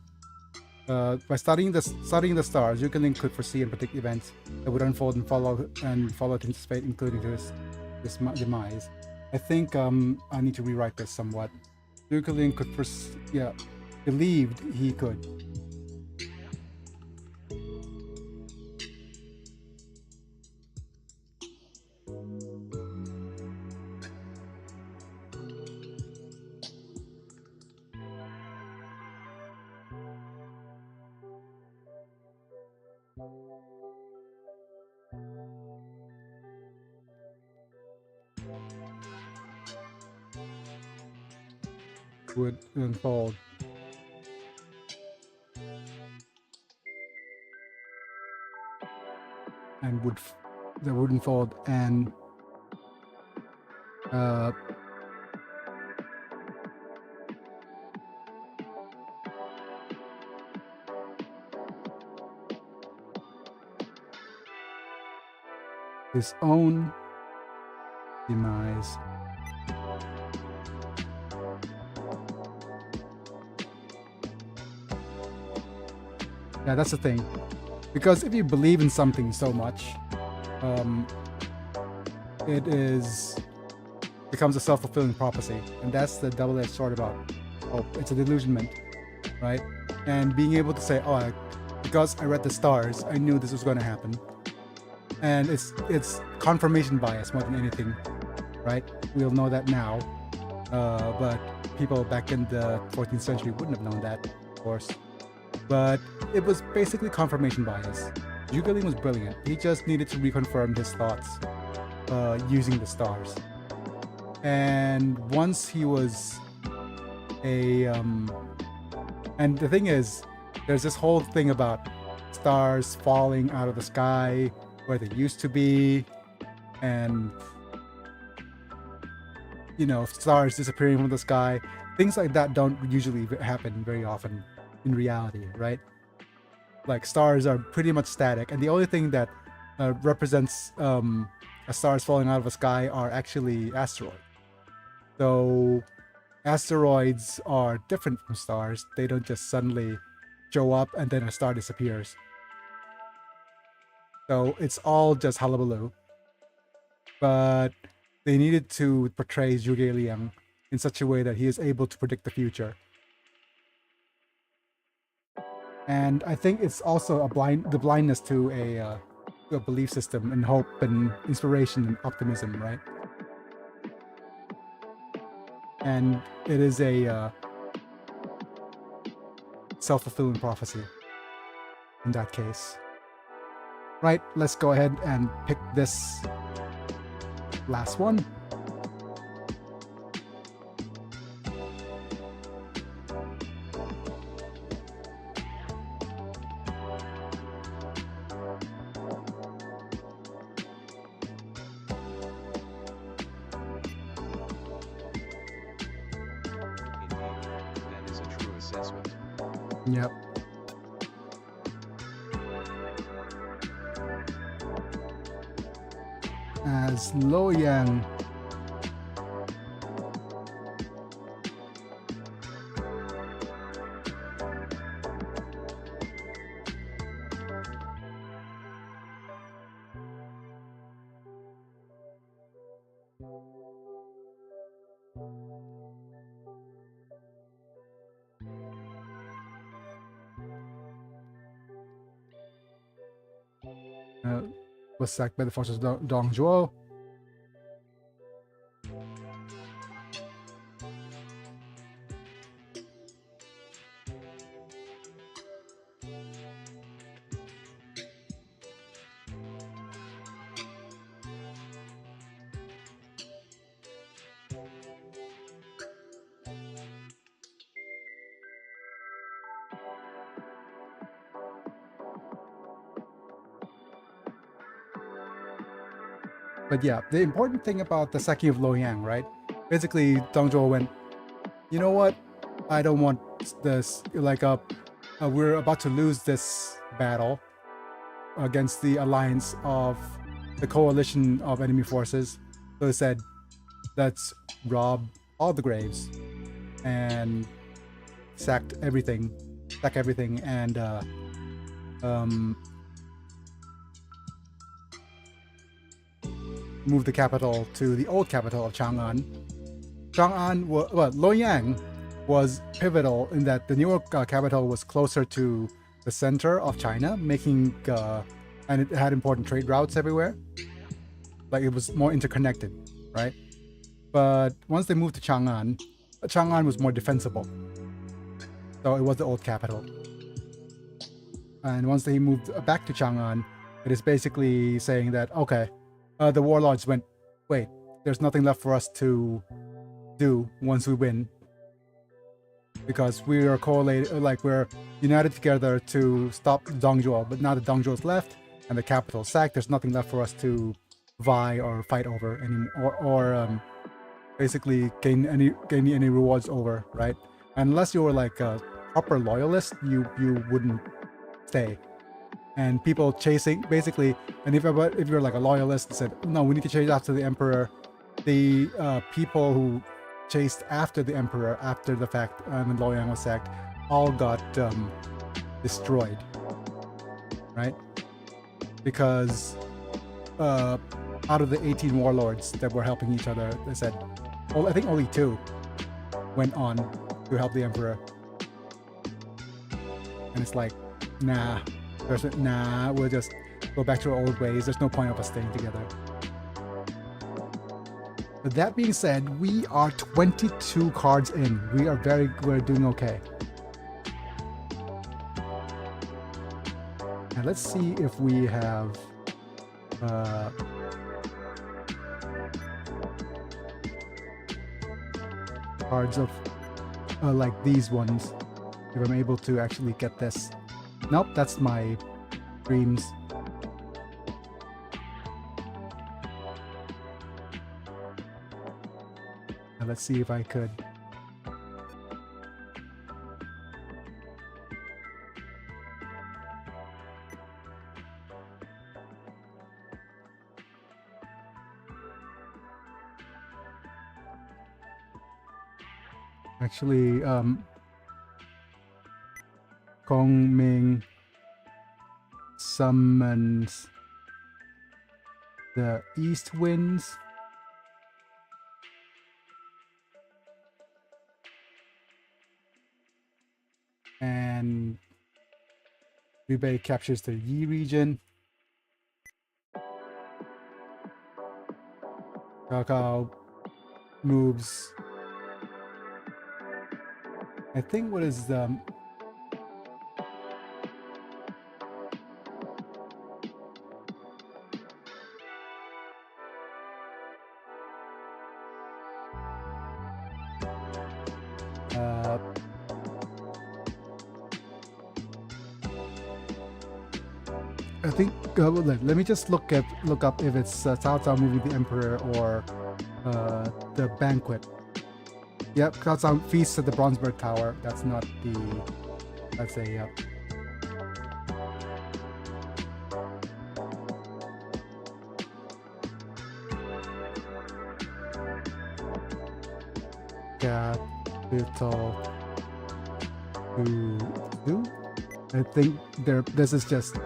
by studying the stars, Zhuge could foresee and predict events that would unfold and follow his fate, including his demise. I think I need to rewrite this somewhat. Zhuge could believed he could. Would unfold. And would unfold and his own demise. Yeah, that's the thing. Because if you believe in something so much, it becomes a self-fulfilling prophecy. And that's the double-edged sword about hope. It's a delusionment, right? And being able to say, oh, because I read the stars, I knew this was going to happen. And it's confirmation bias more than anything, right? We'll know that now. But people back in the 14th century wouldn't have known that, of course. But it was basically confirmation bias. Zhuge Liang was brilliant. He just needed to reconfirm his thoughts using the stars. And once he was and the thing is, there's this whole thing about stars falling out of the sky where they used to be, and stars disappearing from the sky. Things like that don't usually happen very often in reality, right? Like, stars are pretty much static, and the only thing that represents stars falling out of the sky are actually asteroids. So asteroids are different from stars. They don't just suddenly show up and then a star disappears. So it's all just hullabaloo. But they needed to portray Zhuge Liang in such a way that he is able to predict the future. And I think it's also the blindness to a belief system and hope and inspiration and optimism, right? And it is a self-fulfilling prophecy in that case. Right, let's go ahead and pick this last one. Yep. as Luoyang. Was sacked by the forces of Dong Zhuo. But yeah, the important thing about the sacking of Luoyang, right? Basically, Dong Zhuo went, you know what? I don't want this. Like, we're about to lose this battle against the alliance of the coalition of enemy forces. So he said, let's rob all the graves and sack everything, and move the capital to the old capital of Chang'an. Luoyang was pivotal in that the newer capital was closer to the center of China, making and it had important trade routes everywhere. Like, it was more interconnected, right? But once they moved to Chang'an, Chang'an was more defensible. So it was the old capital. And once they moved back to Chang'an, it is basically saying that, okay, the warlords went, wait, there's nothing left for us to do once we win, because we are correlated, like, we're united together to stop Dong Zhuo. But now that Dong Zhuo's left and the capital sacked, there's nothing left for us to vie or fight over anymore, or basically gain any rewards over, right? Unless you were like a proper loyalist, you wouldn't stay. And people chasing, basically, and if you're like a loyalist and said, no, we need to chase after the emperor, the people who chased after the emperor after the fact, when Luoyang was sacked, all got destroyed, right? Because out of the 18 warlords that were helping each other, they said, well, I think only 2 went on to help the emperor. And it's like, nah, we'll just go back to our old ways. There's no point of us staying together. But that being said, we are 22 cards in. We're doing okay. Now let's see if we have cards of like these ones. If I'm able to actually get this. Nope, that's my dreams. Now let's see if I could. Actually, Gongming summons the east winds. And Liu Bei captures the Yi region. Cao Cao moves. I think what is I think let me just look up if it's Cao Cao moving the Emperor or the banquet. Yep, Cao Cao feasts at the Bronzeberg Tower. That's not the. Let's say yep. capital to do. I think this is just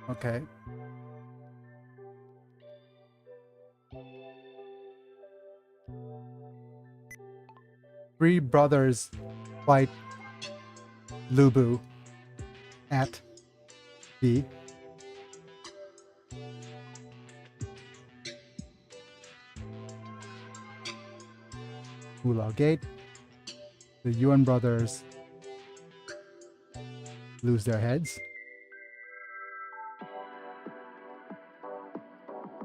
okay. Three brothers fight Lubu at the Hula Gate. The Yuan brothers lose their heads.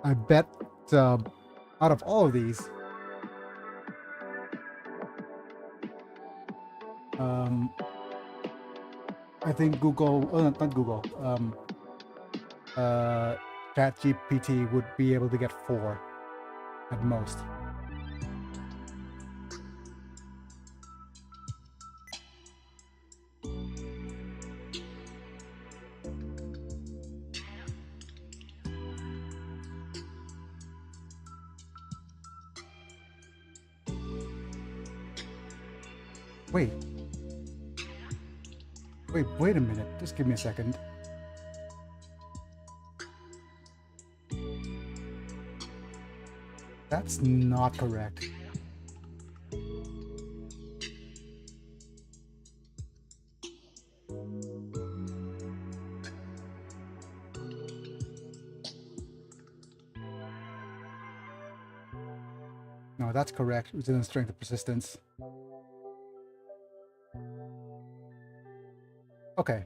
I bet out of all of these, I think Google, not Google, ChatGPT would be able to get 4 at most. Wait a minute. Just give me a second. That's not correct. No, that's correct. Resilience, strength, and persistence. Okay.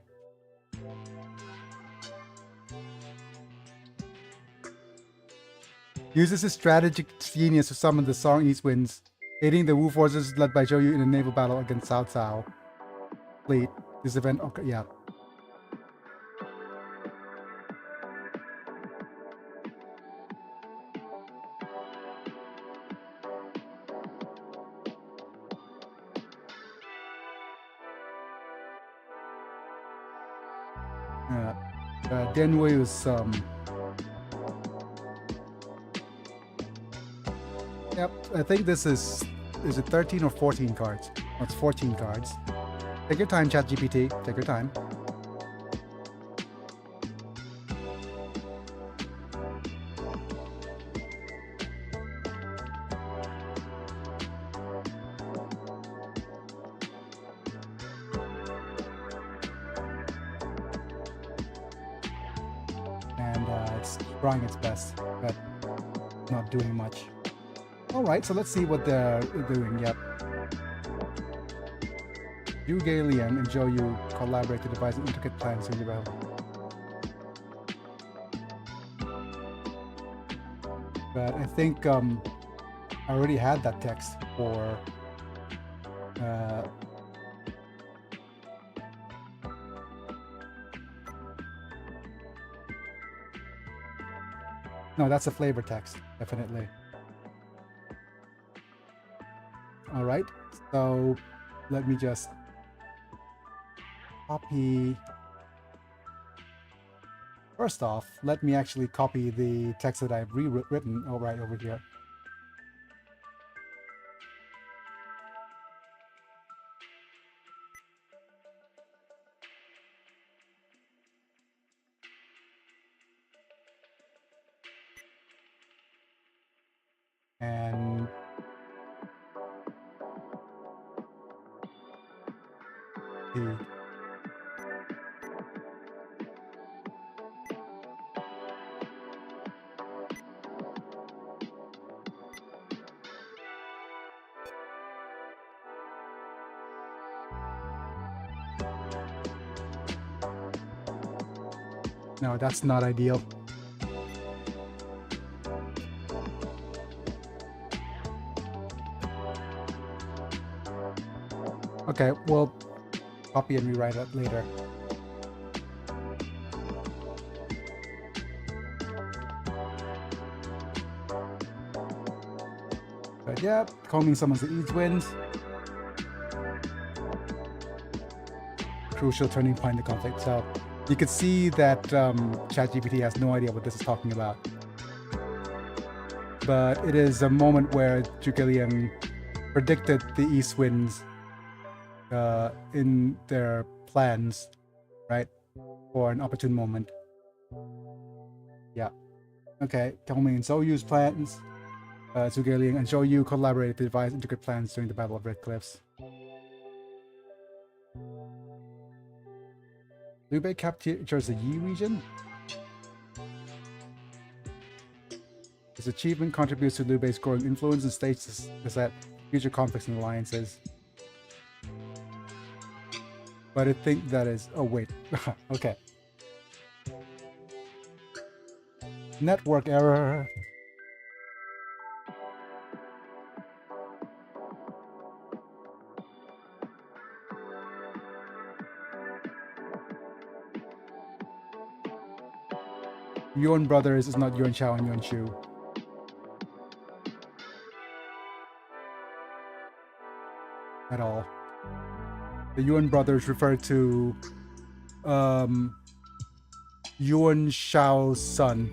Uses his strategic genius to summon the Song East Winds, aiding the Wu forces led by Zhou Yu in a naval battle against Cao Cao fleet. This event, okay, yeah. Dian Wei was yep, I think this is it 13 or 14 cards? Oh, it's 14 cards. Take your time, ChatGPT. Take your time. And it's trying its best, but not doing much. Alright, so let's see what they're doing. Yep. Yu Gai Lian and Zhou Yu collaborate to devise an intricate plan to the battle. But I think I already had that text for no, that's a flavor text, definitely. Alright, so let me just copy. First off, let me actually copy the text that I've rewritten right over here. And no, that's not ideal. Okay, we'll copy and rewrite it later. But yeah, Coming summons the East Winds. Crucial turning point in the conflict. So you could see that ChatGPT has no idea what this is talking about. But it is a moment where Zhuge Liang predicted the East Winds in their plans, right? For an opportune moment. Yeah. Okay. Coming and Zhou Yu's plans. Zhuge Liang and Zhou Yu collaborated to devise intricate plans during the Battle of Red Cliffs. Liu Bei captures the Yi region. This achievement contributes to Liu Bei's growing influence and stages at future conflicts and alliances. But I think that is... Oh, wait. Okay. Network error. Yuan Brothers is not Yuan Shao and Yuan Shu. At all. The Yuan Brothers refer to Yuan Shao's son.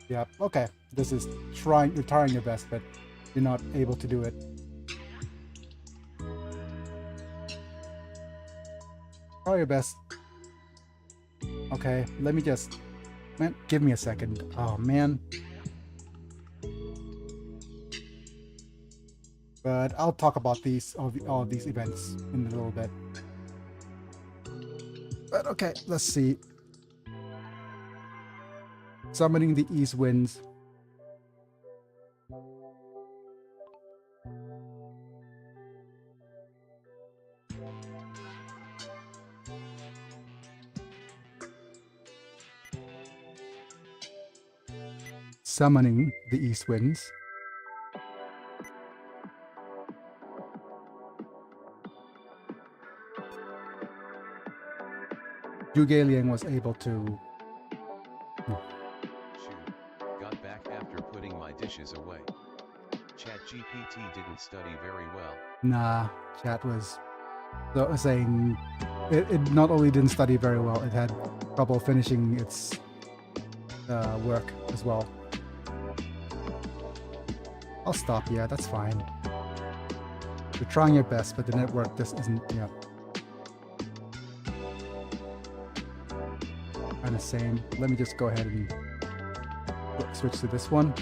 Yeah, okay. This is you're trying your best, but you're not able to do it. Try your best. Okay, let me just... Man, give me a second. Oh, man. But I'll talk about all these events in a little bit. But okay, let's see. Summoning the East Winds. Summoning the East Winds. Zhuge Liang was able to... Got back after putting my dishes away. ChatGPT didn't study very well. Nah, Chat was saying it not only didn't study very well, it had trouble finishing its work as well. I'll stop, yeah, that's fine. You're trying your best, but the network just isn't, yeah. Kind of same. Let me just go ahead and switch to this one.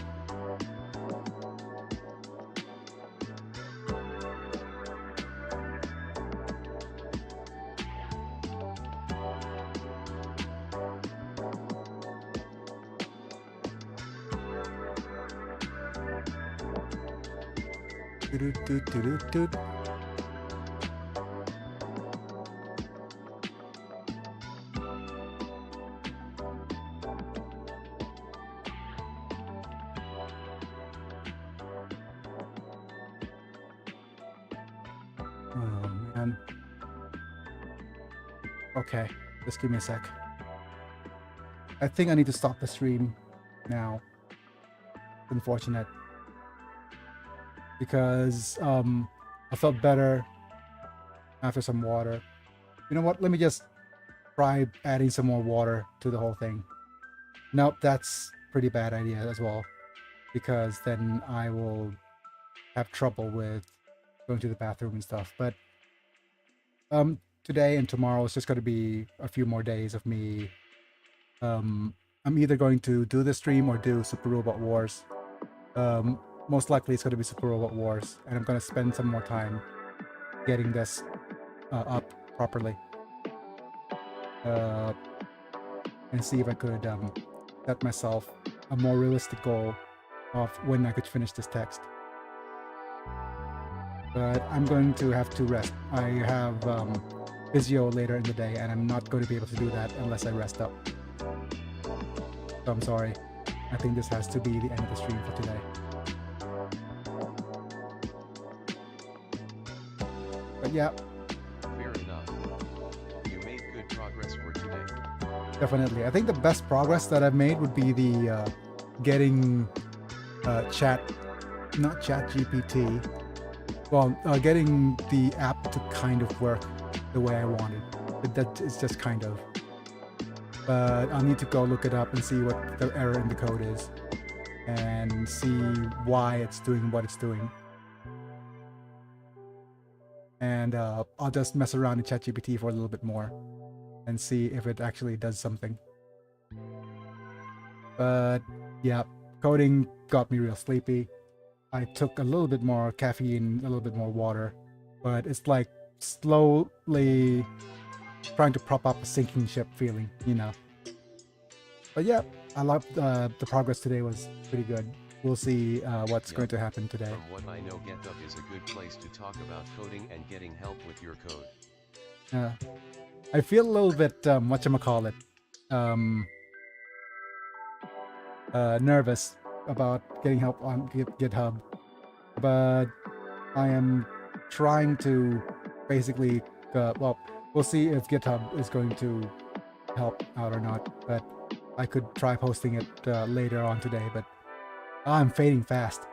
Oh man. Okay, just give me a sec. I think I need to stop the stream now. Unfortunate. Because I felt better after some water. You know what? Let me just try adding some more water to the whole thing. Nope, that's pretty bad idea as well. Because then I will have trouble with going to the bathroom and stuff. But today and tomorrow is just going to be a few more days of me. I'm either going to do the stream or do Super Robot Wars. Most likely it's going to be Super Robot Wars, and I'm going to spend some more time getting this up properly. And see if I could set myself a more realistic goal of when I could finish this text. But I'm going to have to rest. I have physio later in the day, and I'm not going to be able to do that unless I rest up. So I'm sorry. I think this has to be the end of the stream for today. But yeah. Fair enough. You made good progress for Definitely. I think the best progress that I've made would be the getting not Chat GPT. Well, getting the app to kind of work the way I wanted. But that is just kind of. But I'll need to go look it up and see what the error in the code is, and see why it's doing what it's doing. And I'll just mess around in ChatGPT for a little bit more and see if it actually does something. But yeah, coding got me real sleepy. I took a little bit more caffeine, a little bit more water, but it's like slowly trying to prop up a sinking ship feeling, you know. But yeah, I love the progress today was pretty good. We'll see what's going to happen today. From what I know, GitHub is a good place to talk about coding and getting help with your code. I feel a little bit, whatchamacallit, nervous about getting help on GitHub, but I am trying to basically, well, we'll see if GitHub is going to help out or not, but I could try posting it later on today, but I'm fading fast.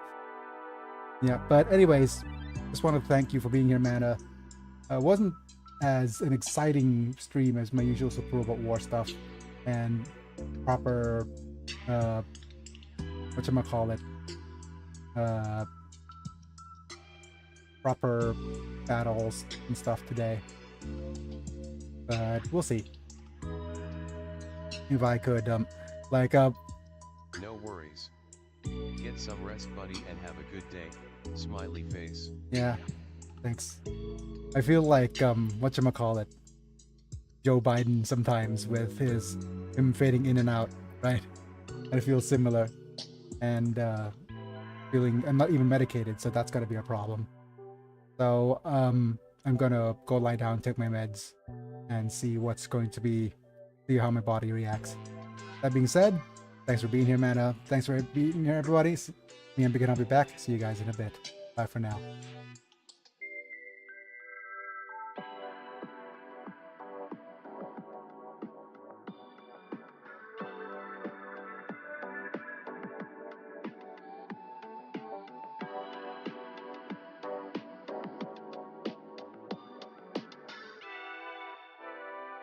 Yeah, but anyways, just want to thank you for being here, Mana. Wasn't as an exciting stream as my usual Super Robot War stuff and proper, whatchamacallit, proper battles and stuff today. But we'll see. If I could, No worries. Get some rest, buddy, and have a good day. Smiley face. Yeah, thanks. I feel like, whatchamacallit, Joe Biden sometimes with him fading in and out, right? I feel similar. And, I'm not even medicated, so that's gotta be a problem. So, I'm gonna go lie down, take my meds, and see how my body reacts. That being said, thanks for being here, Mana. Thanks for being here, everybody. Me and Big, and I'll be back. See you guys in a bit. Bye for now.